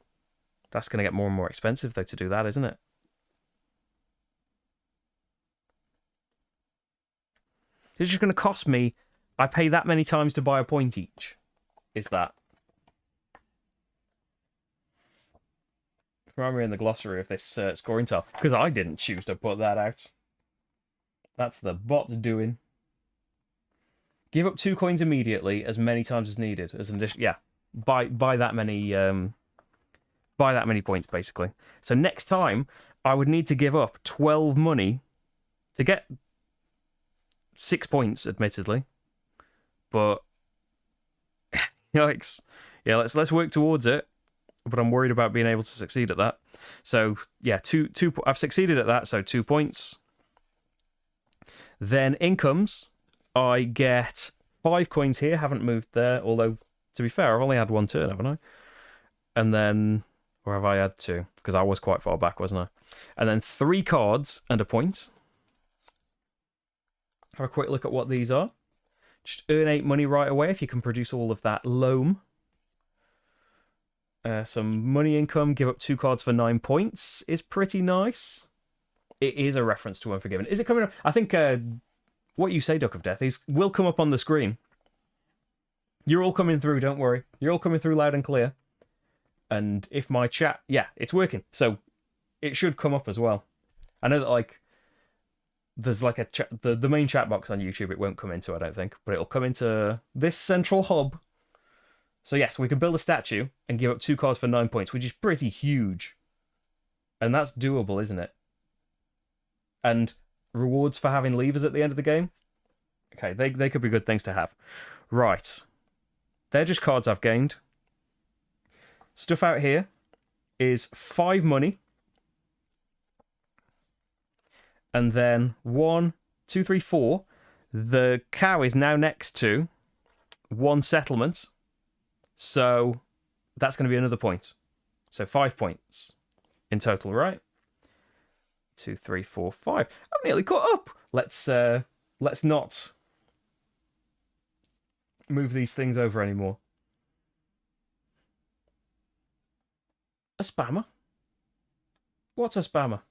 That's going to get more and more expensive, though, to do that, isn't it? It's just going to cost me... I pay that many times to buy a point each. Is that? Remind me in the glossary of this scoring tile. Because I didn't choose to put that out. That's the bot doing. Give up 2 coins immediately, as many times as needed. As an addition, yeah, buy that many points basically. So next time, I would need to give up 12 money to get 6 points, admittedly. But yikes! Yeah, let's work towards it. But I'm worried about being able to succeed at that. So yeah, two. I've succeeded at that, so 2 points. Then incomes, I get 5 coins here. Haven't moved there, although to be fair, I've only had 1 turn, haven't I? And then, or have I had 2? Because I was quite far back, wasn't I? And then 3 cards and a point. Have a quick look at what these are. Just earn 8 money right away if you can produce all of that loam. Some money income, give up 2 cards for 9 points is pretty nice. It is a reference to Unforgiven. Is it coming up? I think what you say, Duck of Death, will come up on the screen. You're all coming through, don't worry. You're all coming through loud and clear. And if my chat... Yeah, it's working. So it should come up as well. I know that, like, there's like a the main chat box on YouTube it won't come into, I don't think. But it'll come into this central hub. So yes, we can build a statue and give up 2 cards for 9 points, which is pretty huge. And that's doable, isn't it? And rewards for having levers at the end of the game. Okay, they could be good things to have. Right. They're just cards I've gained. Stuff out here is 5 money. And then 1, 2, 3, 4. The cow is now next to 1 settlement. So that's going to be another point. So 5 points in total, right? 2, 3, 4, 5. I'm nearly caught up. Let's not move these things over anymore. A spammer? What's a spammer?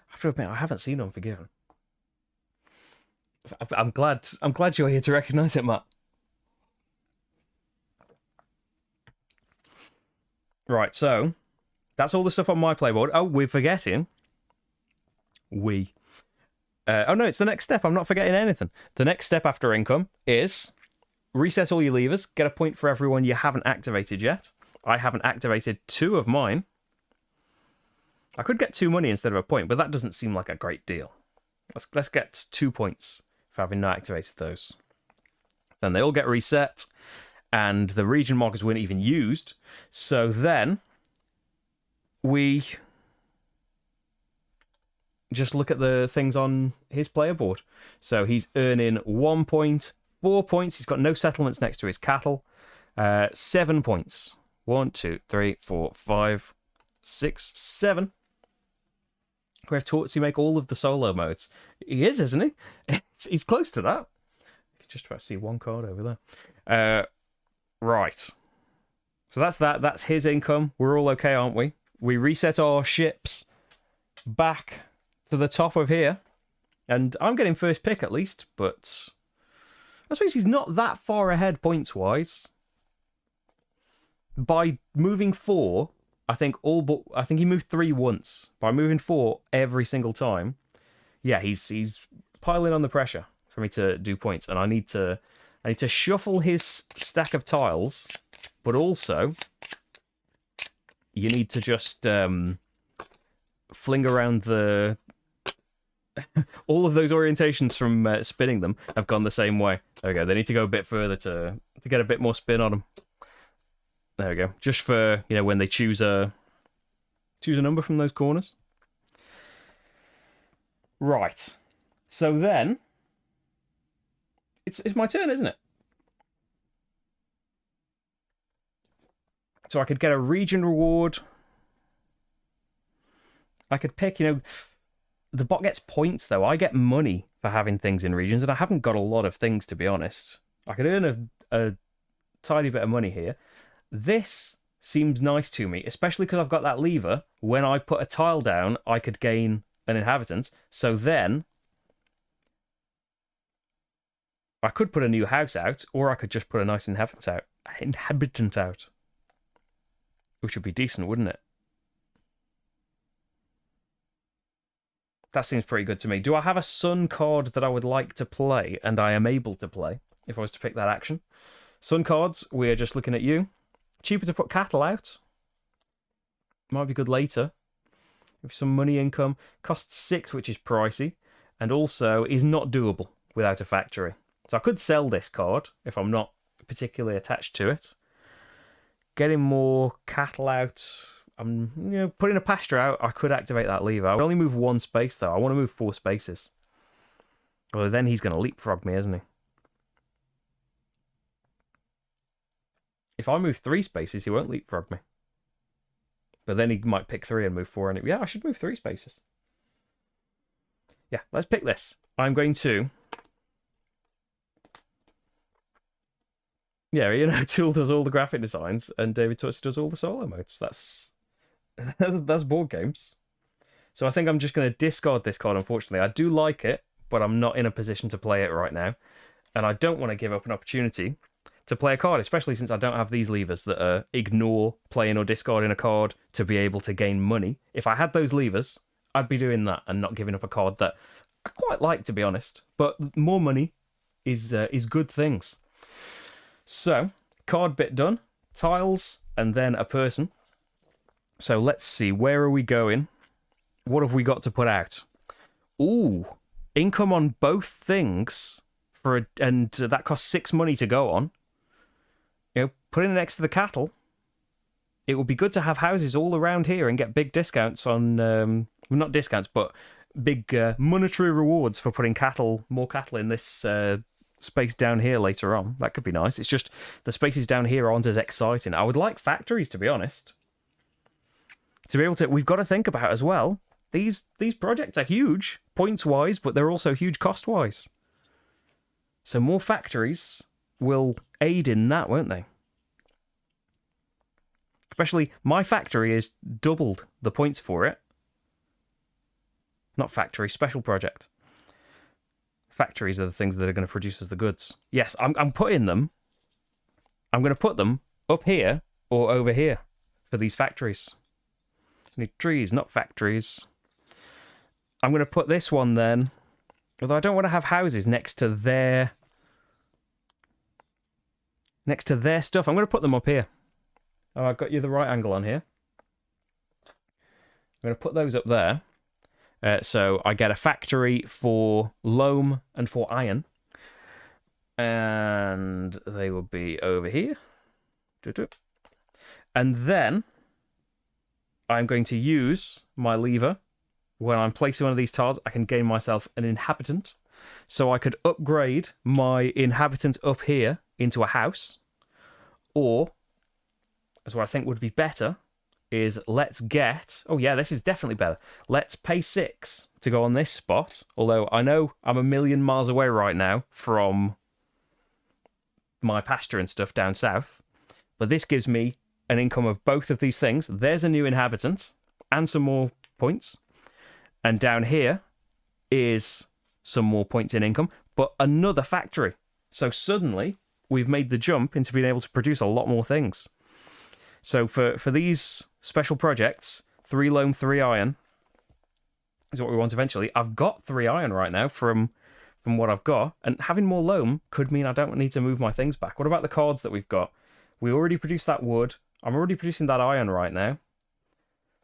I have to admit, I haven't seen Unforgiven. I'm glad you're here to recognise it, Matt. Right, so that's all the stuff on my playboard. Oh, we're forgetting Oh no, it's the next step. I'm not forgetting anything. The next step after income is reset all your levers, get a point for everyone you haven't activated yet. I haven't activated 2 of mine. I could get 2 money instead of a point, but that doesn't seem like a great deal. Let's get 2 points for having not activated those. Then they all get reset, and the region markers weren't even used. So then we just look at the things on his player board. So he's earning 1 point, 4 points. He's got no settlements next to his cattle. 7 points. 1, 2, 3, 4, 5, 6, 7. We have taught to make all of the solo modes. He is, isn't he? He's close to that. You can just about see 1 card over there. Right. So that's that. That's his income. We're all okay, aren't we? We reset our ships back to the top of here. And I'm getting first pick at least, but I suppose he's not that far ahead points-wise. By moving 4... I think he moved 3 once. By moving 4 every single time, yeah, he's piling on the pressure for me to do points, and I need to shuffle his stack of tiles, but also you need to just fling around the all of those orientations from spinning them have gone the same way. There we go. They need to go a bit further to get a bit more spin on them. There we go. Just for, when they choose a number from those corners. Right. So then it's my turn, isn't it? So I could get a region reward. I could pick, the bot gets points though. I get money for having things in regions, and I haven't got a lot of things, to be honest. I could earn a tiny bit of money here. This seems nice to me, especially because I've got that lever. When I put a tile down, I could gain an inhabitant. So then I could put a new house out, or I could just put a nice inhabitant out. Which would be decent, wouldn't it? That seems pretty good to me. Do I have a sun card that I would like to play, and I am able to play, if I was to pick that action? Sun cards, we're just looking at you. Cheaper to put cattle out. Might be good later. With some money income. Costs 6, which is pricey. And also is not doable without a factory. So I could sell this card if I'm not particularly attached to it. Getting more cattle out. I'm putting a pasture out. I could activate that lever. I would only move 1 space though. I want to move 4 spaces. Well, then he's going to leapfrog me, isn't he? If I move 3 spaces, he won't leapfrog me. But then he might pick 3 and move 4. And yeah, I should move 3 spaces. Yeah, let's pick this. I'm going to... Yeah, Tool does all the graphic designs, and David Touch does all the solo modes. That's board games. So I think I'm just going to discard this card, unfortunately. I do like it, but I'm not in a position to play it right now. And I don't want to give up an opportunity to play a card, especially since I don't have these levers that ignore playing or discarding a card to be able to gain money. If I had those levers, I'd be doing that and not giving up a card that I quite like, to be honest. But more money is good things. So, card bit done, tiles, and then a person. So let's see, where are we going? What have we got to put out? Ooh, income on both things, and that costs 6 money to go on. Putting it next to the cattle, it would be good to have houses all around here and get big discounts on, not discounts, but big monetary rewards for putting more cattle in this space down here later on. That could be nice. It's just the spaces down here aren't as exciting. I would like factories, to be honest. To be able to, we've got to think about as well. These projects are huge points-wise, but they're also huge cost-wise. So more factories will aid in that, won't they? Especially, my factory is doubled the points for it. Not factory, special project. Factories are the things that are going to produce us the goods. Yes, I'm putting them. I'm going to put them up here or over here for these factories. I need trees, not factories. I'm going to put this one then, although I don't want to have houses next to their stuff. I'm going to put them up here. Oh, I've got you the right angle on here. I'm going to put those up there. So I get a factory for loam and for iron. And they will be over here. And then I'm going to use my lever. When I'm placing one of these tiles, I can gain myself an inhabitant. So I could upgrade my inhabitant up here into a house. Or, as what I think would be better, is let's get... Oh yeah, this is definitely better. Let's pay 6 to go on this spot. Although I know I'm a million miles away right now from my pasture and stuff down south. But this gives me an income of both of these things. There's a new inhabitant and some more points. And down here is some more points in income, but another factory. So suddenly we've made the jump into being able to produce a lot more things. So for these special projects, 3 loam, 3 iron is what we want eventually. I've got 3 iron right now from what I've got, and having more loam could mean I don't need to move my things back. What about the cards that we've got? We already produced that wood. I'm already producing that iron right now.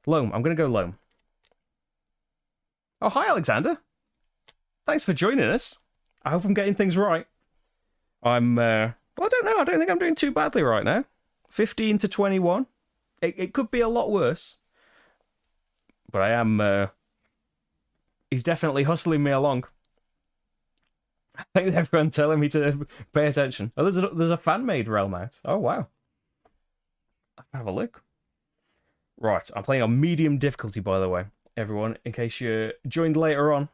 Loam. I'm going to go loam. Oh, hi, Alexander. Thanks for joining us. I hope I'm getting things right. I'm, well, I don't know. I don't think I'm doing too badly right now. 15 to 21. It could be a lot worse. But I am, he's definitely hustling me along. I think everyone's telling me to pay attention. Oh, there's a fan-made realm out. Oh, wow. I'll have a look. Right, I'm playing on medium difficulty, by the way, everyone, in case you joined later on.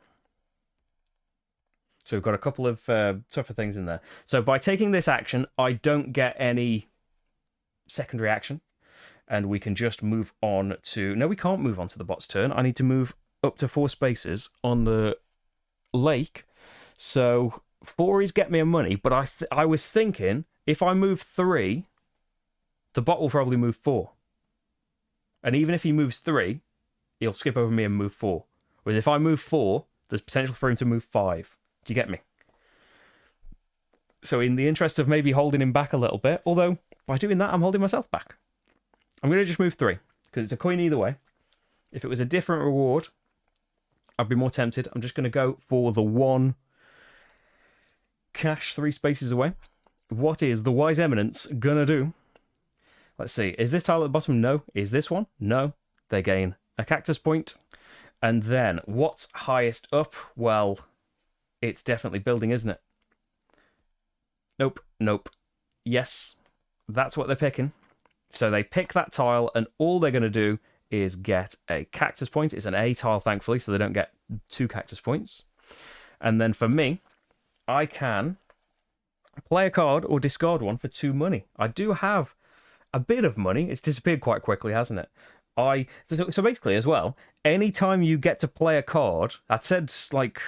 So we've got a couple of tougher things in there. So by taking this action, I don't get any secondary action. And we can just move on to... No, we can't move on to the bot's turn. I need to move up to 4 spaces on the lake. So 4 is get me a money, but I was thinking if I move 3, the bot will probably move 4. And even if he moves 3, he'll skip over me and move 4. Whereas if I move 4, there's potential for him to move 5. Do you get me? So in the interest of maybe holding him back a little bit, although by doing that, I'm holding myself back. I'm going to just move 3, because it's a coin either way. If it was a different reward, I'd be more tempted. I'm just going to go for the 1 cash 3 spaces away. What is the Wise Eminence going to do? Let's see. Is this tile at the bottom? No. Is this one? No. They gain a cactus point. And then, what's highest up? Well, it's definitely building, isn't it? Nope. Nope. Yes. That's what they're picking. So they pick that tile, and all they're going to do is get a cactus point. It's an A tile, thankfully, so they don't get 2 cactus points. And then for me, I can play a card or discard one for 2 money. I do have a bit of money. It's disappeared quite quickly, hasn't it? So basically, as well, anytime you get to play a card, I said, like...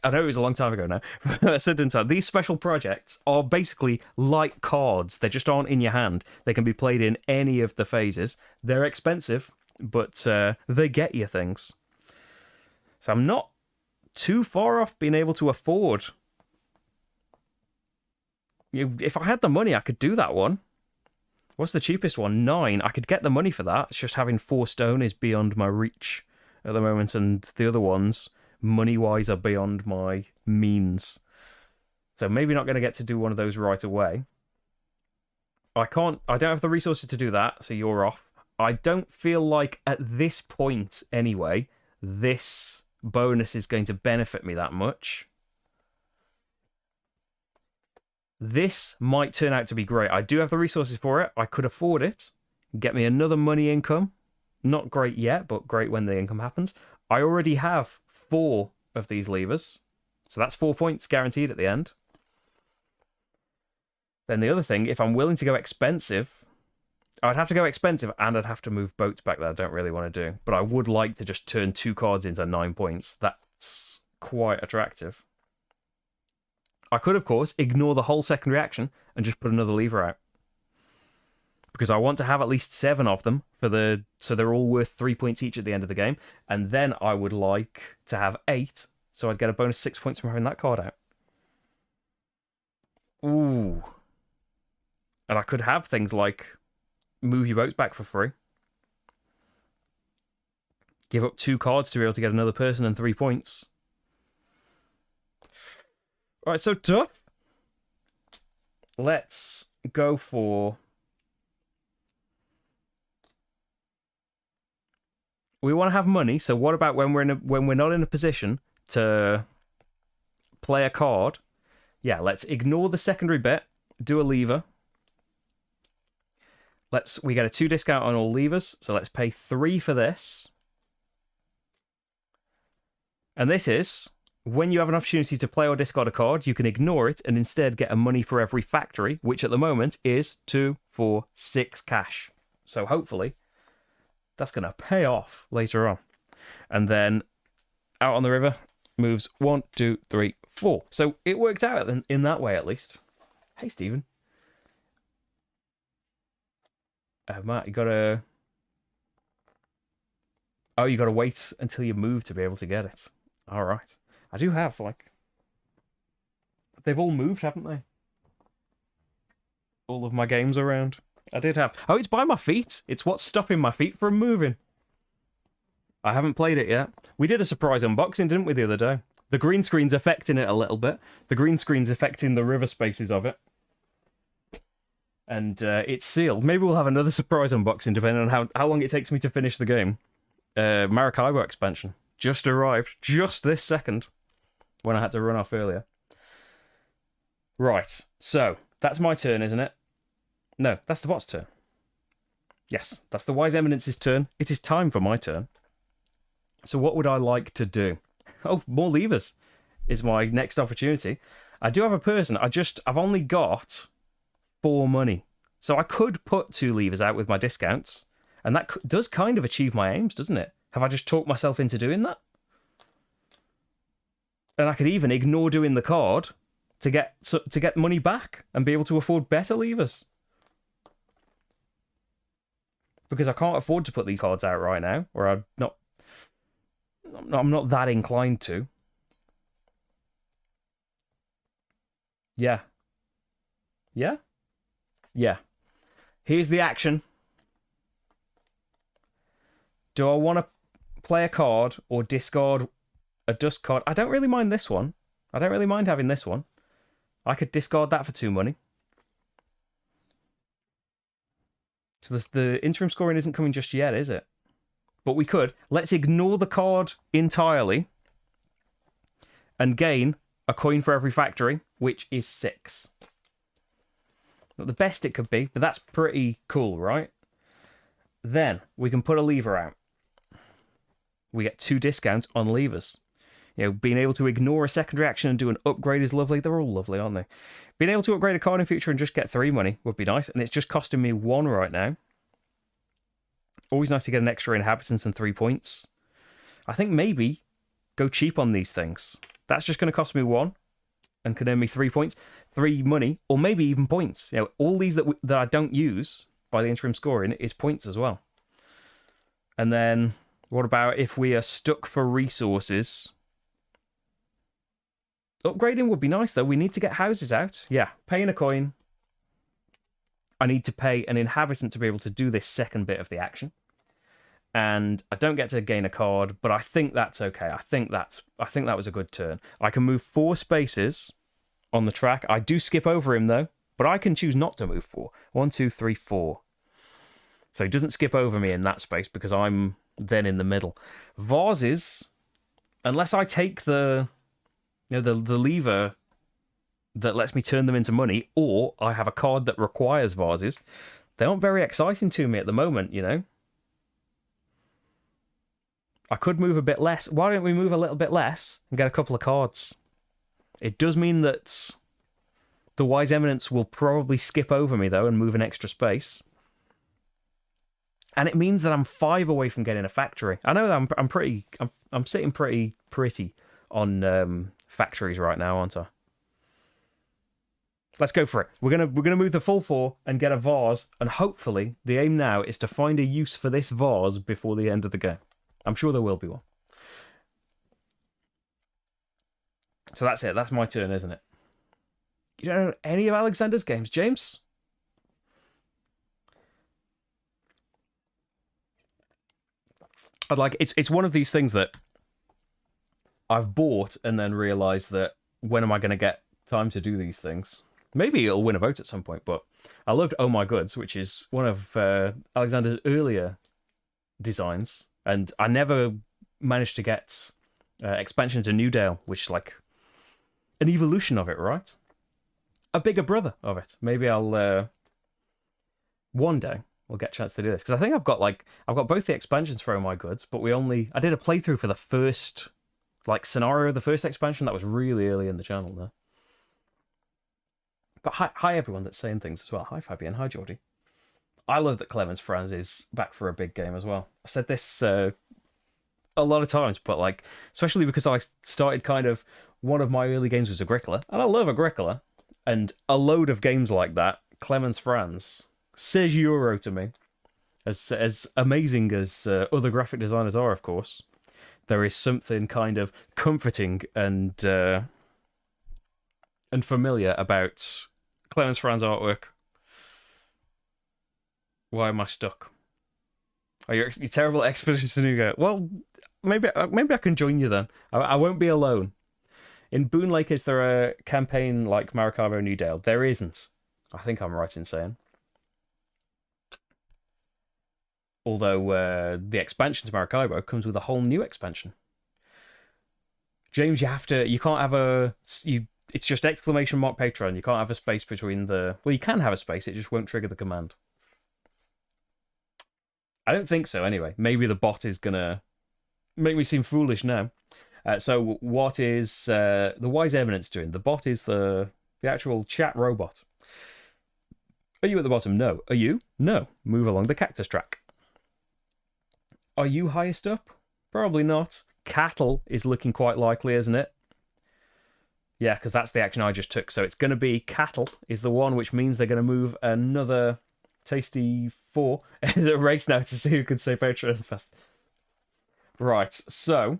I know it was a long time ago now. I said inside, these special projects are basically like cards. They just aren't in your hand. They can be played in any of the phases. They're expensive, but they get you things. So I'm not too far off being able to afford. If I had the money, I could do that one. What's the cheapest one? 9. I could get the money for that. It's just having 4 stone is beyond my reach at the moment, and the other ones... money-wise are beyond my means. So maybe not going to get to do one of those right away. I don't have the resources to do that, so you're off. I don't feel like at this point, anyway, this bonus is going to benefit me that much. This might turn out to be great. I do have the resources for it. I could afford it. Get me another money income. Not great yet, but great when the income happens. I already have 4 of these levers. So that's 4 points guaranteed at the end. Then the other thing, if I'm willing to go expensive, I'd have to go expensive and I'd have to move boats back that I don't really want to do. But I would like to just turn 2 cards into 9 points. That's quite attractive. I could, of course, ignore the whole secondary action and just put another lever out. because I want to have at least 7 of them so they're all worth 3 points each at the end of the game, and then I would like to have 8, so I'd get a bonus 6 points from having that card out. Ooh. And I could have things like move your boats back for free. Give up 2 cards to be able to get another person and 3 points. Alright, so tough. Let's go for... We want to have money, so what about when we're not in a position to play a card? Yeah, let's ignore the secondary bit, do a lever. We get a 2 discount on all levers, so let's pay 3 for this. And this is, when you have an opportunity to play or discard a card, you can ignore it and instead get a money for every factory, which at the moment is 2, 4, 6 cash. So hopefully that's going to pay off later on. And then out on the river moves 1, 2, 3, 4. So it worked out in that way at least. Hey, Stephen. Matt, you gotta... Oh, you gotta wait until you move to be able to get it. Alright. I do have, like... They've all moved, haven't they? All of my games around. I did have... Oh, it's by my feet. It's what's stopping my feet from moving. I haven't played it yet. We did a surprise unboxing, didn't we, the other day? The green screen's affecting it a little bit. The green screen's affecting the river spaces of it. And it's sealed. Maybe we'll have another surprise unboxing, depending on how long it takes me to finish the game. Maracaibo expansion. Just arrived. Just this second. When I had to run off earlier. Right. So, that's my turn, isn't it? No, that's the bot's turn. Yes, that's the Wise Eminence's turn. It is time for my turn. So what would I like to do? Oh, more levers is my next opportunity. I do have a person. I've only got 4 money. So I could put 2 levers out with my discounts. And that does kind of achieve my aims, doesn't it? Have I just talked myself into doing that? And I could even ignore doing the card to get money back and be able to afford better levers. Because I can't afford to put these cards out right now, or I'm not that inclined to. Yeah. Yeah? Yeah. Here's the action. Do I want to play a card or discard a dust card? I don't really mind this one. I don't really mind having this one. I could discard that for 2 money. So the interim scoring isn't coming just yet, is it? But we could. Let's ignore the card entirely and gain a coin for every factory, which is 6. Not the best it could be, but that's pretty cool, right? Then we can put a lever out. We get 2 discounts on levers. You know, being able to ignore a secondary action and do an upgrade is lovely. They're all lovely, aren't they? Being able to upgrade a card in future and just get 3 money would be nice. And it's just costing me 1 right now. Always nice to get an extra inhabitants and 3 points. I think maybe go cheap on these things. That's just going to cost me 1 and can earn me 3 points, 3 money, or maybe even points. You know, all these that I don't use by the interim scoring is points as well. And then what about if we are stuck for resources? Upgrading would be nice, though. We need to get houses out. Yeah, paying a coin. I need to pay an inhabitant to be able to do this second bit of the action. And I don't get to gain a card, but I think that's okay. I think that was a good turn. I can move 4 spaces on the track. I do skip over him, though, but I can choose not to move 4. 1, 2, 3, 4. So he doesn't skip over me in that space because I'm then in the middle. Vases, unless I take the lever that lets me turn them into money, or I have a card that requires vases, they aren't very exciting to me at the moment, you know? I could move a bit less. Why don't we move a little bit less and get a couple of cards? It does mean that the Wise Eminence will probably skip over me, though, and move an extra space. And it means that I'm 5 away from getting a factory. I know that I'm sitting pretty on factories right now, aren't I? Let's go for it. We're gonna move the full 4 and get a vase, and hopefully the aim now is to find a use for this vase before the end of the game. I'm sure there will be one. So that's it. That's my turn, isn't it? You don't know any of Alexander's games, James? I'd like it's one of these things that I've bought and then realised that when am I going to get time to do these things? Maybe it'll win a vote at some point, but I loved Oh My Goods, which is one of Alexander's earlier designs, and I never managed to get expansion to Newdale, which is like an evolution of it, right? A bigger brother of it. Maybe I'll one day we'll get a chance to do this, because I think I've got both the expansions for Oh My Goods, but I did a playthrough for the first scenario of the first expansion. That was really early in the channel there. But hi everyone that's saying things as well. Hi Fabian, hi Geordie. I love that Clemens Franz is back for a big game as well. I've said this a lot of times, but especially because I started one of my early games was Agricola, and I love Agricola, and a load of games like that, Clemens Franz says Euro to me. As amazing as other graphic designers are, of course, there is something kind of comforting and familiar about Clemens Franz artwork. Why am I stuck? Oh, you're terrible at Expedition to New. Well, maybe I can join you then. I won't be alone. In Boonlake, is there a campaign like Maracaibo Newdale? There isn't. I think I'm right in saying. Although the expansion to Maracaibo comes with a whole new expansion. James, you can't have it's just exclamation mark Patreon. You can't have a space between the... Well, you can have a space, it just won't trigger the command. I don't think so, anyway. Maybe the bot is gonna make me seem foolish now. So what is the Wise Eminence doing? The bot is the actual chat robot. Are you at the bottom? No. Are you? No. Move along the cactus track. Are you highest up? Probably not. Cattle is looking quite likely, isn't it? Yeah, because that's the action I just took. So it's going to be cattle is the one, which means they're going to move another tasty 4. It's a race now to see who can say Patreon first. Right, so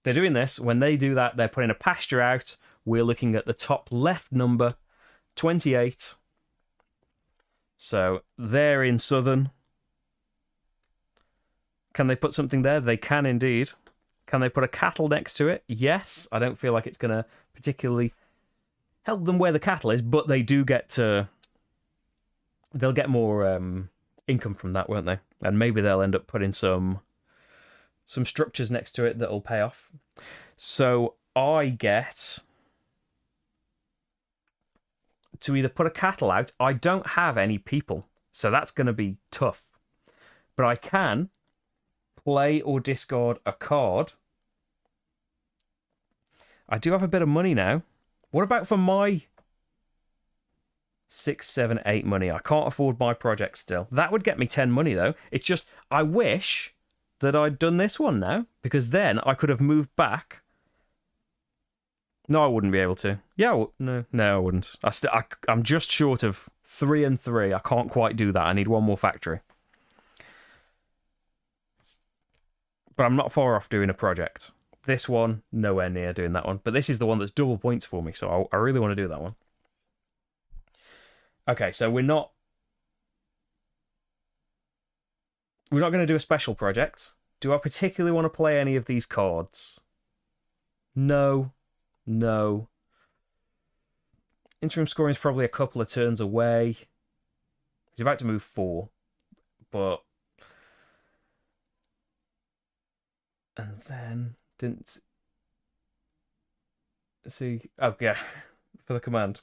they're doing this. When they do that, they're putting a pasture out. We're looking at the top left number, 28. So they're in southern. Can they put something there? They can indeed. Can they put a cattle next to it? Yes. I don't feel like it's going to particularly help them where the cattle is, but they do get to... They'll get more income from that, won't they? And maybe they'll end up putting some structures next to it that'll pay off. So I get to either put a cattle out. I don't have any people, so that's going to be tough. But I can play or discard a card. I do have a bit of money now. What about for my 6, 7, 8 money? I can't afford my project still. That would get me 10 money, though. It's just, I wish that I'd done this one now, because then I could have moved back. No, I wouldn't be able to. Yeah, no, I wouldn't. I'm just short of 3 and 3. I can't quite do that. I need one more factory. But I'm not far off doing a project. This one, nowhere near doing that one. But this is the one that's double points for me, so I really want to do that one. Okay, so we're not going to do a special project. Do I particularly want to play any of these cards? No. Interim scoring is probably a couple of turns away. He's about to move 4, but... And then didn't see. Oh yeah, for the command.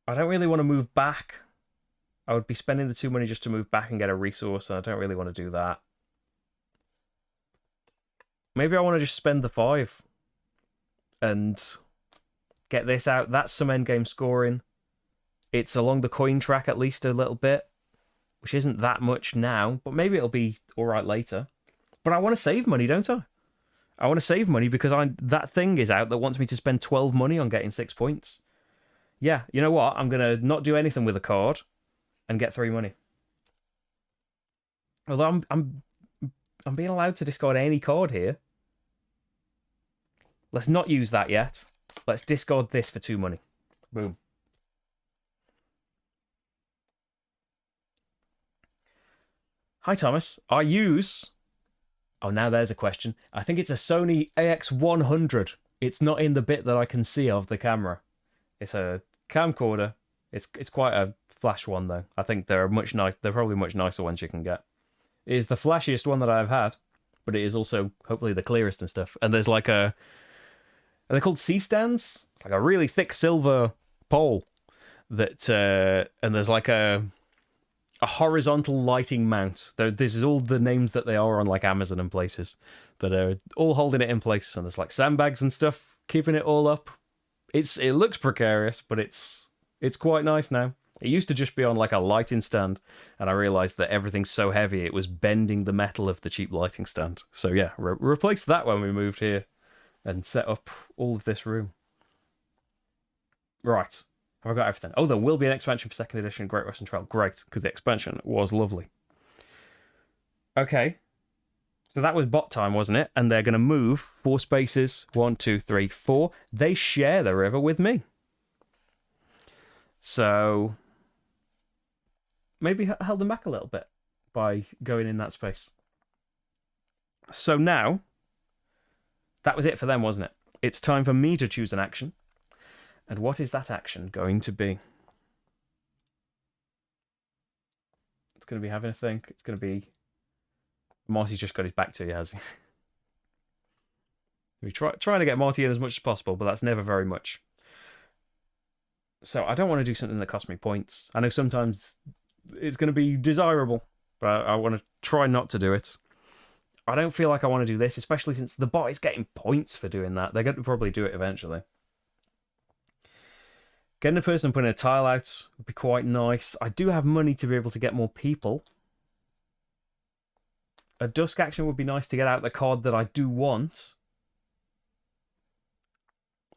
I don't really want to move back. I would be spending the 2 money just to move back and get a resource, and I don't really want to do that. Maybe I want to just spend the 5 and get this out. That's some endgame scoring. It's along the coin track at least a little bit, which isn't that much now, but maybe it'll be all right later. But I want to save money, don't I? I want to save money because that thing is out that wants me to spend 12 money on getting 6 points. Yeah, you know what? I'm going to not do anything with a card and get 3 money. Although I'm being allowed to discard any card here. Let's not use that yet. Let's discard this for 2 money. Boom. Hi, Thomas. I use... Oh, now there's a question. I think it's a Sony AX100. It's not in the bit that I can see of the camera. It's a camcorder. It's quite a flash one, though. I think they're probably much nicer ones you can get. It is the flashiest one that I've had, but it is also hopefully the clearest and stuff. And there's like a... Are they called C-stands? It's like a really thick silver pole that... and there's like a horizontal lighting mount. This is all the names that they are on like Amazon and places that are all holding it in place. And there's like sandbags and stuff keeping it all up. It looks precarious, but it's quite nice now. It used to just be on like a lighting stand, and I realized that everything's so heavy it was bending the metal of the cheap lighting stand. So yeah, replaced that when we moved here and set up all of this room. Right. Have I got everything? Oh, there will be an expansion for 2nd edition Great Western Trail. Great, because the expansion was lovely. Okay. So that was bot time, wasn't it? And they're going to move 4 spaces. 1, 2, 3, 4. They share the river with me. So maybe held them back a little bit by going in that space. So now, that was it for them, wasn't it? It's time for me to choose an action. And what is that action going to be? It's going to be having a think. It's going to be... Marty's just got his back to you, has he? We trying to get Marty in as much as possible, but that's never very much. So I don't want to do something that costs me points. I know sometimes it's going to be desirable, but I want to try not to do it. I don't feel like I want to do this, especially since the bot is getting points for doing that. They're going to probably do it eventually. Getting a person putting a tile out would be quite nice. I do have money to be able to get more people. A dusk action would be nice to get out the card that I do want.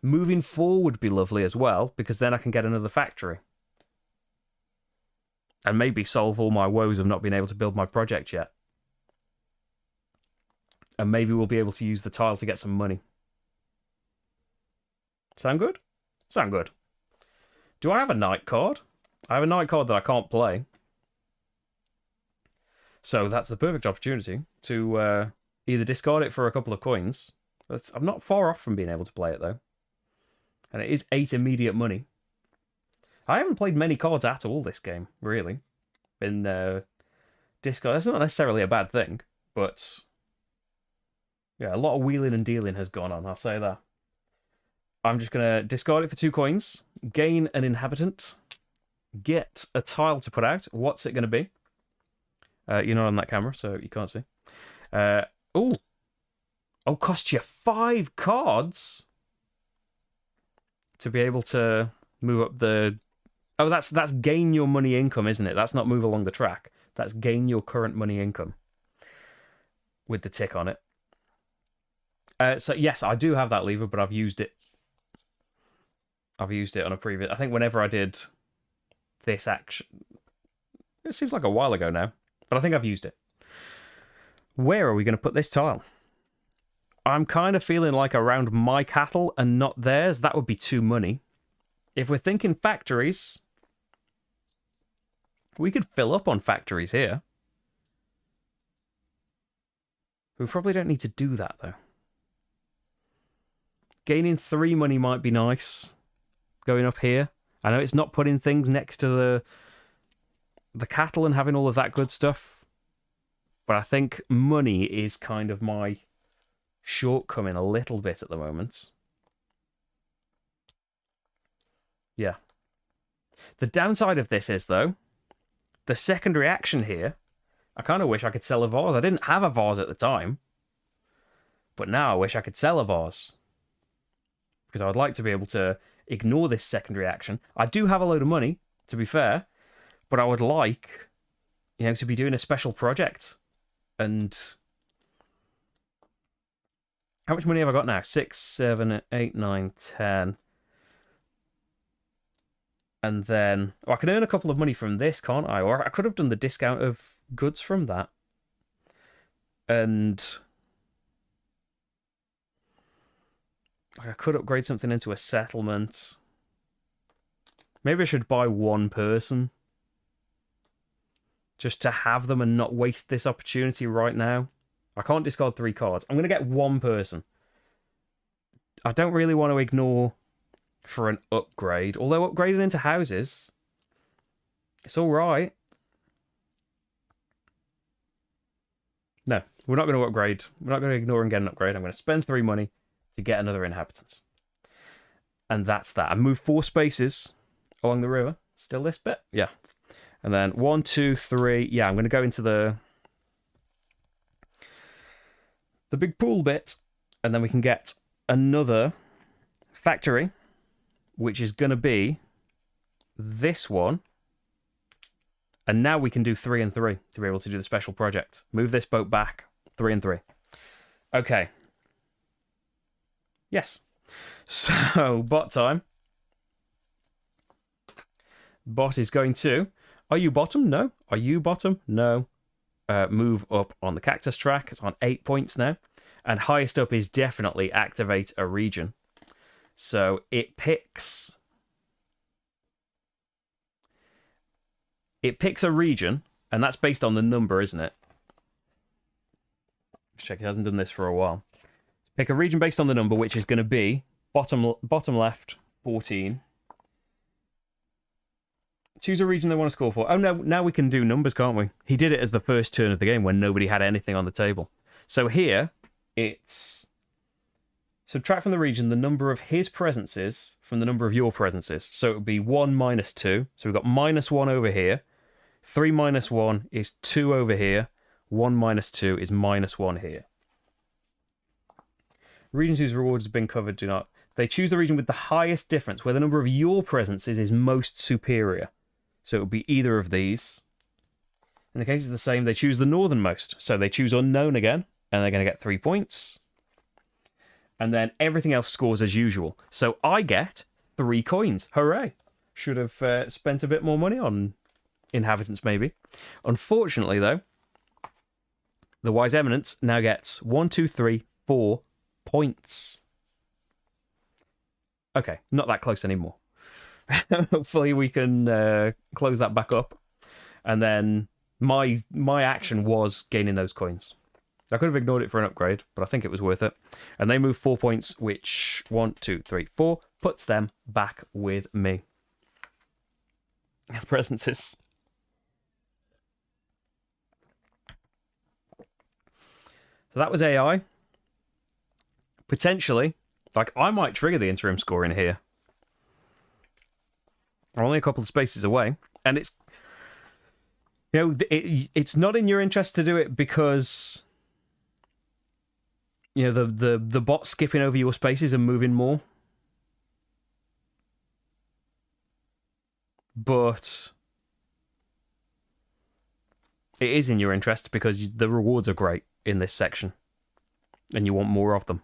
Moving 4 would be lovely as well, because then I can get another factory. And maybe solve all my woes of not being able to build my project yet. And maybe we'll be able to use the tile to get some money. Sound good? Sound good. Do I have a night card? I have a night card that I can't play. So that's the perfect opportunity to either discard it for a couple of coins. I'm not far off from being able to play it, though. And it is 8 immediate money. I haven't played many cards at all this game, really. Been discard. That's not necessarily a bad thing, but yeah, a lot of wheeling and dealing has gone on, I'll say that. I'm just going to discard it for 2 coins, gain an inhabitant, get a tile to put out. What's it going to be? You're not on that camera, so you can't see. Oh, cost you 5 cards to be able to move up the... Oh, that's gain your money income, isn't it? That's not move along the track. That's gain your current money income with the tick on it. So yes, I do have that lever, but I've used it. I've used it on a previous... I think whenever I did this action... It seems like a while ago now, but I think I've used it. Where are we going to put this tile? I'm kind of feeling like around my cattle and not theirs. That would be 2 money. If we're thinking factories, we could fill up on factories here. We probably don't need to do that, though. Gaining 3 money might be nice. Going up here. I know it's not putting things next to the cattle and having all of that good stuff. But I think money is kind of my shortcoming a little bit at the moment. Yeah. The downside of this is, though, the secondary action here, I kind of wish I could sell a vase. I didn't have a vase at the time. But now I wish I could sell a vase. Because I would like to be able to ignore this secondary action. I do have a load of money, to be fair. But I would like, to be doing a special project. And How much money have I got now? 6, 7, 8, 9, 10. And then... Oh, I can earn a couple of money from this, can't I? Or I could have done the discount of goods from that. And... I could upgrade something into a settlement. Maybe I should buy one person. Just to have them and not waste this opportunity right now. I can't discard 3 cards. I'm going to get one person. I don't really want to ignore for an upgrade. Although upgrading into houses, it's all right. No, we're not going to upgrade. We're not going to ignore and get an upgrade. I'm going to spend 3 money to get another inhabitant. And that's that. I moved 4 spaces along the river. Still this bit? Yeah. And then 1, 2, 3. Yeah, I'm going to go into the big pool bit. And then we can get another factory, which is going to be this one. And now we can do 3 and 3 to be able to do the special project. Move this boat back. 3 and 3. Okay. Yes. So, bot time. Bot is going to... Are you bottom? No. Are you bottom? No. Move up on the cactus track. It's on 8 points now. And highest up is definitely activate a region. So it picks... It picks a region, and that's based on the number, isn't it? Check, it hasn't done this for a while. Pick a region based on the number, which is going to be bottom left, 14. Choose a region they want to score for. Oh, no, now we can do numbers, can't we? He did it as the first turn of the game when nobody had anything on the table. So here, it's... Subtract from the region the number of his presences from the number of your presences. So it would be 1 minus 2. So we've got -1 over here. 3 minus 1 is 2 over here. 1 minus 2 is -1 here. Regions whose rewards have been covered do not. They choose the region with the highest difference, where the number of your presences is most superior. So it would be either of these. In the case of the same, they choose the northernmost. So they choose unknown again, and they're going to get 3 points. And then everything else scores as usual. So I get 3 coins. Hooray. Should have spent a bit more money on inhabitants, maybe. Unfortunately, though, the Wise Eminence now gets 1, 2, 3, 4 points. Okay, not that close anymore. Hopefully we can close that back up. And then my action was gaining those coins. I could have ignored it for an upgrade, but I think it was worth it. And they move 4 points, which 1, 2, 3, 4 puts them back with me. Presences. So that was AI. Potentially, like, I might trigger the interim scoring here. I'm only a couple of spaces away, and it's, you know, it's not in your interest to do it because, you know, the bot skipping over your spaces and moving more. But it is in your interest because the rewards are great in this section, and you want more of them.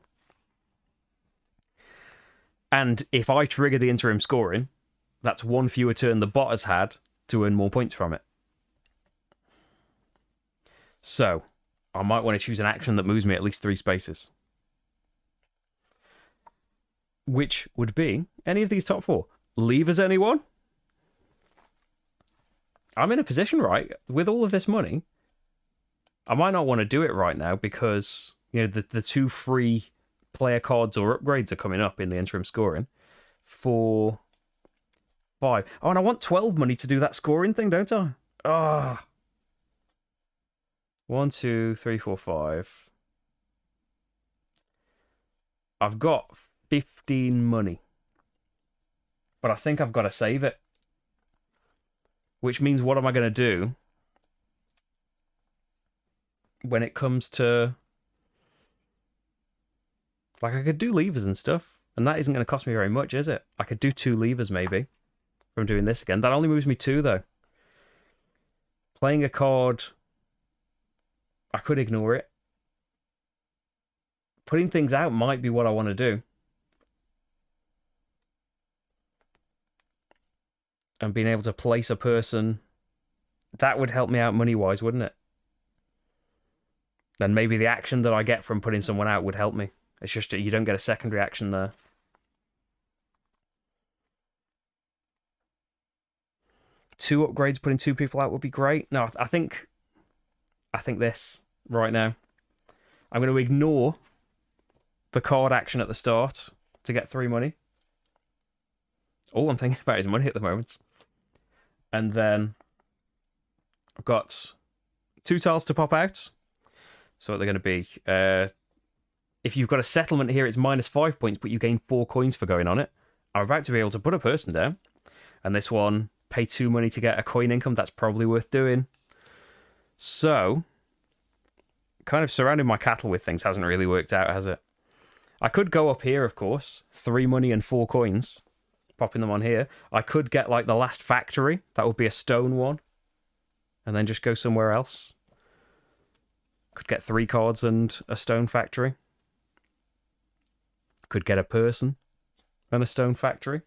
And if I trigger the interim scoring, that's 1 fewer turn the bot has had to earn more points from it. So, I might want to choose an action that moves me at least 3 spaces. Which would be any of these top 4. Levers, anyone? I'm in a position, right? With all of this money, I might not want to do it right now because, you know, the 2 free player cards or upgrades are coming up in the interim scoring. 4, 5. Oh, and I want 12 money to do that scoring thing, don't I? Ah. 1, 2, 3, 4, 5. I've got 15 money. But I think I've got to save it. Which means what am I going to do when it comes to... Like, I could do levers and stuff, and that isn't going to cost me very much, is it? I could do 2 levers, maybe, from doing this again. That only moves me 2, though. Playing a card... I could ignore it. putting things out might be what I want to do. And being able to place a person, that would help me out money-wise, wouldn't it? Then maybe the action that I get from putting someone out would help me. It's just that you don't get a secondary action there. Two upgrades, putting two people out would be great. No, I think this right now. I'm going to ignore the card action at the start to get 3 money. All I'm thinking about is money at the moment. And then I've got 2 tiles to pop out. So what they're going to be, if you've got a settlement here, it's -5 points, but you gain 4 coins for going on it. I'm about to be able to put a person down. And this one, pay 2 money to get a coin income. That's probably worth doing. So, kind of surrounding my cattle with things hasn't really worked out, has it? I could go up here, of course. 3 money and 4 coins. Popping them on here. I could get, like, the last factory. That would be a stone one. And then just go somewhere else. Could get 3 cards and a stone factory. Could get a person and a stone factory.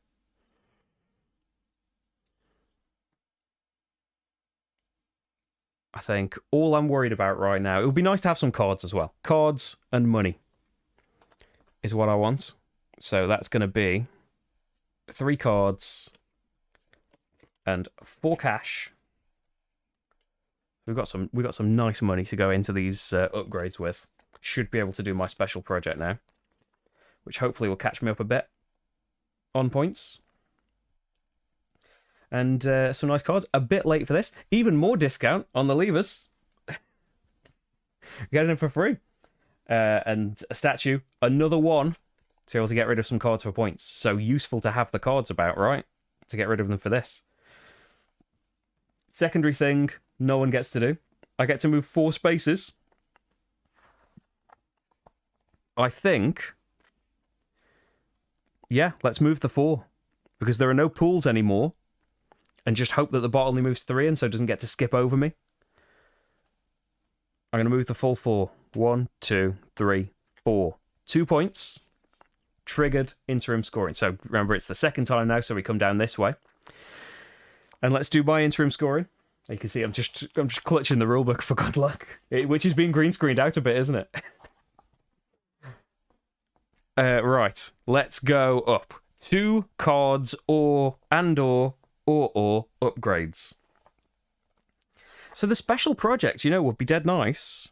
I think all I'm worried about right now, it would be nice to have some cards as well. Cards and money is what I want. So that's going to be 3 cards and 4 cash. We've got some nice money to go into these upgrades with. Should be able to do my special project now, which hopefully will catch me up a bit on points. And some nice cards. A bit late for this. Even more discount on the levers. Getting them for free. And a statue. Another one to be able to get rid of some cards for points. So useful to have the cards about, right? To get rid of them for this. Secondary thing no one gets to do. I get to move 4 spaces. I think... yeah, let's move the 4. Because there are no pools anymore. And just hope that the bot only moves 3 and so it doesn't get to skip over me. I'm going to move the full 4. 1, 2, 3, 4. 2 points. Triggered interim scoring. So remember, it's the second time now, so we come down this way. And let's do my interim scoring. You can see I'm just clutching the rulebook for good luck. Which is being green screened out a bit, isn't it? Right. Let's go up. 2 cards or upgrades. So the special project, you know, would be dead nice.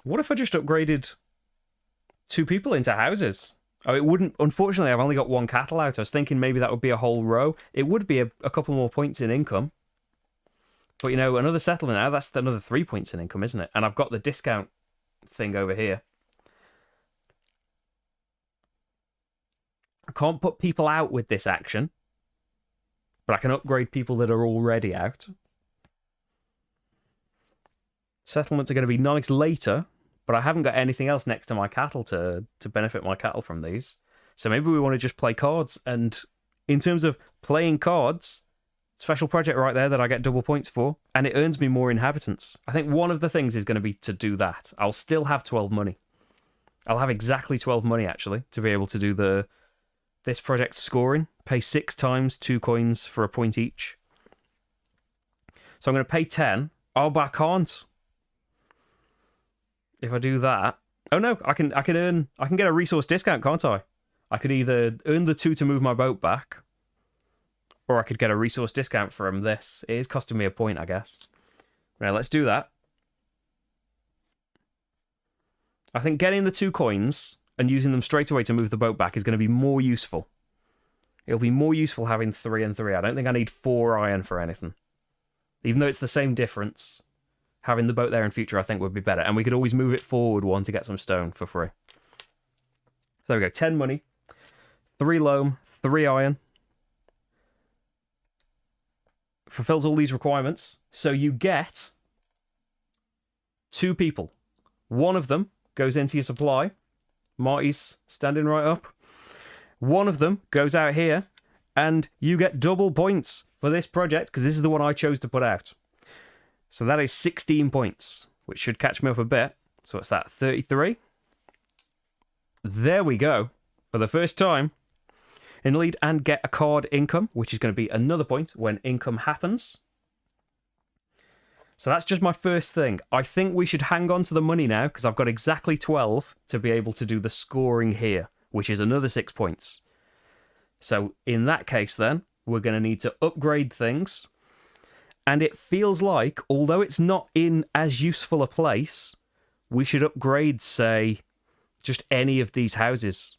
What if I just upgraded 2 people into houses? Oh, it wouldn't. Unfortunately, I've only got 1 cattle out. I was thinking maybe that would be a whole row. It would be a couple more points in income. But, you know, another settlement now, that's another 3 points in income, isn't it? And I've got the discount thing over here. I can't put people out with this action. But I can upgrade people that are already out. Settlements are going to be nice later. But I haven't got anything else next to my cattle to benefit my cattle from these. So maybe we want to just play cards. And in terms of playing cards, special project right there that I get double points for. And it earns me more inhabitants. I think one of the things is going to be to do that. I'll still have 12 money. I'll have exactly 12 money, actually, to be able to do this project scoring. Pay 6 times 2 coins for a point each. So I'm going to pay 10. Oh, but I can't. If I do that... oh no, I can get a resource discount, can't I? I could either earn the 2 to move my boat back, or I could get a resource discount from this. It is costing me a point, I guess. Now, let's do that. I think getting the 2 coins and using them straight away to move the boat back is going to be more useful. It'll be more useful having 3 and 3. I don't think I need 4 iron for anything. Even though it's the same difference, having the boat there in future I think would be better. And we could always move it forward 1 to get some stone for free. So there we go. 10 money, 3 loam, 3 iron. Fulfills all these requirements. So you get 2 people. One of them goes into your supply. Marty's standing right up. One of them goes out here, and you get double points for this project, because this is the one I chose to put out. So that is 16 points, which should catch me up a bit. So what's that, 33? there we go. For the first time in the lead, and get a card income, which is going to be another point when income happens. So that's just my first thing. I think we should hang on to the money now, because I've got exactly 12 to be able to do the scoring here, which is another 6 points. So in that case then, we're going to need to upgrade things. And it feels like, although it's not in as useful a place, we should upgrade, say, just any of these houses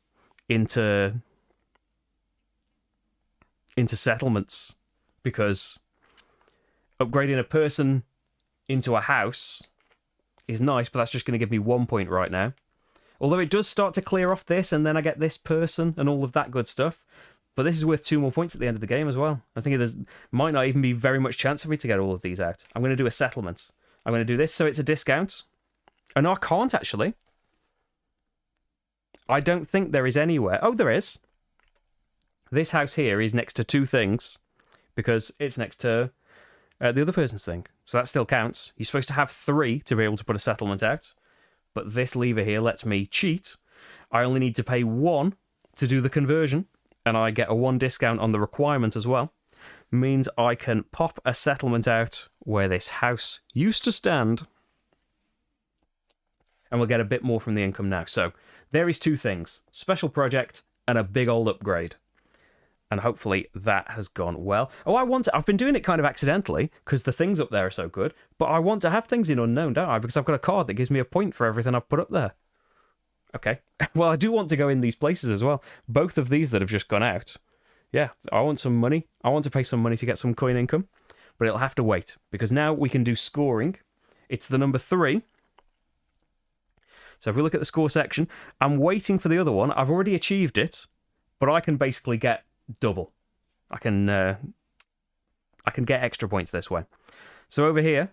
into settlements. Because upgrading a person into a house is nice, but that's just going to give me 1 point right now. Although it does start to clear off this, and then I get this person and all of that good stuff. But this is worth 2 more points at the end of the game as well. I think there might not even be very much chance for me to get all of these out. I'm going to do a settlement. I'm going to do this so it's a discount. Oh, no, I can't actually. I don't think there is anywhere. Oh, there is. This house here is next to 2 things because it's next to the other person's thing. So that still counts. You're supposed to have 3 to be able to put a settlement out. But this lever here lets me cheat. I only need to pay 1 to do the conversion. And I get a 1 discount on the requirement as well. Means I can pop a settlement out where this house used to stand. And we'll get a bit more from the income now. So there is 2 things. Special project and a big old upgrade. And hopefully that has gone well. Oh, I've been doing it kind of accidentally because the things up there are so good. But I want to have things in unknown, don't I? Because I've got a card that gives me a point for everything I've put up there. Okay. Well, I do want to go in these places as well. Both of these that have just gone out. Yeah, I want some money. I want to pay some money to get some coin income. But it'll have to wait. Because now we can do scoring. It's the number 3. So if we look at the score section, I'm waiting for the other one. I've already achieved it. But I can basically get double. I can get extra points this way. So over here,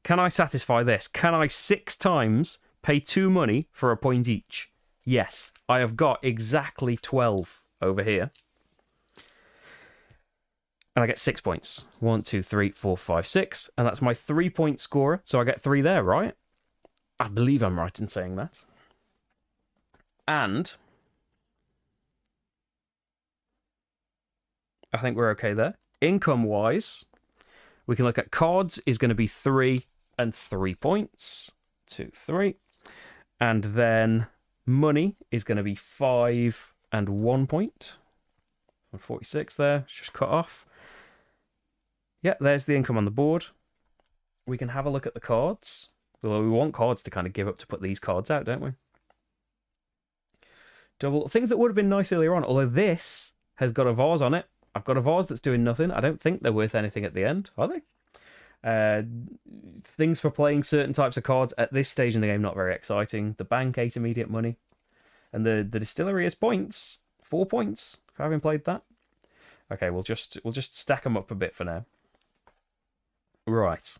can I satisfy this? Can I 6 times pay 2 money for a point each? Yes, I have got exactly 12 over here. And I get 6 points. 1, 2, 3, 4, 5, 6. And that's my 3-point scorer. So I get 3 there, right? I believe I'm right in saying that. And I think we're okay there. Income-wise, we can look at cards is going to be 3 and 3 points. 2, 3. And then money is going to be 5 and 1 point. 46 there. It's just cut off. Yeah, there's the income on the board. We can have a look at the cards. Although we want cards to kind of give up to put these cards out, don't we? Double things that would have been nice earlier on. Although this has got a vase on it. I've got a vase that's doing nothing. I don't think they're worth anything at the end, are they? Things for playing certain types of cards at this stage in the game, not very exciting. The bank, 8 immediate money. And the distillery is points. 4 points for having played that. Okay, we'll just stack them up a bit for now. Right.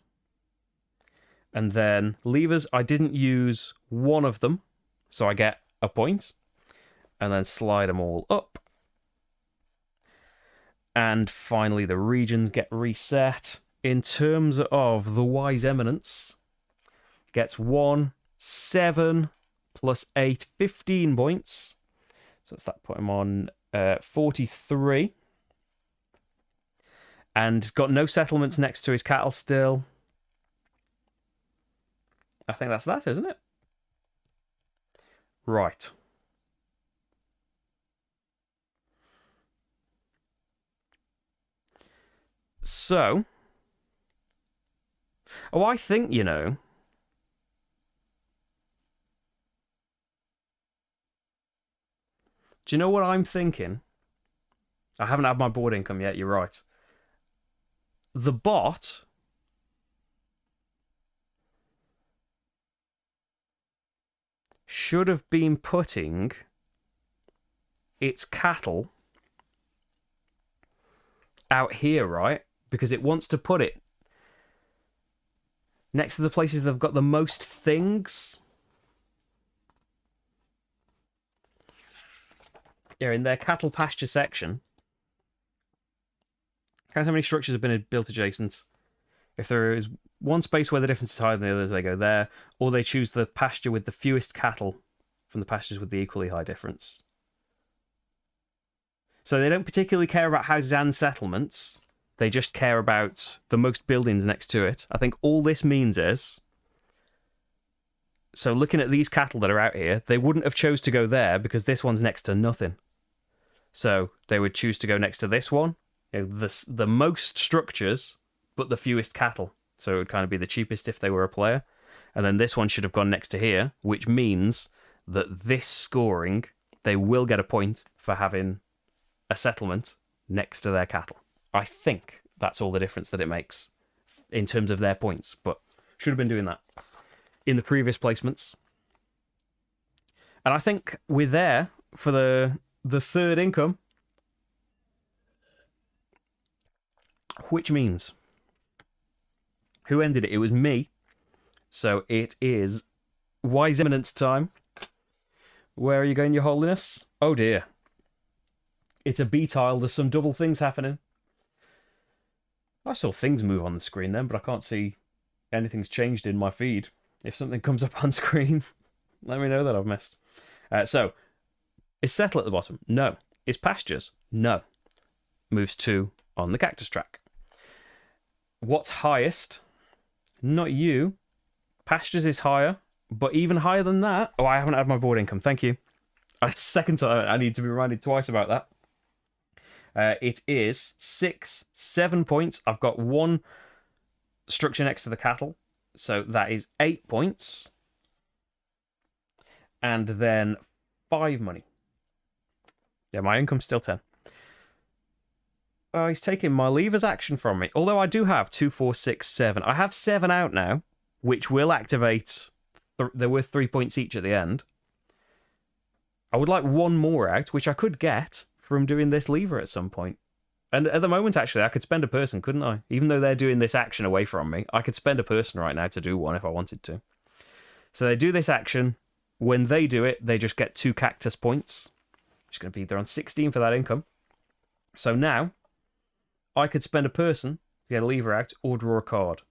And then levers, I didn't use one of them, so I get a point. And then slide them all up. And finally, the regions get reset. In terms of the Wise Eminence, gets 1, 7, plus 8, 15 points. So that's that, put him on 43. And got no settlements next to his cattle still. I think that's that, isn't it? Right. So, I think, do you know what I'm thinking? I haven't had my board income yet, you're right. The bot should have been putting its cattle out here, right? Because it wants to put it next to the places that have got the most things. Yeah, in their cattle pasture section. Count how many structures have been built adjacent. If there is one space where the difference is higher than the others, they go there. Or they choose the pasture with the fewest cattle from the pastures with the equally high difference. So they don't particularly care about houses and settlements. They just care about the most buildings next to it. I think all this means is... So looking at these cattle that are out here, they wouldn't have chose to go there because this one's next to nothing. So they would choose to go next to this one. You know, the most structures, but the fewest cattle. So it would kind of be the cheapest if they were a player. And then this one should have gone next to here, which means that this scoring, they will get a point for having a settlement next to their cattle. I think that's all the difference that it makes in terms of their points, but should have been doing that in the previous placements. And I think we're there for the third income, which means who ended it? It was me. So it is Wise Eminence time. Where are you going, Your Holiness? Oh dear. It's a B tile. There's some double things happening. I saw things move on the screen then, but I can't see anything's changed in my feed. If something comes up on screen, let me know that I've missed. So, is settle at the bottom? No. Is pastures? No. Moves 2 on the cactus track. What's highest? Not you. Pastures is higher, but even higher than that... Oh, I haven't had my board income. Thank you. Second time, I need to be reminded twice about that. It is 7 points. I've got 1 structure next to the cattle, so that is 8 points. And then 5 money. Yeah, my income's still 10. Oh, he's taking my levers action from me. Although I do have 2, 4, 6, 7. I have 7 out now, which will activate. They're worth 3 points each at the end. I would like 1 more out, which I could get from doing this lever at some point. And at the moment, actually, I could spend a person, couldn't I? Even though they're doing this action away from me, I could spend a person right now to do 1 if I wanted to. So they do this action. When they do it, they just get 2 cactus points. Which is going to be, they're on 16 for that income. So now, I could spend a person to get a lever out or draw a card.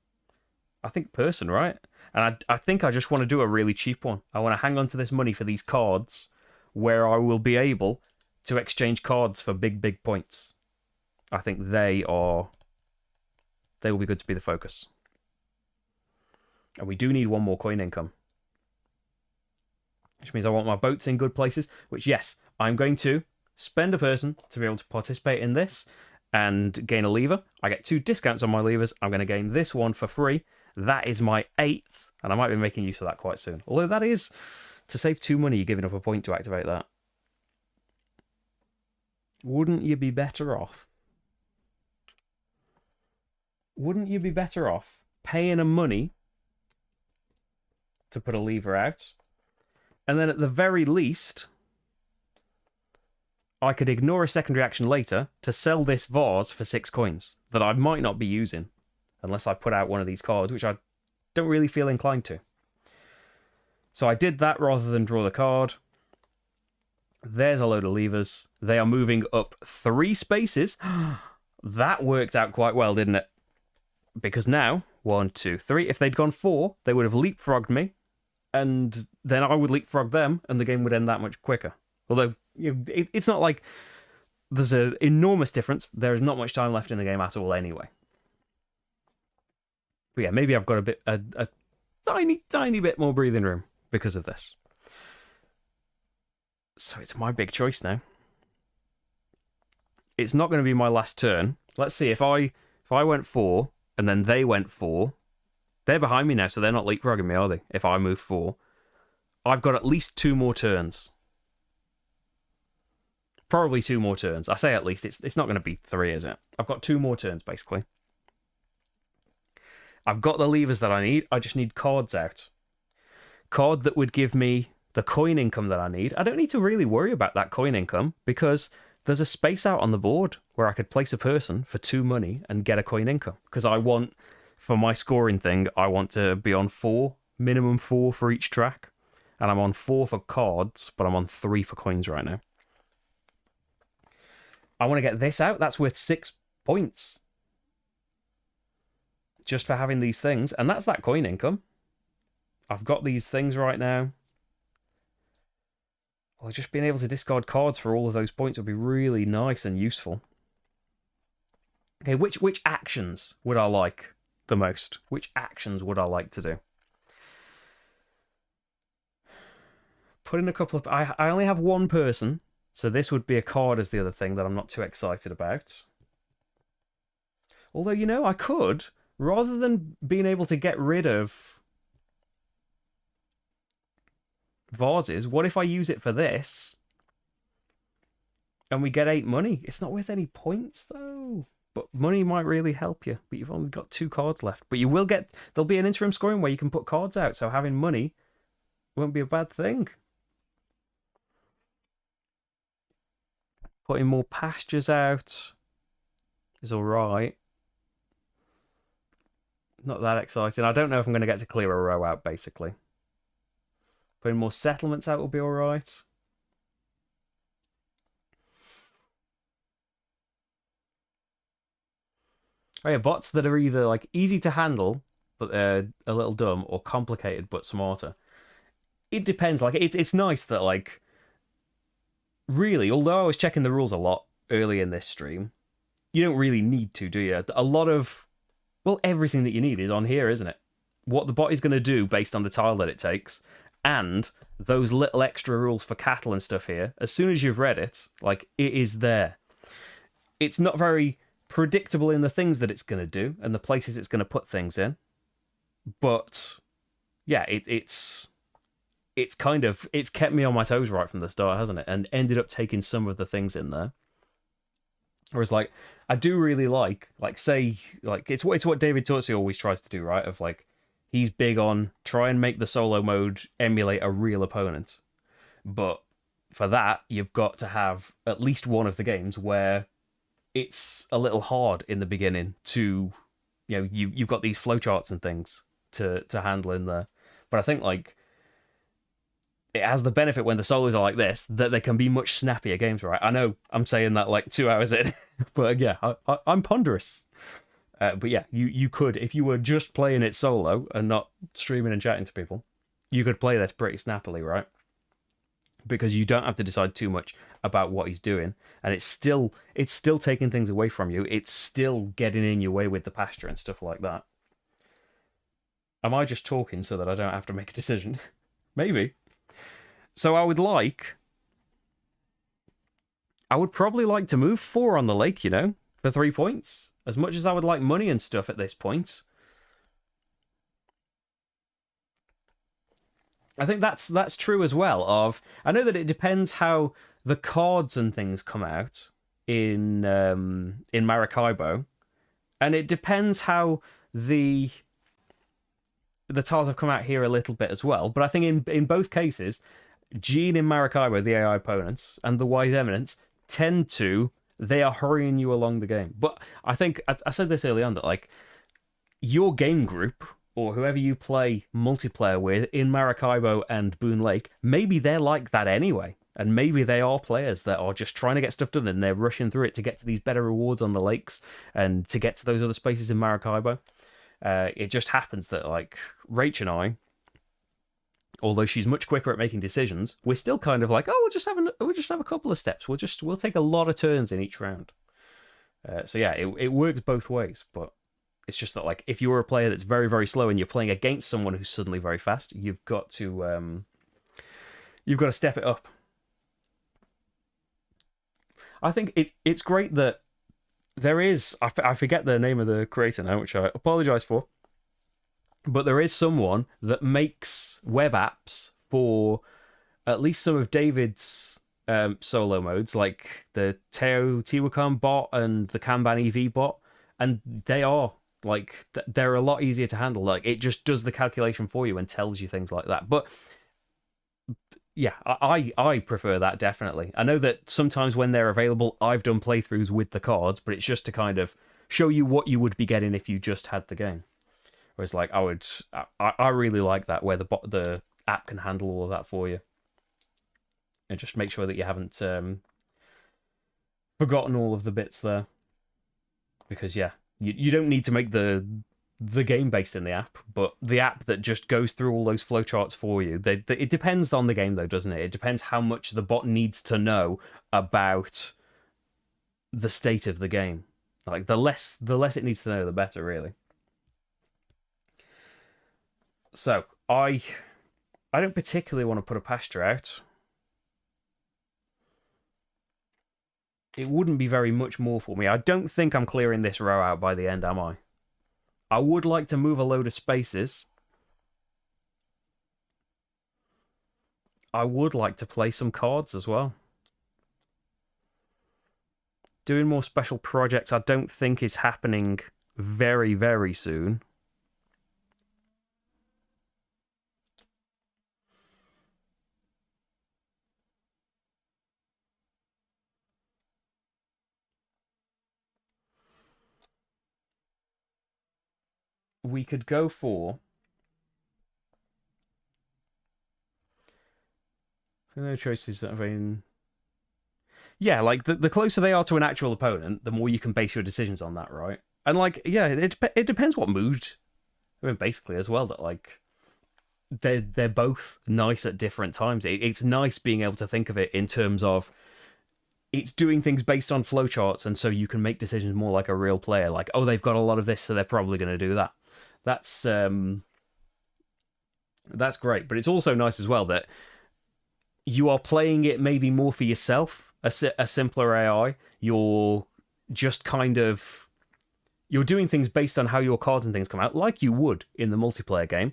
I think person, right? And I think I just want to do a really cheap one. I want to hang on to this money for these cards where I will be able to exchange cards for big, big points. I think they will be good to be the focus. And we do need 1 more coin income. Which means I want my boats in good places, which, yes, I'm going to spend a person to be able to participate in this and gain a lever. I get 2 discounts on my levers. I'm going to gain this one for free. That is my 8th, and I might be making use of that quite soon. Although that is, to save 2 money, you're giving up a point to activate that. Wouldn't you be better off? Wouldn't you be better off paying a money to put a lever out? And then at the very least, I could ignore a secondary action later to sell this vase for 6 coins that I might not be using unless I put out one of these cards, which I don't really feel inclined to. So I did that rather than draw the card. There's a load of levers. They are moving up 3 spaces. That worked out quite well, didn't it? Because now, 1, 2, 3. If they'd gone 4, they would have leapfrogged me, and then I would leapfrog them, and the game would end that much quicker. Although, you know, it's not like there's an enormous difference. There is not much time left in the game at all anyway. But yeah, maybe I've got a tiny bit more breathing room because of this. So it's my big choice now. It's not going to be my last turn. Let's see, if I went 4, and then they went 4, they're behind me now, so they're not leapfrogging me, are they? If I move 4. I've got at least 2 more turns. Probably 2 more turns. I say at least, it's not going to be 3, is it? I've got 2 more turns, basically. I've got the levers that I need. I just need cards out. Card that would give me the coin income that I need. I don't need to really worry about that coin income because there's a space out on the board where I could place a person for 2 money and get a coin income. Because I want, for my scoring thing, I want to be on 4, minimum 4 for each track. And I'm on 4 for cards, but I'm on 3 for coins right now. I want to get this out. That's worth 6 points. Just for having these things. And that's that coin income. I've got these things right now. Well, just being able to discard cards for all of those points would be really nice and useful. Okay, which actions would I like the most? Which actions would I like to do? Put in a couple of... I only have one person, so this would be a card as the other thing that I'm not too excited about. Although, you know, I could, rather than being able to get rid of vases, what if I use it for this and we get 8 money? It's not worth any points, though. But money might really help you. But you've only got 2 cards left. But you will get... There'll be an interim scoring where you can put cards out, so having money won't be a bad thing. Putting more pastures out is alright. Not that exciting. I don't know if I'm going to get to clear a row out, basically. Putting more settlements out will be alright. Oh yeah, bots that are either like easy to handle, but they're a little dumb, or complicated but smarter. It depends. Like it's nice that like really, although I was checking the rules a lot early in this stream, you don't really need to, do you? A lot of, well, everything that you need is on here, isn't it? What the bot is going to do based on the tile that it takes, and those little extra rules for cattle and stuff here, as soon as you've read it, like, it is there. It's not very predictable in the things that it's going to do and the places it's going to put things in, but yeah, it's kind of, it's kept me on my toes right from the start, hasn't it? And ended up taking some of the things in there. Whereas, like, I do really like say, like, it's what David Tursi always tries to do, right? Of like, he's big on try and make the solo mode emulate a real opponent, but for that you've got to have at least one of the games where it's a little hard in the beginning to, you know, you've got these flowcharts and things to handle in there. But I think like it has the benefit when the solos are like this that they can be much snappier games, right? I know I'm saying that like 2 hours in, but yeah, I'm ponderous. But yeah, you could, if you were just playing it solo and not streaming and chatting to people, you could play this pretty snappily, right? Because you don't have to decide too much about what he's doing, and it's still taking things away from you. It's still getting in your way with the pasture and stuff like that. Am I just talking so that I don't have to make a decision? Maybe. So I would probably like to move 4 on the lake, you know, for 3 points. As much as I would like money and stuff at this point, I think that's true as well. I know that it depends how the cards and things come out in Maracaibo, and it depends how the tiles have come out here a little bit as well. But I think in both cases, Gene in Maracaibo, the AI opponents, and the Wise Eminence they are hurrying you along the game. But I think I said this early on that like your game group or whoever you play multiplayer with in Maracaibo and Boonlake, maybe they're like that anyway. And maybe they are players that are just trying to get stuff done and they're rushing through it to get to these better rewards on the lakes and to get to those other spaces in Maracaibo. It just happens that like Rach and I, although she's much quicker at making decisions, we're still kind of like, oh, we'll just have a couple of steps. We'll take a lot of turns in each round. So yeah, it works both ways, but it's just that like if you're a player that's very, very slow and you're playing against someone who's suddenly very fast, you've got to step it up. I think it's great that there is, I forget the name of the creator now, which I apologize for, but there is someone that makes web apps for at least some of David's solo modes, like the Teotihuacan bot and the Kanban EV bot, and they are like they're a lot easier to handle. Like it just does the calculation for you and tells you things like that. But yeah, I prefer that definitely. I know that sometimes when they're available, I've done playthroughs with the cards, but it's just to kind of show you what you would be getting if you just had the game. Whereas like I really like that where the app can handle all of that for you, and just make sure that you haven't forgotten all of the bits there. Because yeah, you don't need to make the the game based in the app, but the app that just goes through all those flowcharts for you. It depends on the game, though, doesn't it? It depends how much the bot needs to know about the state of the game. Like the less it needs to know, the better, really. So I don't particularly want to put a pasture out. It wouldn't be very much more for me. I don't think I'm clearing this row out by the end, am I? I would like to move a load of spaces. I would like to play some cards as well. Doing more special projects I don't think is happening very, very soon. We could go for... No choices that have been... Yeah, like the closer they are to an actual opponent, the more you can base your decisions on that, right? And like, yeah, it depends what mood. I mean, basically as well that like they're both nice at different times. It's nice being able to think of it in terms of it's doing things based on flowcharts, and so you can make decisions more like a real player. Like, oh, they've got a lot of this, so they're probably going to do that. That's great, but it's also nice as well that you are playing it maybe more for yourself. A simpler AI, you're just kind of you're doing things based on how your cards and things come out, like you would in the multiplayer game,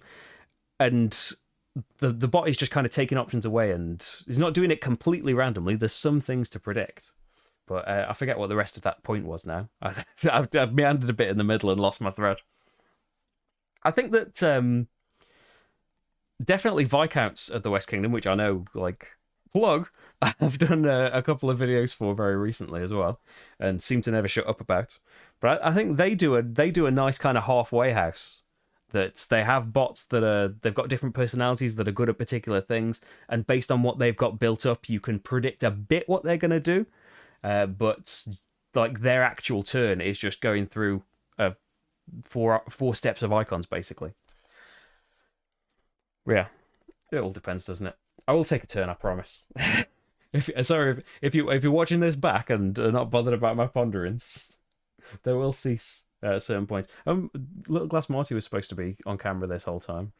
and the bot is just kind of taking options away and is not doing it completely randomly. There's some things to predict, but I forget what the rest of that point was now. I've meandered a bit in the middle and lost my thread. I think that definitely Viscounts of the West Kingdom, which I know, like, plug, I've done a couple of videos for very recently as well, and seem to never shut up about. But I think they do a nice kind of halfway house. That they have bots they've got different personalities that are good at particular things, and based on what they've got built up, you can predict a bit what they're going to do. But like their actual turn is just going through four steps of icons basically. Yeah, it all depends, doesn't it? I will take a turn, I promise. If you're watching this back and are not bothered about my ponderings, they will cease at certain points. Little Glass Marty was supposed to be on camera this whole time,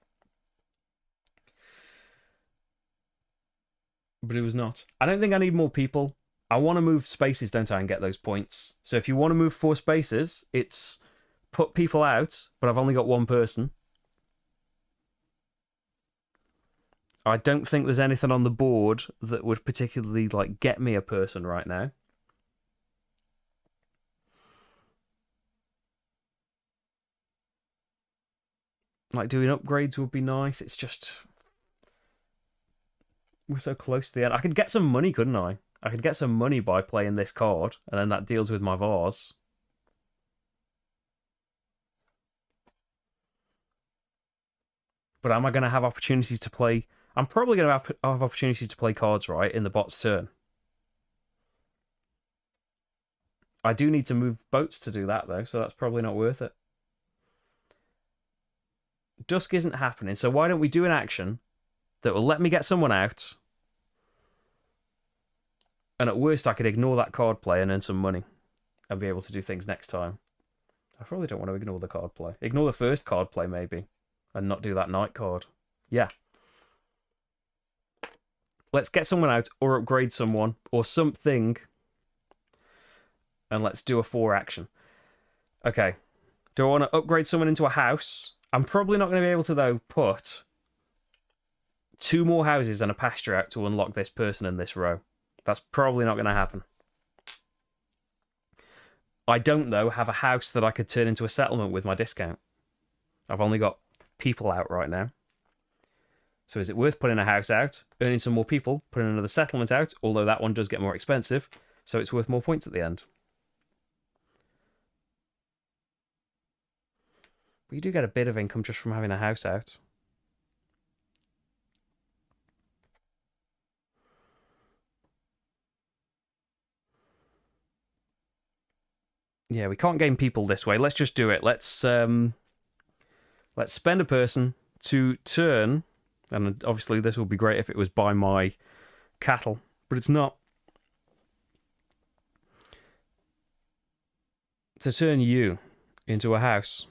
but it was not. I don't think I need more people. I want to move spaces, don't I, and get those points. So if you want to move 4 spaces, it's put people out, but I've only got 1 person. I don't think there's anything on the board that would particularly like get me a person right now. Like doing upgrades would be nice. It's just we're so close to the end. I could get some money, couldn't I? I could get some money by playing this card, and then that deals with my vase. But am I going to have opportunities to play? I'm probably going to have opportunities to play cards, right, in the bot's turn. I do need to move boats to do that, though, so that's probably not worth it. Dusk isn't happening, so why don't we do an action that will let me get someone out, and at worst I could ignore that card play and earn some money and be able to do things next time. I probably don't want to ignore the card play. Ignore the first card play, maybe, and not do that night card. Yeah. Let's get someone out or upgrade someone or something, and let's do a 4 action. Okay. Do I want to upgrade someone into a house? I'm probably not going to be able to, though, put 2 more houses and a pasture out to unlock this person in this row. That's probably not going to happen. I don't, though, have a house that I could turn into a settlement with my discount. I've only got people out right now. So is it worth putting a house out, earning some more people, putting another settlement out, although that one does get more expensive, so it's worth more points at the end. But you do get a bit of income just from having a house out. Yeah, we can't gain people this way. Let's just do it. Let's Let's spend a person to turn, and obviously this would be great if it was by my cattle, but it's not. To turn you into a house.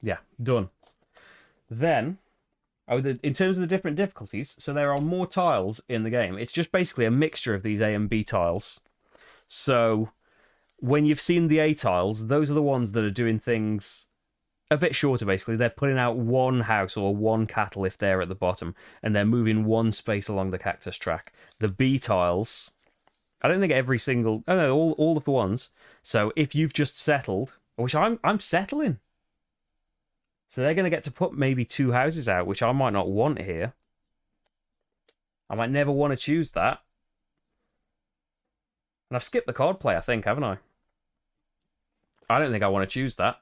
Yeah, done. Then, in terms of the different difficulties, so there are more tiles in the game. It's just basically a mixture of these A and B tiles. So, when you've seen the A tiles, those are the ones that are doing things a bit shorter, basically. They're putting out one house or one cattle if they're at the bottom, and they're moving one space along the cactus track. The B tiles, I don't think every single... Oh no, all of the ones. So if you've just settled, which I'm settling. So they're going to get to put maybe 2 houses out, which I might not want here. I might never want to choose that. And I've skipped the card play, I think, haven't I? I don't think I want to choose that.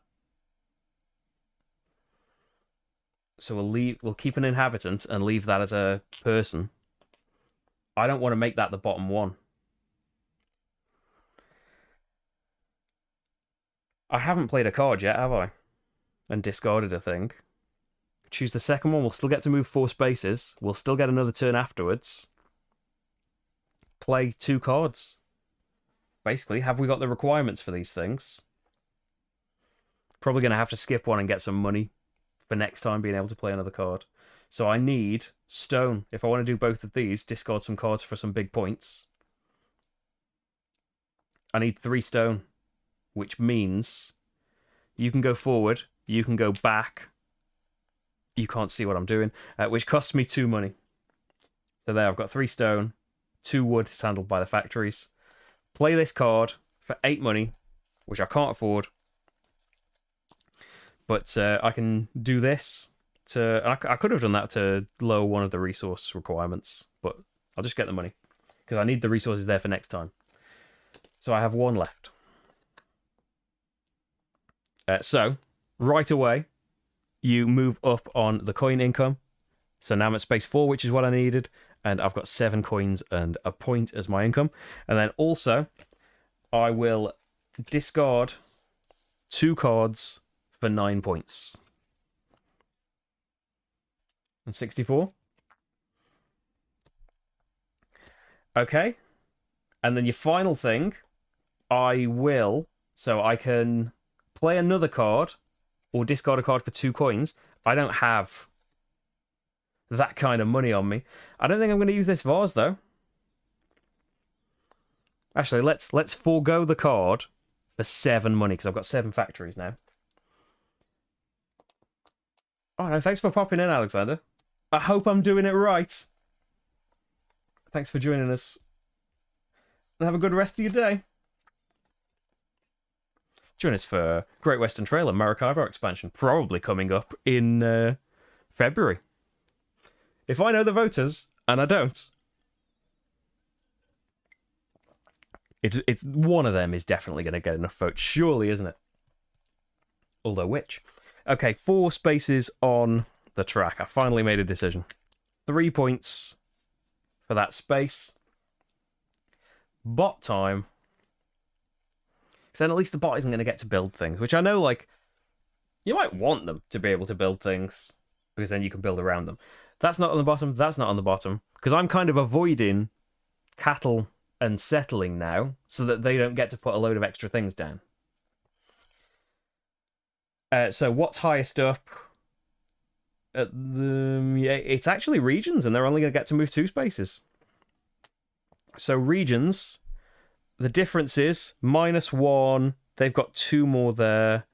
So we'll keep an inhabitant and leave that as a person. I don't want to make that the bottom one. I haven't played a card yet, have I? And discarded a thing. Choose the second one. We'll still get to move 4 spaces. We'll still get another turn afterwards. Play 2 cards. Basically, have we got the requirements for these things? Probably going to have to skip one and get some money for next time being able to play another card. So I need stone. If I want to do both of these, discard some cards for some big points. I need 3 stone, which means you can go forward, you can go back. You can't see what I'm doing, which costs me 2 money. So there, I've got 3 stone, 2 wood is handled by the factories. Play this card for 8 money, which I can't afford. But I can do this to... I could have done that to lower one of the resource requirements, but I'll just get the money, because I need the resources there for next time. So I have 1 left. So, right away, you move up on the coin income. So now I'm at space 4, which is what I needed. And I've got 7 coins and a point as my income. And then also, I will discard 2 cards for 9 points. And 64. Okay. And then your final thing, I will... So I can play another card or discard a card for 2 coins. I don't have that kind of money on me. I don't think I'm going to use this vase, though. Actually, let's forego the card for 7 money, because I've got 7 factories now. Oh, no, thanks for popping in, Alexander. I hope I'm doing it right. Thanks for joining us. And have a good rest of your day. Join us for Great Western Trail and Maracaibo expansion, probably coming up in February. If I know the voters, and I don't, it's one of them is definitely going to get enough votes, surely, isn't it? Although which? Okay, 4 spaces on the track. I finally made a decision. 3 points for that space. Bot time. Because then at least the bot isn't going to get to build things, which I know, like, you might want them to be able to build things, because then you can build around them. That's not on the bottom, that's not on the bottom, because I'm kind of avoiding cattle and settling now, so that they don't get to put a load of extra things down. So what's highest up? It's actually regions, and they're only going to get to move 2 spaces. So regions... The difference is -1. They've got 2 more there.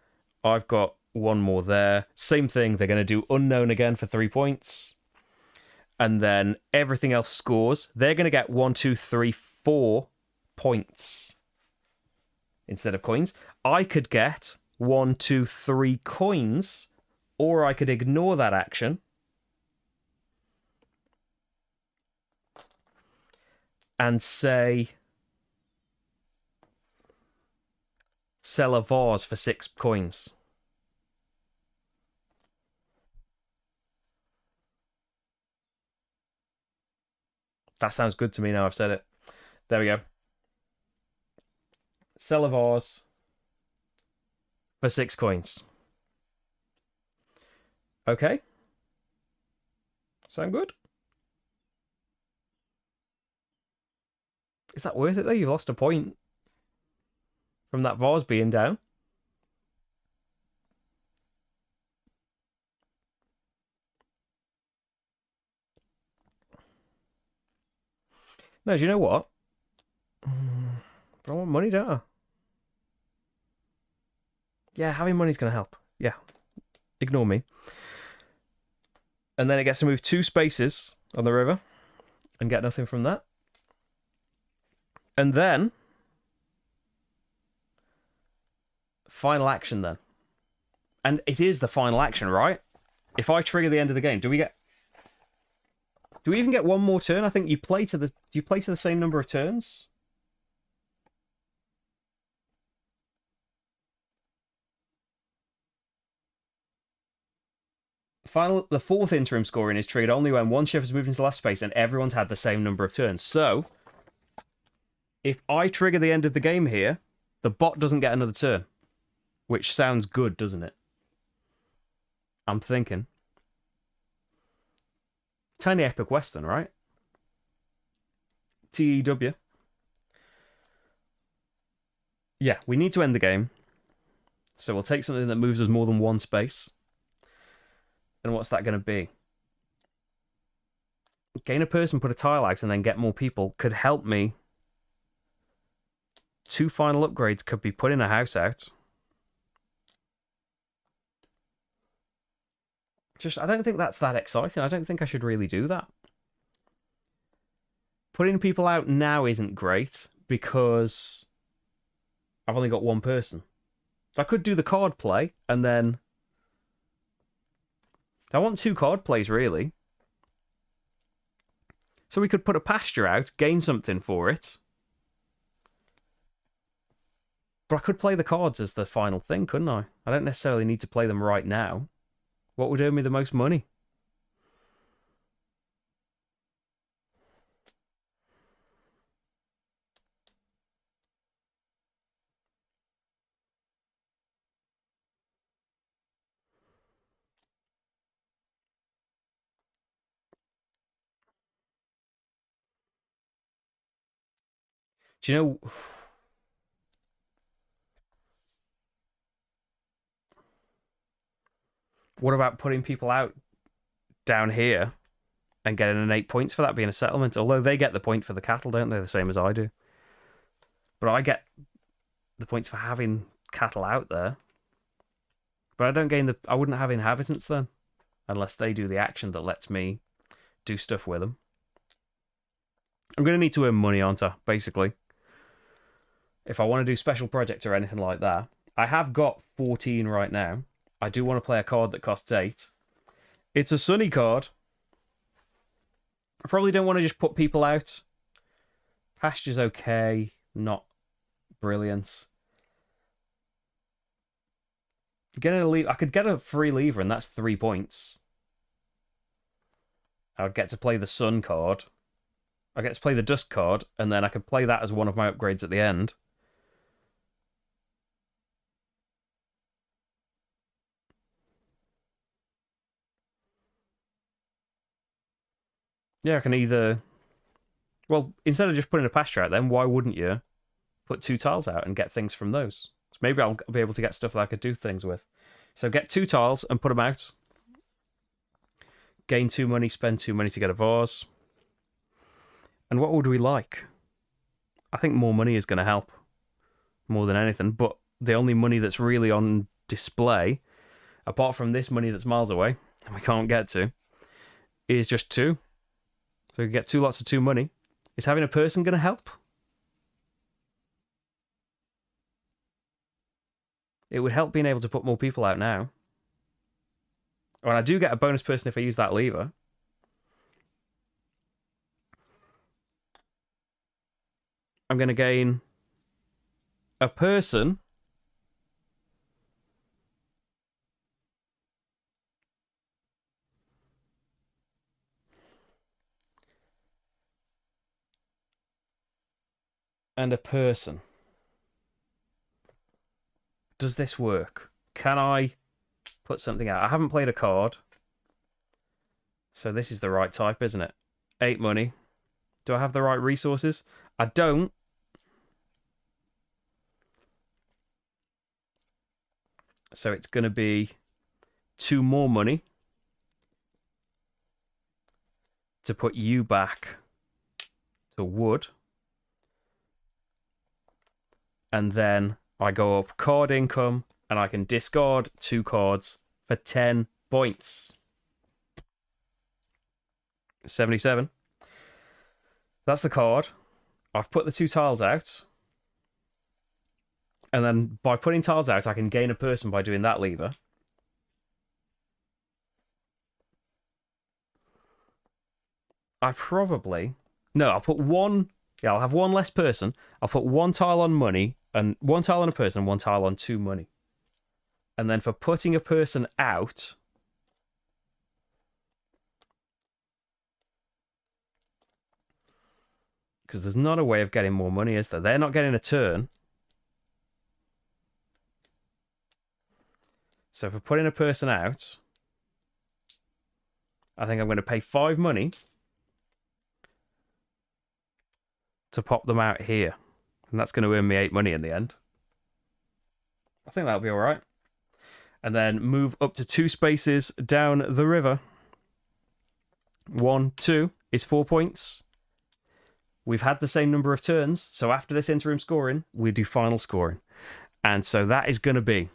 I've got 1 more there. Same thing. They're going to do unknown again for 3 points. And then everything else scores. They're going to get 1, 2, 3, 4 points instead of coins. I could get 1, 2, 3 coins, or I could ignore that action and say... sell a vase for 6 coins. That sounds good to me now I've said it. There we go. Sell a vase for 6 coins. Okay. Sound good? Is that worth it though? You've lost a point from that vase being down. No, do you know what? But I want money, don't I? Yeah, having money's going to help. Yeah. Ignore me. And then it gets to move 2 spaces on the river and get nothing from that. And then final action then. And it is the final action, right? If I trigger the end of the game, do we even get one more turn? I think you play to the do you play to the same number of turns? The 4th interim scoring is triggered only when one ship has moved into the last space and everyone's had the same number of turns. So, if I trigger the end of the game here, the bot doesn't get another turn. Which sounds good, doesn't it? I'm thinking. Tiny Epic Western, right? TEW. Yeah, we need to end the game. So we'll take something that moves us more than 1 space. And what's that going to be? Gain a person, put a tile out, and then get more people could help me. 2 final upgrades could be putting a house out. I don't think that's that exciting. I don't think I should really do that. Putting people out now isn't great because I've only got 1 person. So I could do the card play and then... I want 2 card plays, really. So we could put a pasture out, gain something for it. But I could play the cards as the final thing, couldn't I? I don't necessarily need to play them right now. What would earn me the most money? Do you know... What about putting people out down here and getting an 8 points for that being a settlement? Although they get the point for the cattle, don't they? The same as I do. But I get the points for having cattle out there. But I don't gain the... I wouldn't have inhabitants then. Unless they do the action that lets me do stuff with them. I'm going to need to earn money, aren't I? Basically. If I want to do special projects or anything like that. I have got 14 right now. I do want to play a card that costs 8. It's a sunny card. I probably don't want to just put people out. Pasture's okay. Not brilliant. Getting a lever, I could get a free lever, and that's 3 points. I would get to play the sun card. I get to play the dust card, and then I could play that as one of my upgrades at the end. Yeah, I can either... Well, instead of just putting a pasture out then, why wouldn't you put 2 tiles out and get things from those? So maybe I'll be able to get stuff that I could do things with. So get 2 tiles and put them out. Gain 2 money, spend 2 money to get a vase. And what would we like? I think more money is going to help. More than anything. But the only money that's really on display, apart from this money that's miles away, and we can't get to, is just 2. So we get 2 lots of 2 money. Is having a person going to help? It would help being able to put more people out now. Oh, and I do get a bonus person if I use that lever. I'm going to gain a person. And a person. Does this work? Can I put something out? I haven't played a card. So this is the right type, isn't it? 8 money. Do I have the right resources? I don't. So it's going to be 2 more money to put you back to wood. And then I go up card income, and I can discard 2 cards for 10 points. 77. That's the card. I've put the 2 tiles out. And then by putting tiles out, I can gain a person by doing that lever. I probably... No, I'll put 1... Yeah, I'll have 1 less person. I'll put 1 tile on money, and 1 tile on a person, 1 tile on 2 money. And then for putting a person out... Because there's not a way of getting more money, is there? They're not getting a turn. So for putting a person out, I think I'm going to pay 5 money to pop them out here. And that's going to earn me 8 money in the end. I think that'll be all right. And then move up to 2 spaces down the river. 1, 2 is 4 points. We've had the same number of turns, so after this interim scoring, we do final scoring. And so that is going to be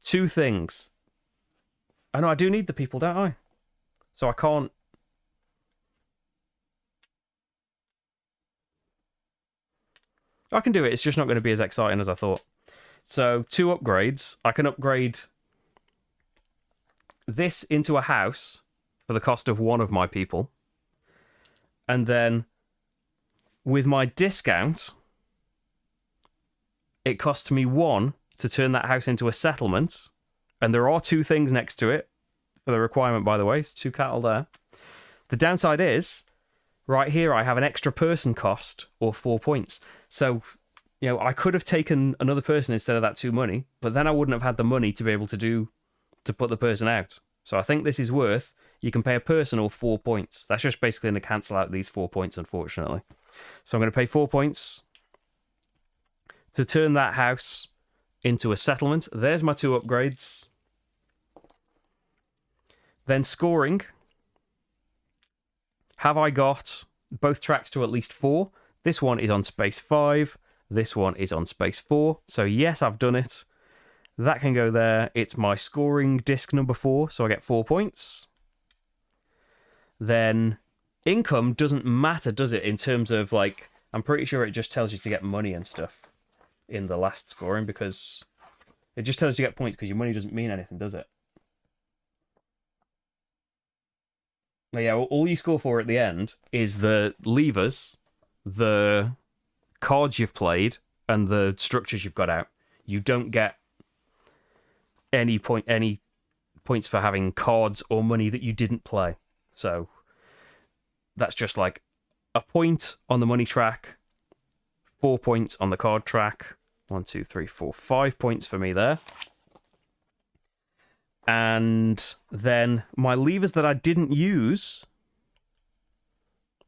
2 things. I know I do need the people, don't I? So I can't... I can do it, it's just not going to be as exciting as I thought. So 2 upgrades. I can upgrade this into a house for the cost of 1 of my people. And then with my discount, it costs me 1 to turn that house into a settlement. And there are 2 things next to it for the requirement, by the way. It's 2 cattle there. The downside is, right here, I have an extra person cost, or 4 points. So, you know, I could have taken another person instead of that 2 money, but then I wouldn't have had the money to be able to put the person out. So I think this is worth, you can pay a person or 4 points. That's just basically going to cancel out these 4 points, unfortunately. So I'm going to pay 4 points to turn that house into a settlement. There's my 2 upgrades. Then scoring. Have I got both tracks to at least 4? This one is on space 5. This one is on space 4. So yes, I've done it. That can go there. It's my scoring disc number 4, so I get 4 points. Then income doesn't matter, does it? In terms of, like, I'm pretty sure it just tells you to get money and stuff in the last scoring, because it just tells you to get points because your money doesn't mean anything, does it? But yeah, all you score for at the end is the levers, the cards you've played, and the structures you've got out. You don't get any points for having cards or money that you didn't play. So that's just like a point on the money track, 4 points on the card track. 1, 2, 3, 4, 5 points for me there. And then my levers that I didn't use,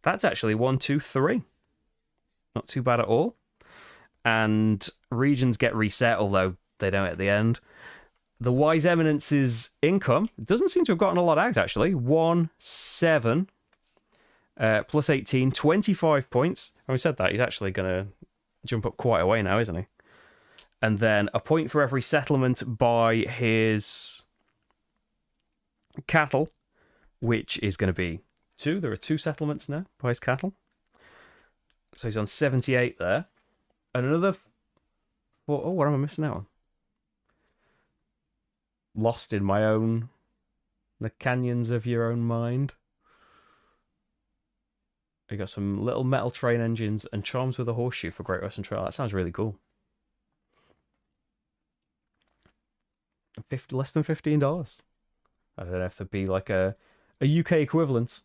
that's actually 1, 2, 3. Not too bad at all. And regions get reset, although they don't at the end. The Wise Eminence's income doesn't seem to have gotten a lot out, actually. 1, 7, plus 18, 25 points. Having said that, he's actually going to jump up quite a way now, isn't he? And then a point for every settlement by his cattle, which is going to be 2. There are 2 settlements now by his cattle. So he's on 78 there. And another... Oh, what am I missing out on? Lost in my own... the canyons of your own mind. You got some little metal train engines and charms with a horseshoe for Great Western Trail. That sounds really cool. Less than $15. I don't know if there'd be like a UK equivalent.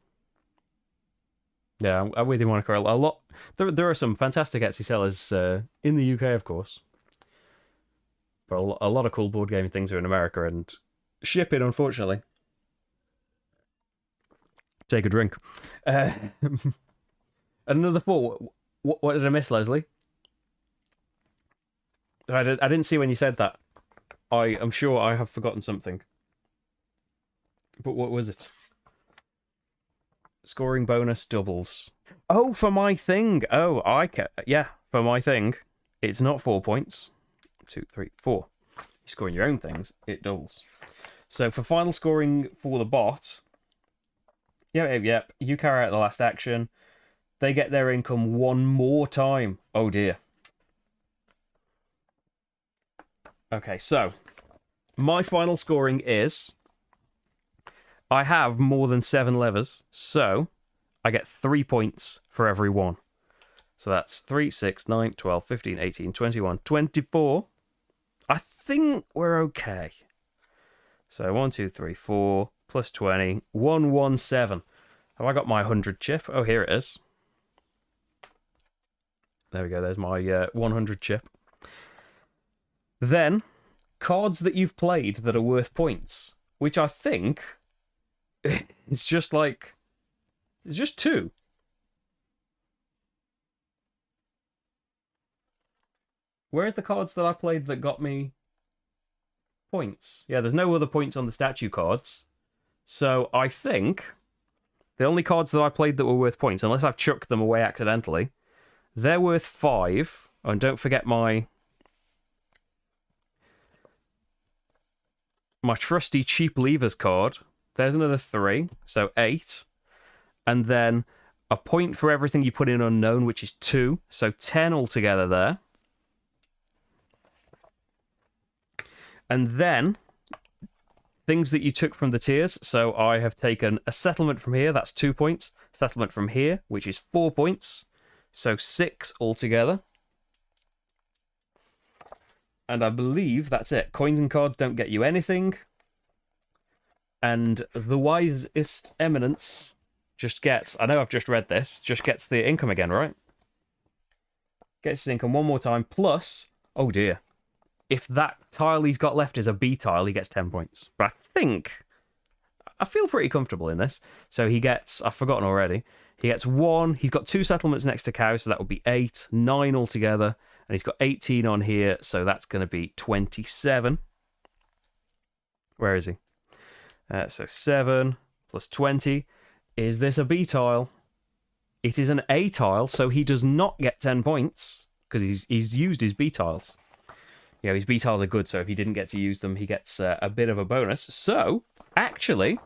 Yeah, I'm with you, Monica. A lot. There are some fantastic Etsy sellers in the UK, of course. But a lot of cool board gaming things are in America, and shipping, unfortunately. Take a drink. Another 4. What did I miss, Leslie? I didn't see when you said that. I am sure I have forgotten something. But what was it? Scoring bonus doubles. Oh, for my thing. Oh, yeah, for my thing. It's not 4 points. 2, 3, 4. You're scoring your own things. It doubles. So for final scoring for the bot, yep, you carry out the last action. They get their income one more time. Oh dear. Okay, so my final scoring is I have more than 7 levers, so I get 3 points for every one. So that's 3, 6, 9, 12, 15, 18, 21, 24. I think we're okay. So 1, 2, 3, 4, plus 20, 117. Have I got my 100 chip? Oh, here it is. There we go, there's my 100 chip. Then, cards that you've played that are worth points, which I think it's just 2. Where's the cards that I played that got me points? Yeah, there's no other points on the statue cards. So I think the only cards that I played that were worth points, unless I've chucked them away accidentally, they're worth 5. Oh, and don't forget my trusty cheap levers card. There's another 3, so 8. And then a point for everything you put in unknown, which is 2, so 10 altogether there. And then things that you took from the tiers. So I have taken a settlement from here, that's 2 points. Settlement from here, which is 4 points. So 6 altogether. And I believe that's it. Coins and cards don't get you anything. And the wisest eminence just gets, I know I've just read this, just gets the income again, right? Gets his income one more time, plus, oh dear. If that tile he's got left is a B tile, he gets 10 points. But I feel pretty comfortable in this. So he gets, I've forgotten already, he gets 1, he's got 2 settlements next to cows, so that would be 8, 9 altogether. And he's got 18 on here, so that's going to be 27. Where is he? So 7 plus 20. Is this a B tile? It is an A tile, so he does not get 10 points, because he's used his B tiles. You know, his B tiles are good, so if he didn't get to use them, he gets a bit of a bonus. So, actually,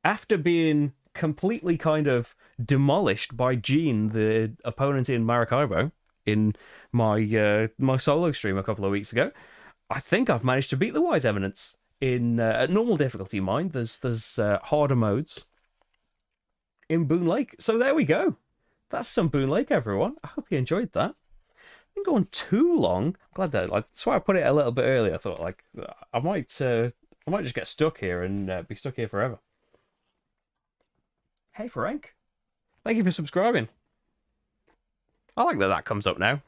after being completely kind of demolished by Gene, the opponent in Maracaibo, in my my solo stream a couple of weeks ago, I think I've managed to beat the Wise Eminence in at normal difficulty. Mind, there's harder modes in Boonlake. So there we go. That's some Boonlake, everyone. I hope you enjoyed that. Been going too long. I'm glad that that's why I put it a little bit earlier. I thought I might just get stuck here and be stuck here forever. Hey Frank, thank you for subscribing. I like that comes up now.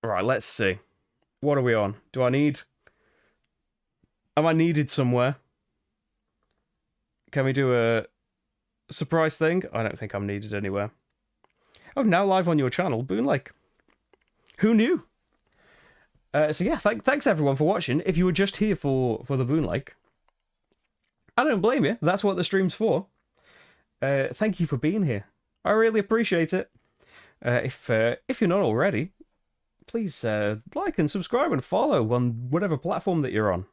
Right, let's see. What are we on? Am I needed somewhere? Can we do a surprise thing? I don't think I'm needed anywhere. Oh, now live on your channel, Boonlake. Who knew? So yeah, thanks everyone for watching. If you were just here for the Boonlake, I don't blame you. That's what the stream's for. Thank you for being here. I really appreciate it. If you're not already, please like and subscribe and follow on whatever platform that you're on.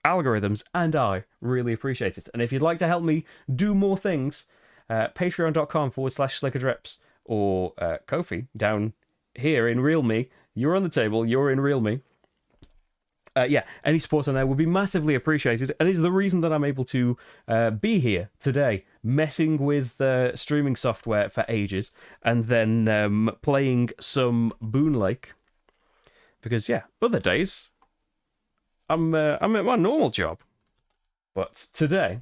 Algorithms and I really appreciate it. And if you'd like to help me do more things, patreon.com/slickerdrips or Ko-fi down here in Real Me. You're on the table. You're in Real Me. Yeah, any support on there would be massively appreciated, and is the reason that I'm able to be here today, messing with streaming software for ages, and then playing some Boonlake. Because yeah, other days I'm at my normal job, but today,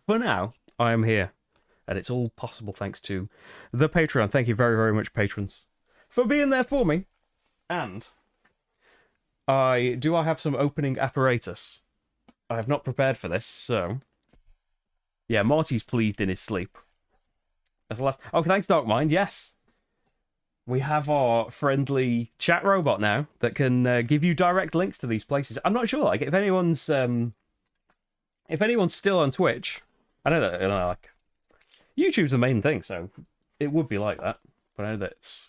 for now, I am here, and it's all possible thanks to the Patreon. Thank you very, very much, patrons, for being there for me, and. I have some opening apparatus. I have not prepared for this, so... Yeah, Marty's pleased in his sleep. That's the last... Oh, thanks, Darkmind, yes! We have our friendly chat robot now that can give you direct links to these places. I'm not sure, like, if anyone's still on Twitch, I know that, like, YouTube's the main thing, so it would be like that. But I know that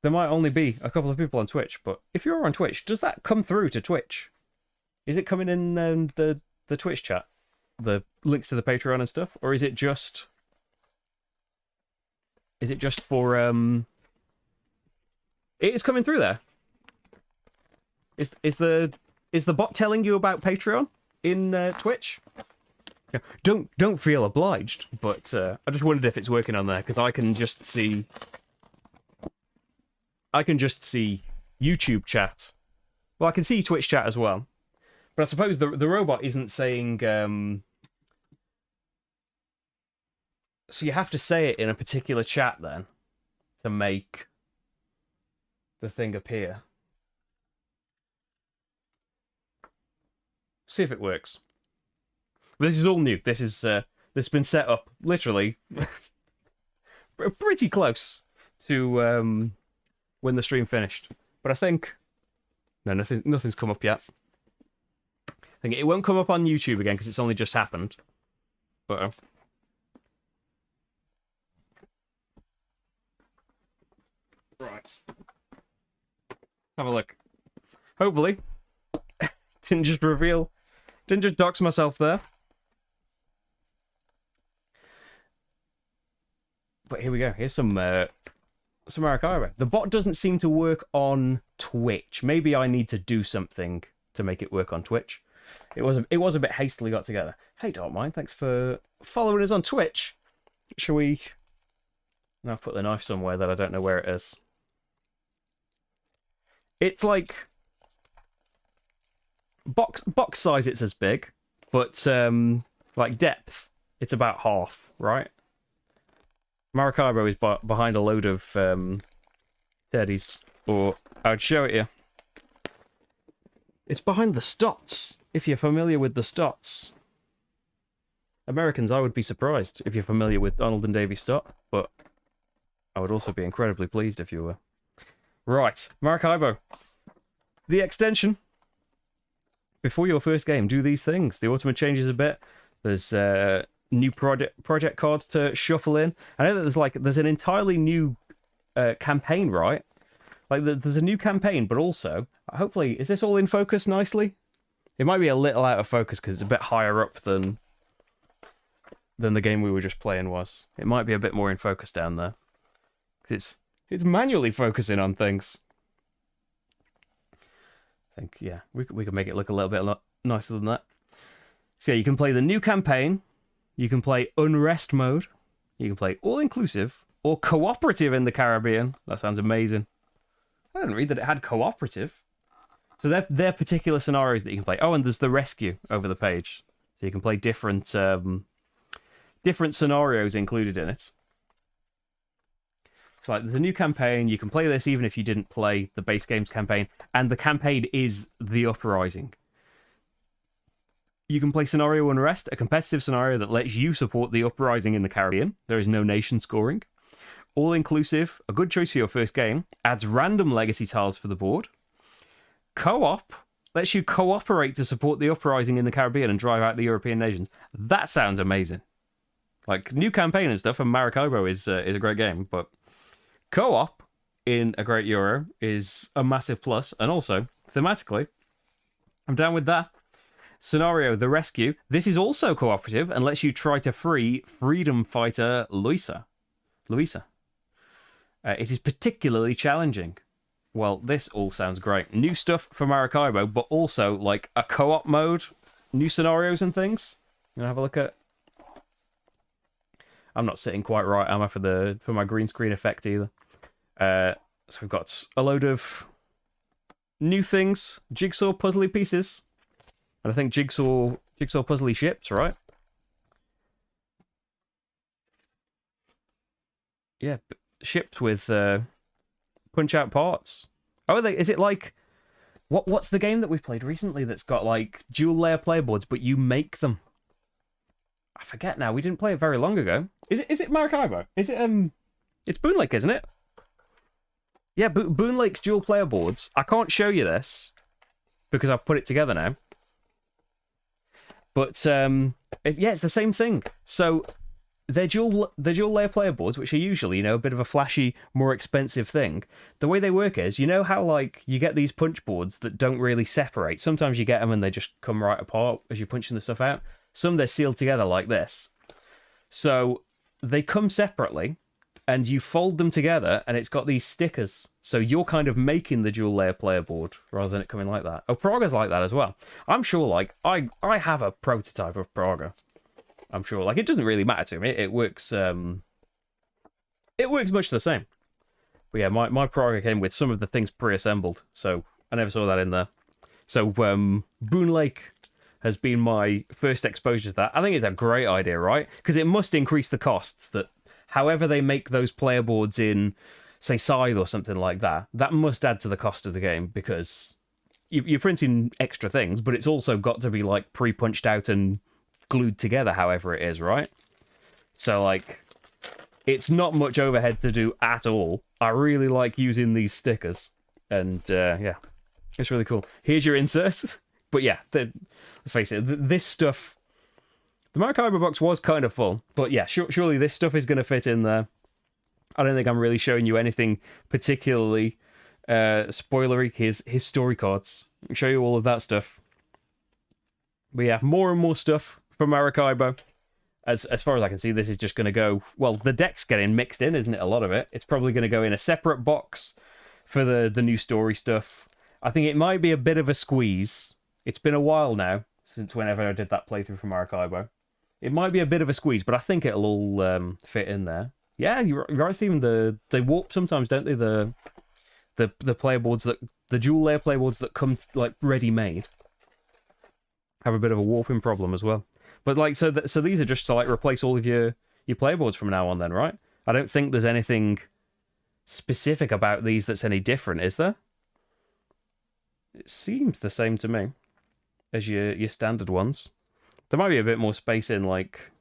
there might only be a couple of people on Twitch, but if you're on Twitch, does that come through to Twitch? Is it coming in the Twitch chat? The links to the Patreon and stuff? Or is it just... Is it just for... It is coming through there. Is the bot telling you about Patreon in Twitch? Yeah. Don't feel obliged, but I just wondered if it's working on there, because I can just see YouTube chat. Well, I can see Twitch chat as well. But I suppose the robot isn't saying... So you have to say it in a particular chat, then, to make the thing appear. See if it works. This is all new. This has been set up, literally, pretty close to when the stream finished. But I think... No, nothing's come up yet. I think it won't come up on YouTube again, because it's only just happened. But... Right. Have a look. Hopefully. Didn't just dox myself there. But here we go. Here's some Maracaibo. The bot doesn't seem to work on Twitch. Maybe I need to do something to make it work on Twitch. It was a bit hastily got together. Hey, don't mind. Thanks for following us on Twitch. Shall we... Now I've put the knife somewhere that I don't know where it is. It's like... Box size it's as big, but like depth, it's about half, right? Maracaibo is behind a load of teddies, or I'd show it you. It's behind the Stotts, if you're familiar with the Stotts. Americans, I would be surprised if you're familiar with Donald and Davy Stott, but I would also be incredibly pleased if you were. Right, Maracaibo. The extension. Before your first game, do these things. The automaton changes a bit. There's new project cards to shuffle in. I know that there's an entirely new campaign, right? Like there's a new campaign, but also, hopefully, is this all in focus nicely? It might be a little out of focus because it's a bit higher up than the game we were just playing was. It might be a bit more in focus down there. Because it's manually focusing on things. I think, yeah, we could make it look a little bit nicer than that. So yeah, you can play the new campaign, you can play Unrest mode, you can play all-inclusive, or cooperative in the Caribbean. That sounds amazing. I didn't read that it had cooperative. So they're particular scenarios that you can play. Oh, and there's the rescue over the page. So you can play different scenarios included in it. So like, there's a new campaign. You can play this even if you didn't play the base game's campaign. And the campaign is the Uprising. You can play Scenario Unrest, a competitive scenario that lets you support the Uprising in the Caribbean. There is no nation scoring. All-inclusive, a good choice for your first game. Adds random legacy tiles for the board. Co-op lets you cooperate to support the Uprising in the Caribbean and drive out the European nations. That sounds amazing. Like, new campaign and stuff, and Maracaibo is a great game, but... Co-op in a Great Euro is a massive plus, and also, thematically, I'm down with that. Scenario, The Rescue. This is also cooperative and lets you try to free freedom fighter Luisa. It is particularly challenging. Well, this all sounds great. New stuff for Maracaibo, but also, like, a co-op mode, new scenarios and things. You know, have a look at... I'm not sitting quite right, am I, for my green screen effect either. So we've got a load of new things, jigsaw puzzly pieces, and I think jigsaw puzzly ships, right? Yeah, ships with punch out parts. Oh, is it like What's the game that we played recently that's got like dual layer playboards, but you make them? I forget now. We didn't play it very long ago. Is it Maracaibo? Is it It's Boonlake, isn't it? Yeah, Boonlake's dual player boards. I can't show you this because I've put it together now. But yeah, it's the same thing. So they're dual layer player boards, which are usually, a bit of a flashy, more expensive thing. The way they work is, how like you get these punch boards that don't really separate. Sometimes you get them and they just come right apart as you're punching the stuff out. Some they're sealed together like this. So they come separately and you fold them together and it's got these stickers. So you're kind of making the dual layer player board rather than it coming like that. Oh, Praga's like that as well. I'm sure like I have a prototype of Praga. I'm sure like it doesn't really matter to me. It works much the same. But yeah, my Praga came with some of the things pre-assembled. So I never saw that in there. So Boonlake has been my first exposure to that. I think it's a great idea, right? Because it must increase the costs that however they make those player boards in, say, Scythe or something like that, that must add to the cost of the game because you're printing extra things, but it's also got to be like pre-punched out and glued together however it is, right? So like it's not much overhead to do at all. I really like using these stickers and yeah, it's really cool. Here's your insert. But yeah, let's face it, this stuff, the Maracaibo box was kind of full, but yeah, surely this stuff is going to fit in there. I don't think I'm really showing you anything particularly spoilery. His story cards. I'll show you all of that stuff. But yeah, more and more stuff from Maracaibo. As far as I can see, this is just going to go... Well, the deck's getting mixed in, isn't it? A lot of it. It's probably going to go in a separate box for the new story stuff. I think it might be a bit of a squeeze. It's been a while now since whenever I did that playthrough from Maracaibo. It might be a bit of a squeeze, but I think it'll all fit in there. Yeah, you're right, Stephen. They warp sometimes, don't they? The player boards the dual layer player boards that come like ready made have a bit of a warping problem as well. But like so these are just to like replace all of your player boards from now on, then, right? I don't think there's anything specific about these that's any different, is there? It seems the same to me as your standard ones. There might be a bit more space in, like...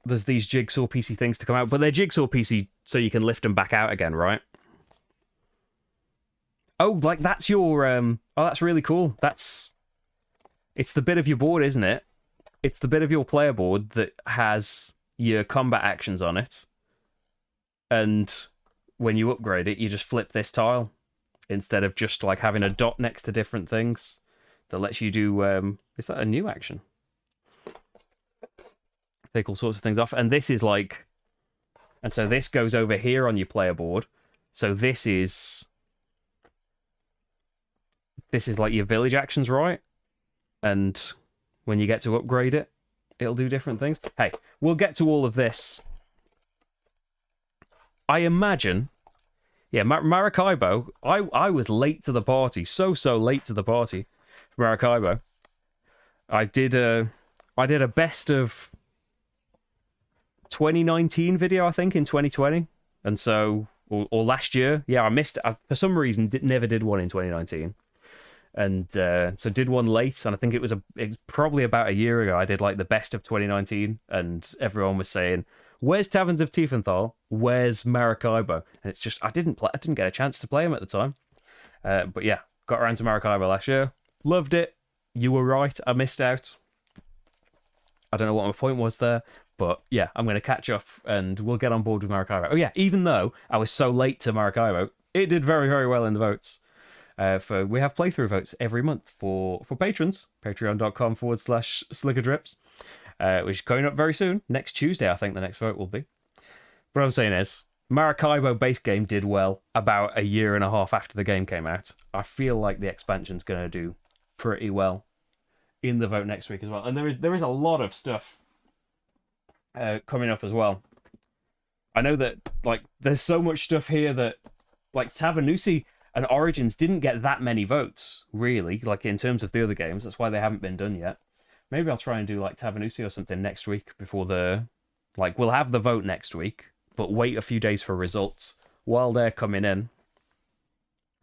There's these jigsaw piecey things to come out, but they're jigsaw piecey so you can lift them back out again, right? Oh, like that's your... Oh, that's really cool. It's the bit of your board, isn't it? It's the bit of your player board that has your combat actions on it. And when you upgrade it, you just flip this tile instead of just like having a dot next to different things that lets you do... is that a new action? Take all sorts of things off. And this is like... And so this goes over here on your player board. So this is like your village actions, right? And when you get to upgrade it, it'll do different things. Hey, we'll get to all of this. I imagine... Yeah, Maracaibo, I was late to the party. So late to the party for Maracaibo. I did a best of 2019 video, I think, in 2020. And so, or last year. Yeah, I missed it. For some reason, never did one in 2019. And so did one late, and I think it was probably about a year ago. I did like the best of 2019, and everyone was saying, "Where's Taverns of Tiefenthal? Where's Maracaibo?" And it's just I didn't get a chance to play them at the time. But yeah, got around to Maracaibo last year, loved it. You were right, I missed out. I don't know what my point was there, but yeah, I'm going to catch up, and we'll get on board with Maracaibo. Oh yeah, even though I was so late to Maracaibo, it did very, very well in the votes. We have playthrough votes every month for patrons. Patreon.com/slickerdrips, which is coming up very soon. Next Tuesday, I think the next vote will be. What I'm saying is, Maracaibo base game did well about a year and a half after the game came out. I feel like the expansion's going to do pretty well in the vote next week as well. And there is a lot of stuff coming up as well. I know that like there's so much stuff here that like Tavernusi and Origins didn't get that many votes, really, like in terms of the other games. That's why they haven't been done yet. Maybe I'll try and do like Tavernusi or something next week before the... Like, we'll have the vote next week, but wait a few days for results while they're coming in.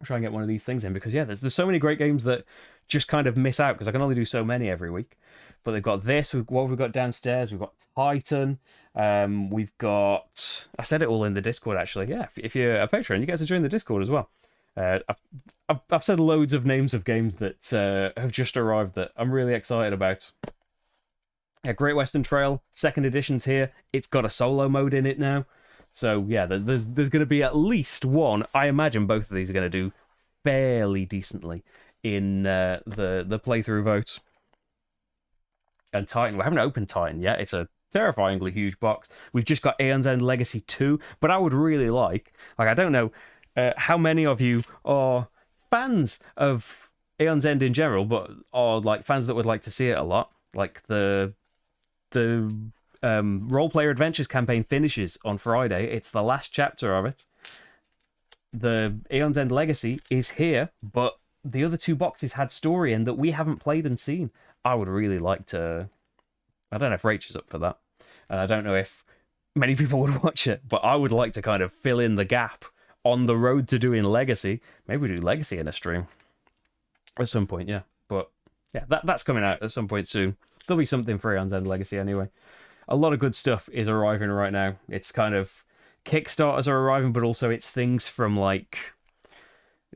try and get one of these things in, because yeah, there's so many great games that just kind of miss out because I can only do so many every week. But they've got this. What have we got downstairs? We've got Titan. We've got. I said it all in the Discord actually. Yeah, if you're a patron, you get to join the Discord as well. I've said loads of names of games that have just arrived that I'm really excited about. Yeah, Great Western Trail 2nd edition's here. It's got a solo mode in it now. So yeah, there's going to be at least one. I imagine both of these are going to do fairly decently in the playthrough votes. And Titan, we haven't opened Titan yet. It's a terrifyingly huge box. We've just got Aeon's End Legacy 2, but I would really like I don't know how many of you are fans of Aeon's End in general, but are like fans that would like to see it a lot. Like the Role Player Adventures campaign finishes on Friday. It's the last chapter of it. The Aeon's End Legacy is here, but the other 2 boxes had story in that we haven't played and seen. I would really like to. I don't know if Rach is up for that, and I don't know if many people would watch it, but I would like to kind of fill in the gap on the road to doing Legacy. Maybe we do Legacy in a stream at some point, yeah. But yeah, that's coming out at some point soon. There'll be something for Aeon's End Legacy anyway. A lot of good stuff is arriving right now. It's kind of Kickstarters are arriving, but also it's things from like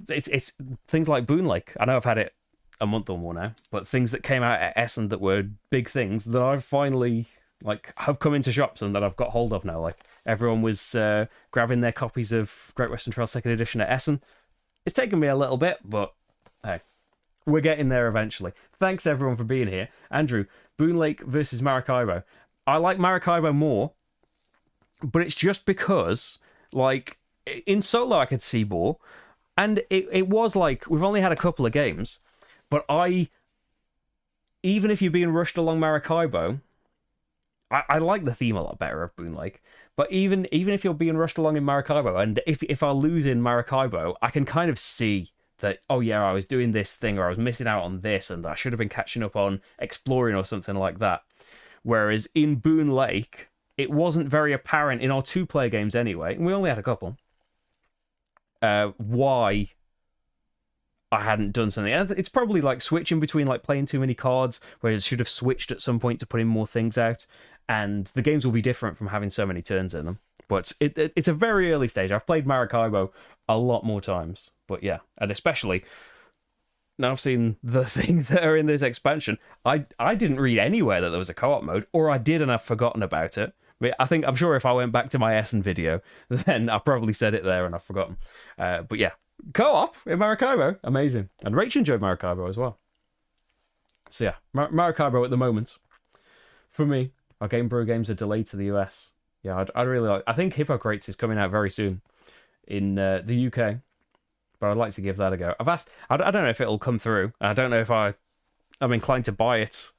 it's things like Boonlake. I know I've had it a month or more now, but things that came out at Essen that were big things that I've finally have come into shops and that I've got hold of now. Like everyone was grabbing their copies of Great Western Trail 2nd edition at Essen. It's taken me a little bit, but hey, we're getting there eventually. Thanks everyone for being here. Andrew, Boonlake versus Maracaibo. I like Maracaibo more, but it's just because like in solo I could see more, and it was like we've only had a couple of games. But even if you're being rushed along Maracaibo, I like the theme a lot better of Boonlake. But even if you're being rushed along in Maracaibo, and if I lose in Maracaibo, I can kind of see that, oh yeah, I was doing this thing, or I was missing out on this, and I should have been catching up on exploring or something like that. Whereas in Boonlake, it wasn't very apparent in our 2-player games anyway, and we only had a couple, why I hadn't done something. And it's probably like switching between like playing too many cards, whereas I should have switched at some point to putting more things out. And the games will be different from having so many turns in them. But it's a very early stage. I've played Maracaibo a lot more times. But yeah, and especially now I've seen the things that are in this expansion. I didn't read anywhere that there was a co-op mode, or I did and I've forgotten about it. I'm sure if I went back to my Essen video, then I probably said it there and I've forgotten. But yeah. Co-op in Maracaibo, amazing. And Rach enjoyed Maracaibo as well. So yeah, Maracaibo at the moment. For me, our Game Brew games are delayed to the US. Yeah, I'd really like. I think Hippocrates is coming out very soon in the UK, but I'd like to give that a go. I've asked. I don't know if it'll come through. I don't know if I'm inclined to buy it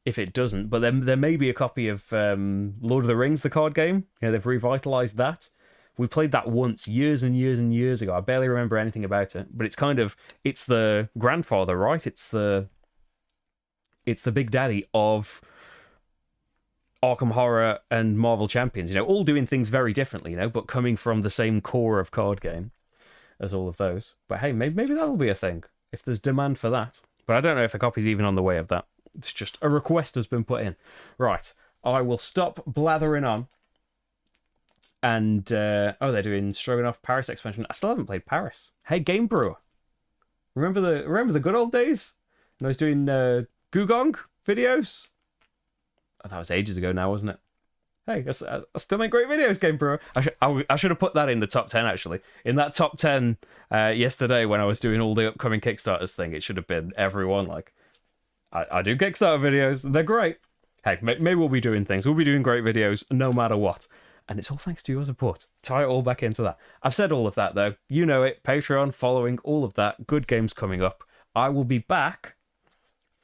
if it doesn't. But there may be a copy of Lord of the Rings, the card game. They've revitalized that. We played that once, years and years and years ago. I barely remember anything about it, but it's the grandfather, right? It's the big daddy of Arkham Horror and Marvel Champions, all doing things very differently, but coming from the same core of card game as all of those. But hey, maybe that'll be a thing if there's demand for that. But I don't know if a copy's even on the way of that. It's just a request has been put in. Right, I will stop blathering on. And they're doing Stroganoff Paris expansion. I still haven't played Paris. Hey, Game Brewer, remember the good old days when I was doing Gugong videos? Oh, that was ages ago now, wasn't it? Hey, I still make great videos, Game Brewer. I should have put that in the top 10 actually. In that top 10 yesterday when I was doing all the upcoming Kickstarters thing, it should have been everyone. Like, I do Kickstarter videos. They're great. Hey, maybe we'll be doing things. We'll be doing great videos no matter what. And it's all thanks to your support. Tie it all back into that. I've said all of that, though. You know it. Patreon, following, all of that. Good games coming up. I will be back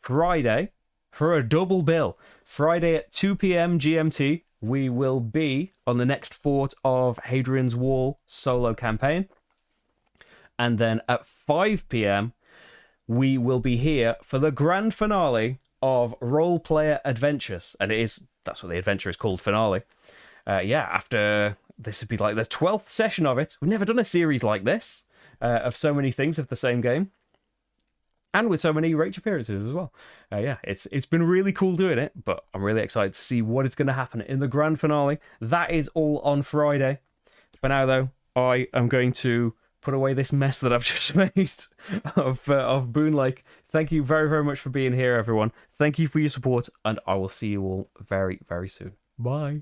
Friday for a double bill. Friday at 2 p.m. GMT, we will be on the next fort of Hadrian's Wall solo campaign. And then at 5 p.m, we will be here for the grand finale of Role Player Adventures. And that's what the adventure is called, finale. After this would be like the 12th session of it. We've never done a series like this. of so many things of the same game. And with so many Rach appearances as well. Yeah, it's been really cool doing it, but I'm really excited to see what is going to happen in the grand finale. That is all on Friday. For now, though, I am going to put away this mess that I've just made of Boonlake. Thank you very, very much for being here, everyone. Thank you for your support, and I will see you all very, very soon. Bye.